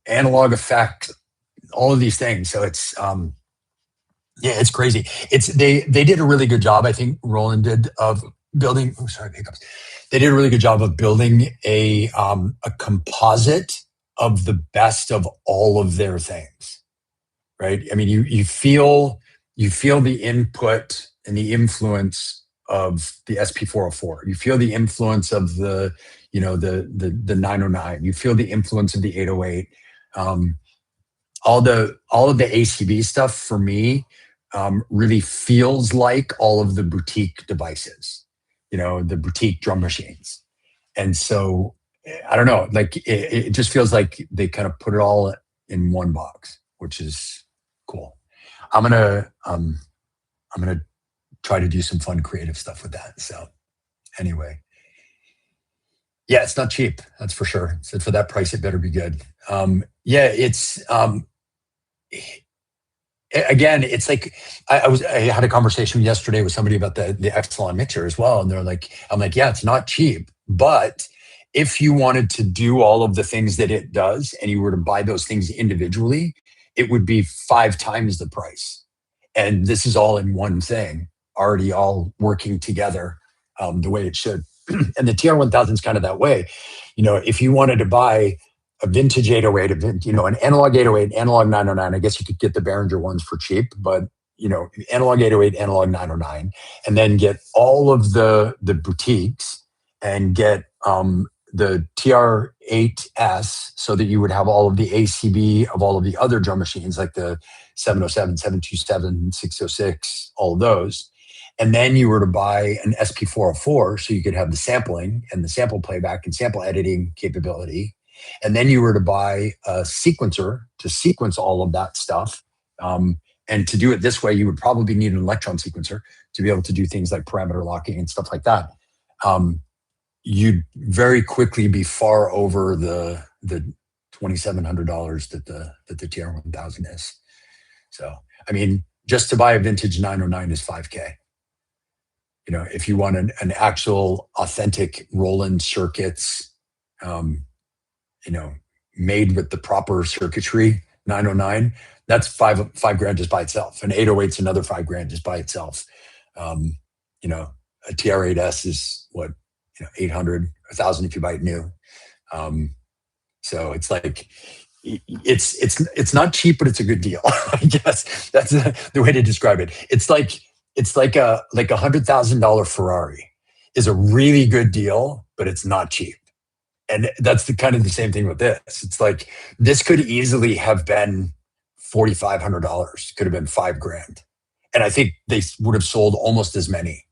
analog effect, all of these things. So it's yeah, it's crazy. They did a really good job, I think Roland did, of building. Oh, sorry, hiccups. They did a really good job of building a composite of the best of all of their things. Right? I mean, you feel the input and the influence of the SP404. You feel the influence of the 909. You feel the influence of the 808. All of the ACB stuff for me really feels like all of the boutique devices, the boutique drum machines. And so I don't know, like it just feels like they kind of put it all in one box, which is cool. I'm gonna try to do some fun creative stuff with that. So anyway, yeah, it's not cheap, that's for sure. So for that price, it better be good. Yeah, it's again, it's like I had a conversation yesterday with somebody about the Epsilon mixer as well, and I'm like, yeah, it's not cheap, but if you wanted to do all of the things that it does, and you were to buy those things individually, it would be 5 times the price. And this is all in one thing, already all working together the way it should. And the TR-1000 is kind of that way. If you wanted to buy a vintage 808, an analog 808, analog 909, I guess you could get the Behringer ones for cheap, but analog 808, analog 909, and then get all of the boutiques and get the TR-8S so that you would have all of the ACB of all of the other drum machines, like the 707, 727, 606, all of those. And then you were to buy an SP404 so you could have the sampling and the sample playback and sample editing capability. And then you were to buy a sequencer to sequence all of that stuff. And to do it this way, you would probably need an electron sequencer to be able to do things like parameter locking and stuff like that. You'd very quickly be far over the $2,700 that the TR-1000 is. So, I mean, just to buy a vintage 909 is $5K. You know, if you want an actual authentic Roland circuits, you know, made with the proper circuitry, 909, that's five grand just by itself. An 808's another $5 grand just by itself. You know, a TR-8S is what, you know, 800, 1,000 if you buy it new. So it's like, it's not cheap, but it's a good deal. I guess that's the way to describe it. It's like a $100,000 Ferrari is a really good deal, but it's not cheap. And that's the kind of the same thing with this. It's like, this could easily have been $4,500, could have been $5 grand. And I think they would have sold almost as many,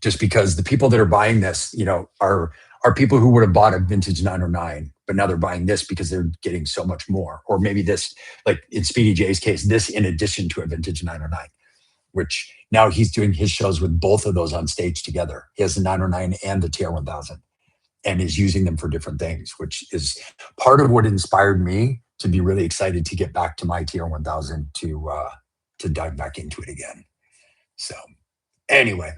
just because the people that are buying this, you know, are people who would have bought a vintage 909, but now they're buying this because they're getting so much more. Or maybe this, like in Speedy J's case, this in addition to a vintage 909, which now he's doing his shows with both of those on stage together. He has the 909 and the TR-1000 and is using them for different things, which is part of what inspired me to be really excited to get back to my TR-1000 to dive back into it again. So anyway,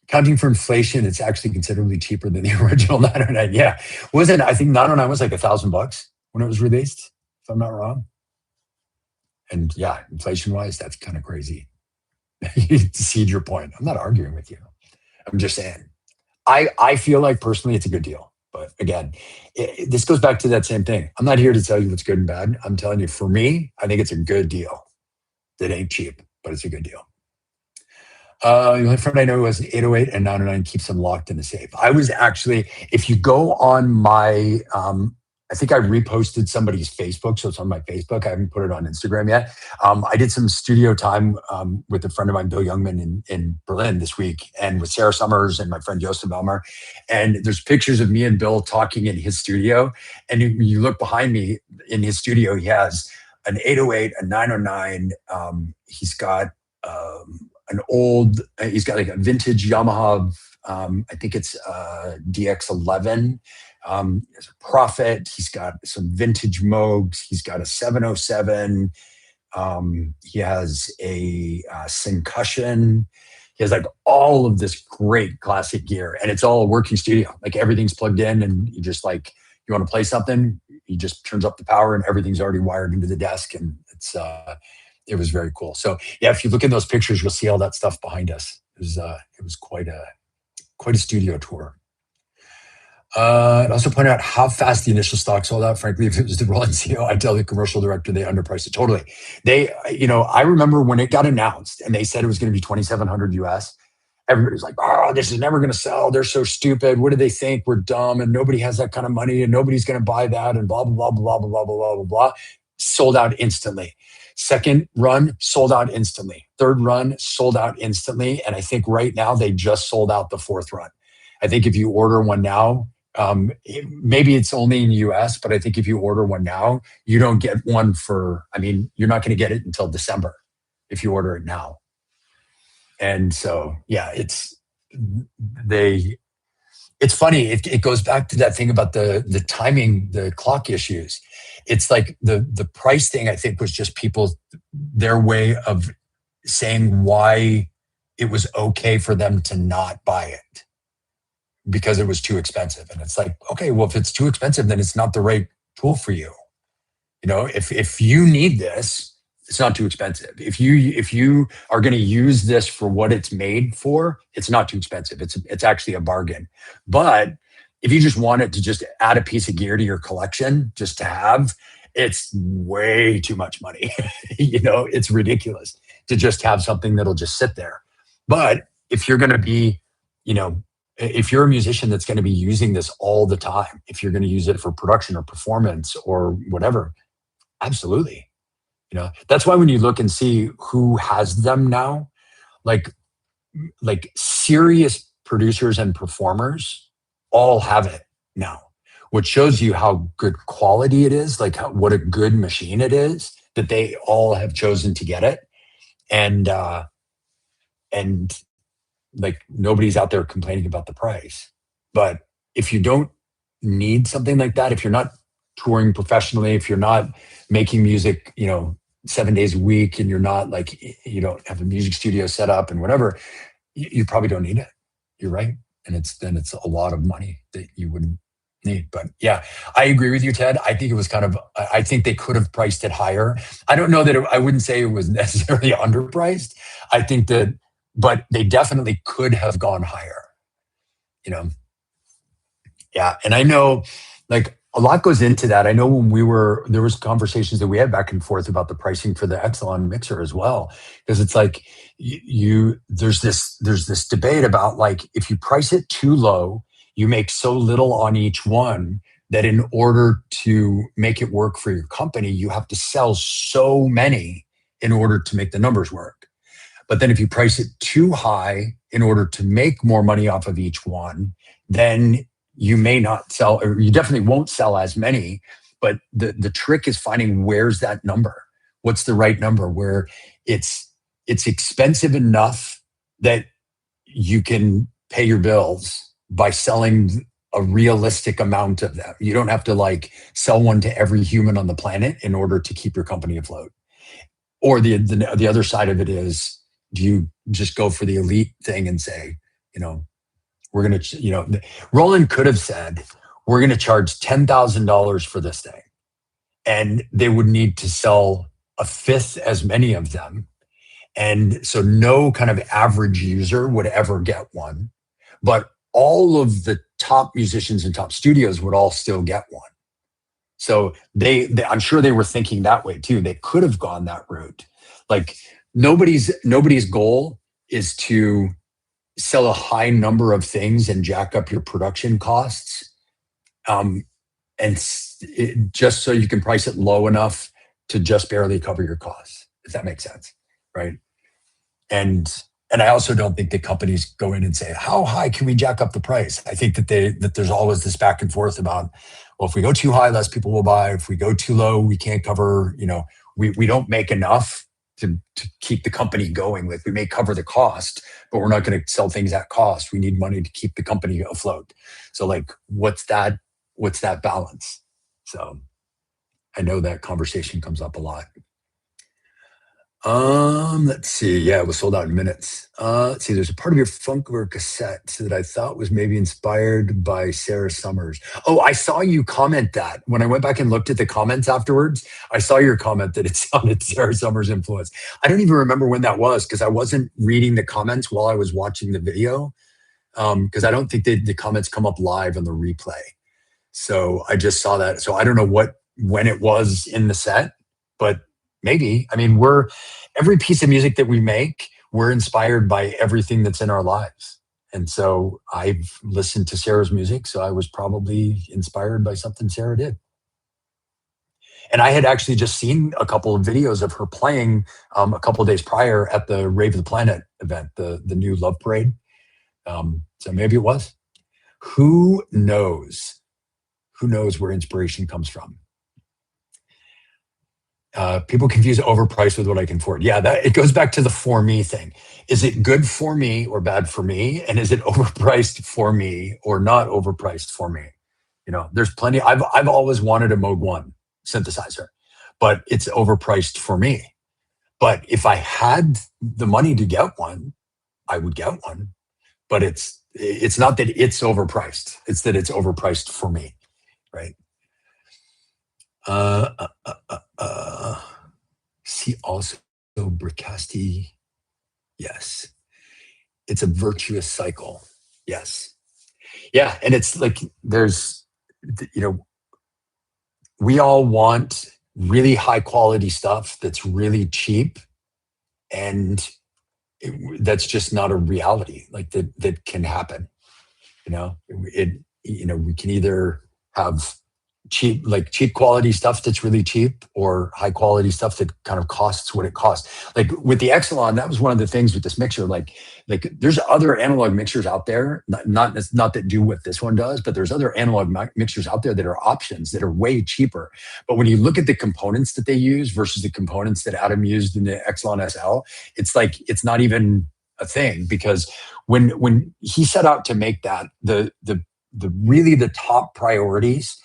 accounting for inflation, it's actually considerably cheaper than the original 909. Yeah, I think 909 was like $1,000 when it was released, if I'm not wrong. And yeah, inflation-wise, that's kind of crazy. You cede your point. I'm not arguing with you. I'm just saying. I feel like personally it's a good deal. But again, this goes back to that same thing. I'm not here to tell you what's good and bad. I'm telling you, for me, I think it's a good deal. That ain't cheap, but it's a good deal. The only friend I know who has an 808 and 909 keeps them locked in the safe. I was actually, if you go on my, I think I reposted somebody's Facebook, so it's on my Facebook. I haven't put it on Instagram yet. I did some studio time with a friend of mine, Bill Youngman, in Berlin this week, and with Sarah Summers and my friend Joseph Elmer. And there's pictures of me and Bill talking in his studio. And you look behind me in his studio, he has an 808, a 909. He's got he's got like a vintage Yamaha, I think it's DX11. As a Prophet, he's got some vintage Moogs. He's got a 707. He has a Syncussion. He has like all of this great classic gear, and it's all a working studio. Like everything's plugged in, and you just like, you want to play something, he just turns up the power, and everything's already wired into the desk, and it was very cool. So yeah, if you look in those pictures, you'll see all that stuff behind us. It was quite a studio tour. I'd also point out how fast the initial stock sold out. Frankly, if it was the Roland CEO, I'd tell the commercial director they underpriced it totally. I remember when it got announced and they said it was going to be 2,700 US. Everybody's like, "Oh, this is never going to sell. They're so stupid. What do they think? We're dumb, and nobody has that kind of money, and nobody's going to buy that." And blah blah blah blah blah blah blah blah blah. Sold out instantly. Second run sold out instantly. Third run sold out instantly. And I think right now they just sold out the fourth run. I think if you order one now, maybe it's only in the US, but I think if you order one now, you don't get one you're not going to get it until December if you order it now. And so, yeah, it's funny. It goes back to that thing about the timing, the clock issues. It's like the price thing, I think, was just their way of saying why it was okay for them to not buy it, because it was too expensive. And it's like, okay, well, if it's too expensive, then it's not the right tool for you. You know, if you need this, it's not too expensive. If you are going to use this for what it's made for, it's not too expensive. It's actually a bargain. But if you just want it to just add a piece of gear to your collection just to have, it's way too much money. You know, it's ridiculous to just have something that'll just sit there. But if you're going to be, you know, if you're a musician that's going to be using this all the time, if you're going to use it for production or performance or whatever, absolutely. You know, that's why when you look and see who has them now, like serious producers and performers all have it now. what shows you how good quality it is, like what a good machine it is, that they all have chosen to get it. And like nobody's out there complaining about the price. But if you don't need something like that, if you're not touring professionally, if you're not making music, 7 days a week, and you're not like, you don't have a music studio set up and whatever, you probably don't need it. You're right. And it's a lot of money that you wouldn't need. But yeah, I agree with you, Ted. I think it was I think they could have priced it higher. I don't know that I wouldn't say it was necessarily underpriced. I think that, but they definitely could have gone higher, you know? Yeah. And I know like a lot goes into that. I know there was conversations that we had back and forth about the pricing for the Exelon mixer as well. Because it's like there's this debate about like, if you price it too low, you make so little on each one that in order to make it work for your company, you have to sell so many in order to make the numbers work. But then if you price it too high in order to make more money off of each one, then you may not sell, or you definitely won't sell as many. But the trick is finding where's that number? What's the right number where it's expensive enough that you can pay your bills by selling a realistic amount of them. You don't have to like sell one to every human on the planet in order to keep your company afloat. Or the other side of it is, do you just go for the elite thing and say, we're going to, Roland could have said, we're going to charge $10,000 for this thing. And they would need to sell a fifth as many of them. And so no kind of average user would ever get one. But all of the top musicians and top studios would all still get one. So I'm sure they were thinking that way too. They could have gone that route. Like nobody's goal is to sell a high number of things and jack up your production costs, just so you can price it low enough to just barely cover your costs, if that makes sense, right? And I also don't think that companies go in and say, how high can we jack up the price? I think that there's always this back and forth about, well, if we go too high, less people will buy. If we go too low, we can't cover, we don't make enough to keep the company going. Like we may cover the cost, but we're not going to sell things at cost. We need money to keep the company afloat. So like, what's that balance? So I know that conversation comes up a lot. Let's see. Yeah, it was sold out in minutes. Let's see. There's a part of your Funkwer cassette that I thought was maybe inspired by Sarah Summers. Oh, I saw you comment that. When I went back and looked at the comments afterwards, I saw your comment that it sounded Sarah Summers influence. I don't even remember when that was because I wasn't reading the comments while I was watching the video. Because I don't think the comments come up live on the replay. So I just saw that. So I don't know when it was in the set, but maybe. I mean, every piece of music that we make, we're inspired by everything that's in our lives. And so I've listened to Sarah's music, so I was probably inspired by something Sarah did. And I had actually just seen a couple of videos of her playing a couple of days prior at the Rave of the Planet event, the new Love Parade. So maybe it was. Who knows? Who knows where inspiration comes from? People confuse overpriced with what I can afford. Yeah, it goes back to the for me thing. Is it good for me or bad for me? And is it overpriced for me or not overpriced for me? There's plenty. I've always wanted a Moog 1 synthesizer, but it's overpriced for me. But if I had the money to get one, I would get one. But it's not that it's overpriced. It's that it's overpriced for me, right? See also Bricasti. Yes. It's a virtuous cycle. Yes. Yeah. And it's like we all want really high quality stuff that's really cheap. And that's just not a reality like that can happen. We can either have cheap quality stuff that's really cheap, or high quality stuff that kind of costs what it costs. Like with the Exelon, that was one of the things with this mixer. Like there's other analog mixers out there, not that do what this one does, but there's other analog mixers out there that are options that are way cheaper. But when you look at the components that they use versus the components that Adam used in the Exelon SL, it's like it's not even a thing, because when he set out to make that, the top priorities,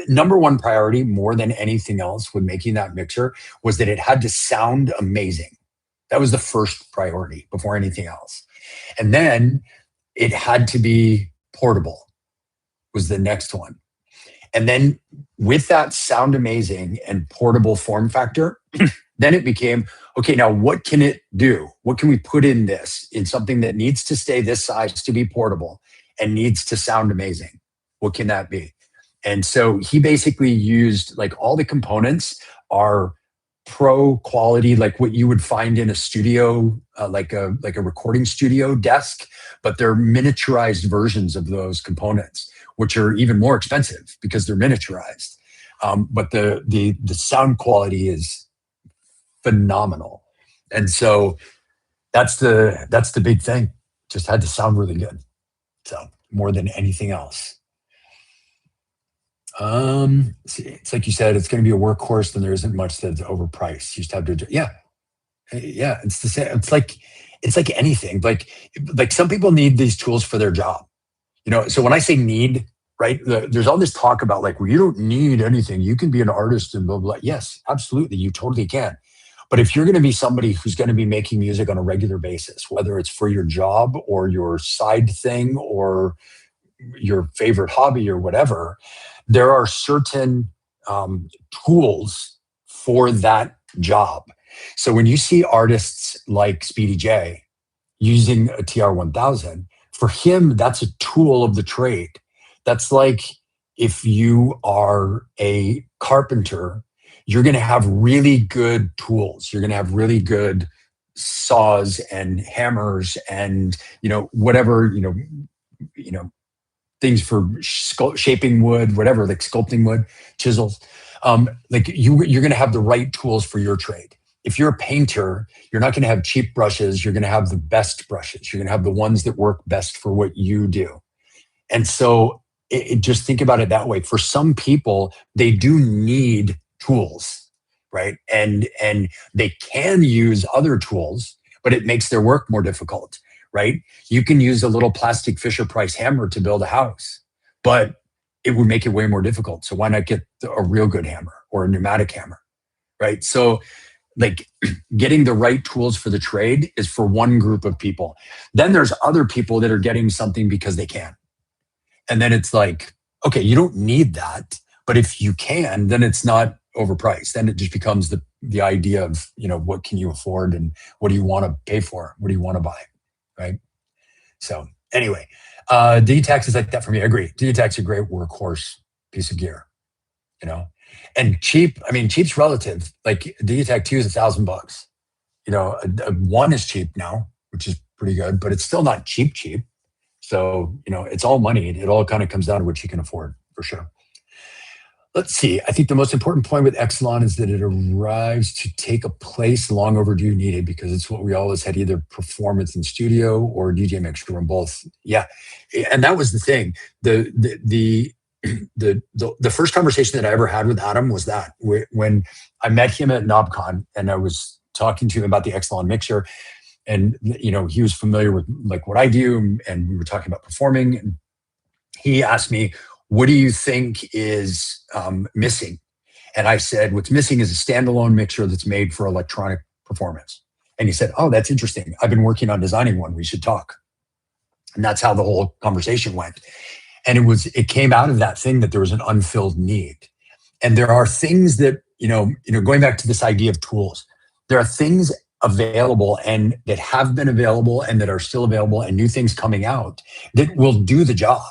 number one priority more than anything else with making that mixer was that it had to sound amazing. That was the first priority before anything else. And then it had to be portable was the next one. And then with that sound amazing and portable form factor, then it became, okay, now what can it do? What can we put in this, in something that needs to stay this size to be portable and needs to sound amazing? What can that be? And so he basically used, like, all the components are pro quality, like what you would find in a studio, like a recording studio desk, but they're miniaturized versions of those components, which are even more expensive because they're miniaturized. But the sound quality is phenomenal, and so that's the big thing. Just had to sound really good. So more than anything else. It's like you said, it's going to be a workhorse, then there isn't much that's overpriced. You just have to, yeah, it's the same. It's like anything. Like some people need these tools for their job. So when I say need, right, there's all this talk about, like, well, you don't need anything. You can be an artist and blah, blah, blah. Yes, absolutely. You totally can. But if you're going to be somebody who's going to be making music on a regular basis, whether it's for your job or your side thing or your favorite hobby or whatever, there are certain tools for that job. So when you see artists like Speedy J using a TR-1000, for him, that's a tool of the trade. That's like if you are a carpenter, you're going to have really good tools. You're going to have really good saws and hammers and, whatever, things for shaping wood, whatever, like sculpting wood, chisels. Like you're going to have the right tools for your trade. If you're a painter, you're not going to have cheap brushes. You're going to have the best brushes. You're going to have the ones that work best for what you do. And so just think about it that way. For some people, they do need tools, right? And they can use other tools, but it makes their work more difficult, right? You can use a little plastic Fisher-Price hammer to build a house, but it would make it way more difficult. So why not get a real good hammer or a pneumatic hammer, right? So like getting the right tools for the trade is for one group of people. Then there's other people that are getting something because they can. And then it's like, okay, you don't need that, but if you can, then it's not overpriced. Then it just becomes the idea of, what can you afford and what do you want to pay for? What do you want to buy? Right? So anyway, Digitax is like that for me. I agree. Digitax is a great workhorse piece of gear, and cheap. I mean, cheap's relative. Like Digitax 2 is $1,000. A 1 is cheap now, which is pretty good, but it's still not cheap. So, it's all money. It all kind of comes down to what you can afford, for sure. Let's see. I think the most important point with Exelon is that it arrives to take a place long overdue needed, because it's what we always had, either performance in studio or DJ mixer room, both. Yeah. And that was the thing. The first conversation that I ever had with Adam was that when I met him at NobCon and I was talking to him about the Exelon mixer, and he was familiar with like what I do, and we were talking about performing, and he asked me, what do you think is missing? And I said, what's missing is a standalone mixer that's made for electronic performance. And he said, oh, that's interesting. I've been working on designing one. We should talk. And that's how the whole conversation went. And it came out of that thing that there was an unfilled need. And there are things that, going back to this idea of tools, there are things available and that have been available and that are still available, and new things coming out that will do the job.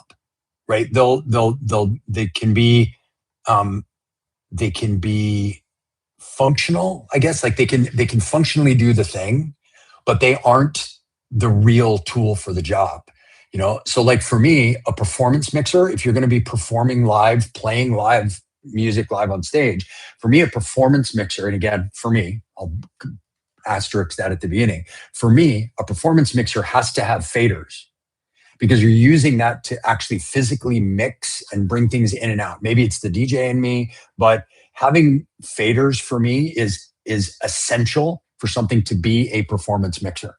Right? They can be functional, I guess. Like they can functionally do the thing, but they aren't the real tool for the job. So like for me, a performance mixer, if you're going to be performing live, playing live music live on stage, for me, a performance mixer, and again, for me, I'll asterisk that at the beginning. For me, a performance mixer has to have faders because you're using that to actually physically mix and bring things in and out. Maybe it's the DJ in me, but having faders for me is essential for something to be a performance mixer.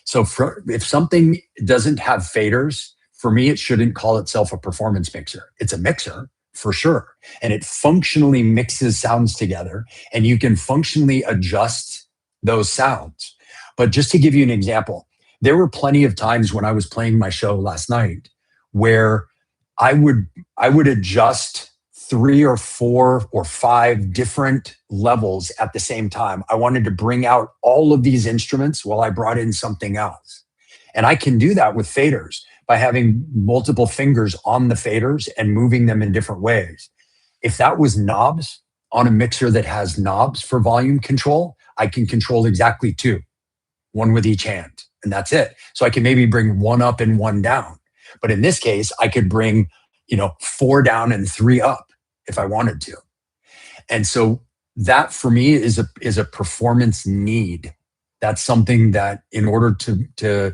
So if something doesn't have faders, for me, it shouldn't call itself a performance mixer. It's a mixer for sure. And it functionally mixes sounds together and you can functionally adjust those sounds. But just to give you an example, there were plenty of times when I was playing my show last night where I would adjust 3 or 4 or 5 different levels at the same time. I wanted to bring out all of these instruments while I brought in something else. And I can do that with faders by having multiple fingers on the faders and moving them in different ways. If that was knobs on a mixer that has knobs for volume control, I can control exactly 2, one with each hand, and that's it. So I can maybe bring 1 up and 1 down. But in this case, I could bring, 4 down and 3 up if I wanted to. And so that for me is a performance need. That's something that in order to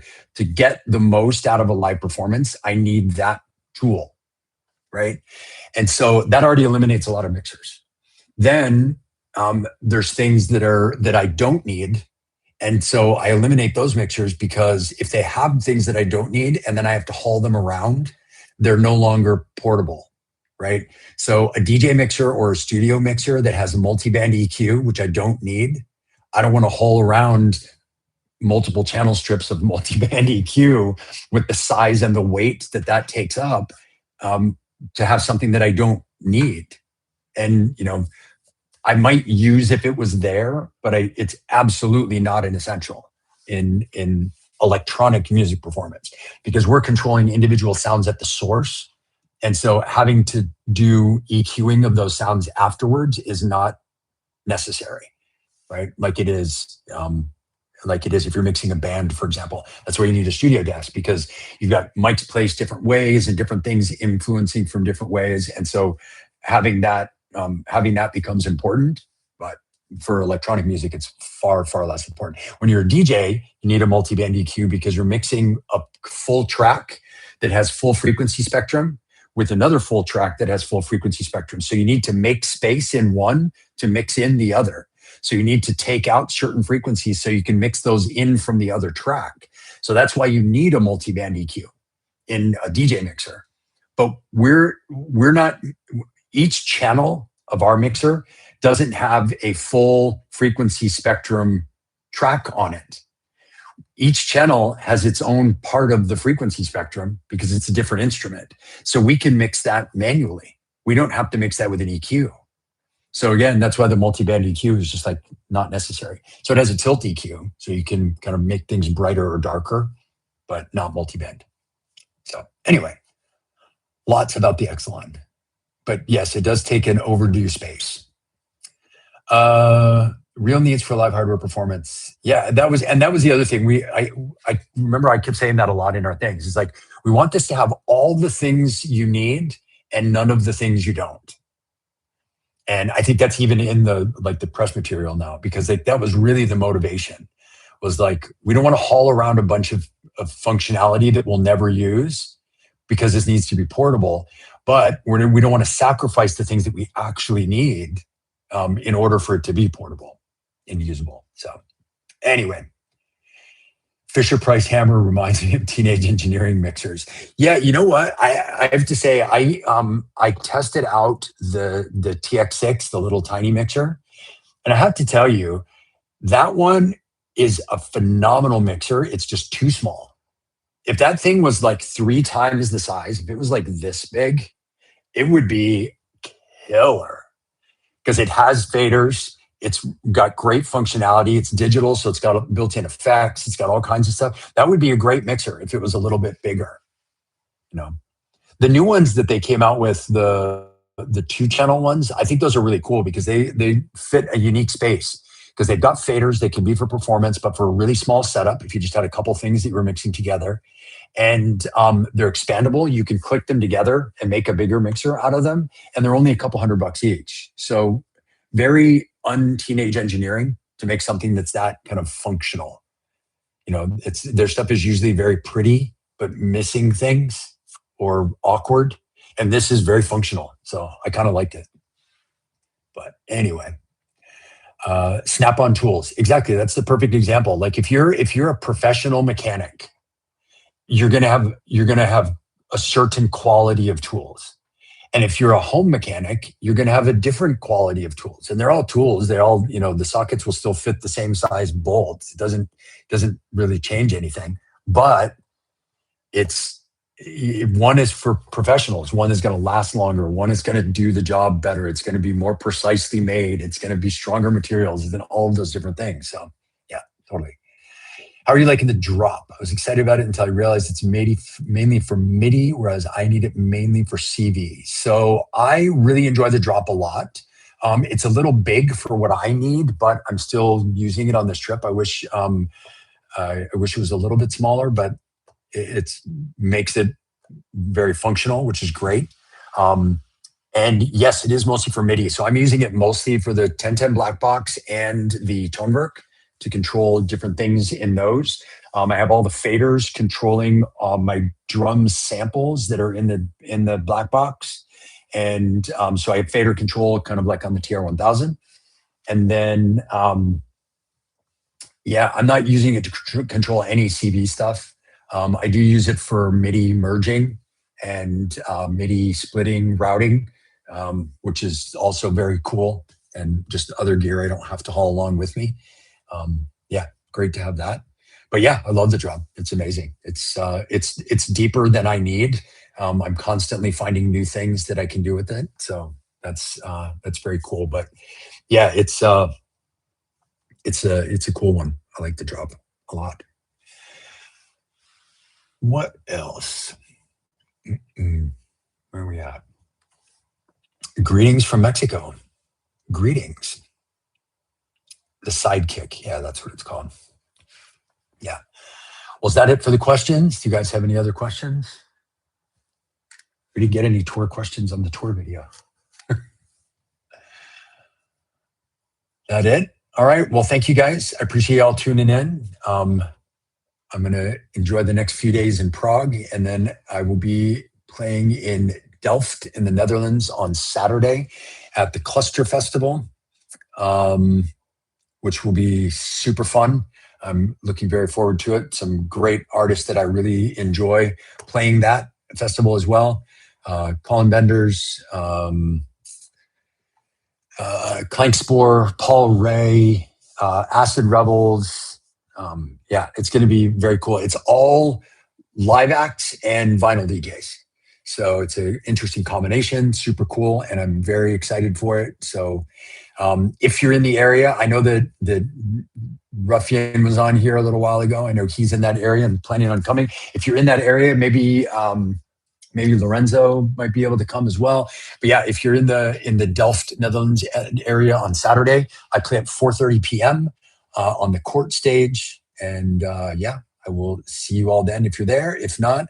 get the most out of a live performance, I need that tool, right? And so that already eliminates a lot of mixers. Then there's things that I don't need. And so I eliminate those mixers because if they have things that I don't need and then I have to haul them around, they're no longer portable, right? So a DJ mixer or a studio mixer that has a multi-band EQ, which I don't need, I don't want to haul around multiple channel strips of multi-band EQ with the size and the weight that takes up to have something that I don't need. And, I might use if it was there, but it's absolutely not an essential in electronic music performance because we're controlling individual sounds at the source. And so having to do EQing of those sounds afterwards is not necessary, right? Like it is if you're mixing a band, for example. That's why you need a studio desk because you've got mics placed different ways and different things influencing from different ways. And so having that becomes important, but for electronic music, it's far, far less important. When you're a DJ, you need a multi-band EQ because you're mixing a full track that has full frequency spectrum with another full track that has full frequency spectrum. So you need to make space in one to mix in the other. So you need to take out certain frequencies so you can mix those in from the other track. So that's why you need a multi-band EQ in a DJ mixer. But we're not... Each channel of our mixer doesn't have a full frequency spectrum track on it. Each channel has its own part of the frequency spectrum because it's a different instrument. So we can mix that manually. We don't have to mix that with an EQ. So again, that's why the multi-band EQ is just like not necessary. So it has a tilt EQ, so you can kind of make things brighter or darker, but not multi-band. So anyway, lots about the Exelon. But yes, it does take an overdue space. Real needs for live hardware performance. Yeah, that was the other thing. I remember I kept saying that a lot in our things. It's like, we want this to have all the things you need and none of the things you don't. And I think that's even in the press material now, because that was really the motivation, was like, we don't want to haul around a bunch of functionality that we'll never use because this needs to be portable. But we don't want to sacrifice the things that we actually need in order for it to be portable and usable. So anyway, Fisher-Price hammer reminds me of teenage engineering mixers. Yeah, you know what? I have to say, I tested out the TX6, the little tiny mixer. And I have to tell you, that one is a phenomenal mixer. It's just too small. If that thing was like 3 times the size, if it was like this big, it would be killer because it has faders. It's got great functionality. It's digital, so it's got built-in effects. It's got all kinds of stuff. That would be a great mixer if it was a little bit bigger. The new ones that they came out with, the 2-channel ones, I think those are really cool because they fit a unique space. because they've got faders. They can be for performance, but for a really small setup, if you just had a couple things that you were mixing together, and they're expandable. You can click them together and make a bigger mixer out of them, and they're only a couple $100 each. So very un-teenage engineering to make something that's that kind of functional. Their stuff is usually very pretty, but missing things or awkward. And this is very functional. So I kind of liked it. But anyway, snap-on tools. Exactly. That's the perfect example. Like if you're a professional mechanic, you're going to have a certain quality of tools. And if you're a home mechanic, you're going to have a different quality of tools. And they're all tools. They all, the sockets will still fit the same size bolts. It doesn't really change anything. But one is for professionals. One is going to last longer. One is going to do the job better. It's going to be more precisely made. It's going to be stronger materials than all of those different things. So yeah, totally. How are you liking the drop? I was excited about it until I realized it's mainly for MIDI, whereas I need it mainly for CV. So I really enjoy the drop a lot. It's a little big for what I need, but I'm still using it on this trip. I wish it was a little bit smaller, but it makes it very functional, which is great. And yes, it is mostly for MIDI. So I'm using it mostly for the 1010 black box and the Tonewerk to control different things in those. I have all the faders controlling my drum samples that are in the black box. And so I have fader control kind of like on the TR-1000. And then, I'm not using it to control any CV stuff. I do use it for MIDI merging and MIDI splitting routing, which is also very cool, and just other gear I don't have to haul along with me. Great to have that. But yeah, I love the drum. It's amazing. It's deeper than I need. I'm constantly finding new things that I can do with it. So that's very cool. But yeah, it's a cool one. I like the drop a lot. What else? Where are we at? Greetings from Mexico. Greetings. The Sidekick. Yeah, that's what it's called. Yeah. Well, is that it for the questions? Do you guys have any other questions? We didn't get any tour questions on the tour video. That it? All right. Well, thank you guys. I appreciate y'all tuning in. I'm going to enjoy the next few days in Prague, and then I will be playing in Delft in the Netherlands on Saturday at the Cluster Festival, which will be super fun. I'm looking very forward to it. Some great artists that I really enjoy playing that festival as well. Colin Benders, Clankspore, Paul Ray, Acid Rebels. It's going to be very cool. It's all live acts and vinyl DJs. So it's an interesting combination, super cool, and I'm very excited for it. So if you're in the area, I know that Ruffian was on here a little while ago. I know he's in that area and planning on coming. If you're in that area, maybe Lorenzo might be able to come as well. But yeah, if you're in the Delft, Netherlands area on Saturday, I play at 4:30 p.m. On the court stage. And I will see you all then if you're there. If not,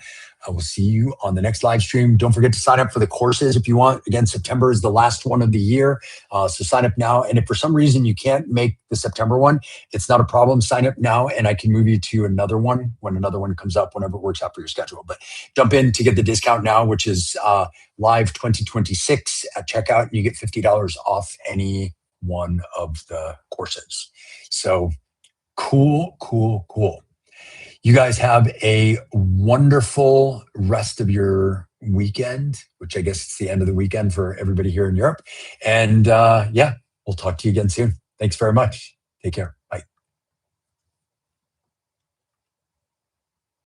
I will see you on the next live stream. Don't forget to sign up for the courses if you want. Again, September is the last one of the year. So sign up now. And if for some reason you can't make the September one, it's not a problem. Sign up now and I can move you to another one when another one comes up, whenever it works out for your schedule. But jump in to get the discount now, which is Live 2026 at checkout. And you get $50 off any one of the courses. So cool. You guys have a wonderful rest of your weekend, which I guess it's the end of the weekend for everybody here in Europe. And we'll talk to you again soon. Thanks very much. Take care.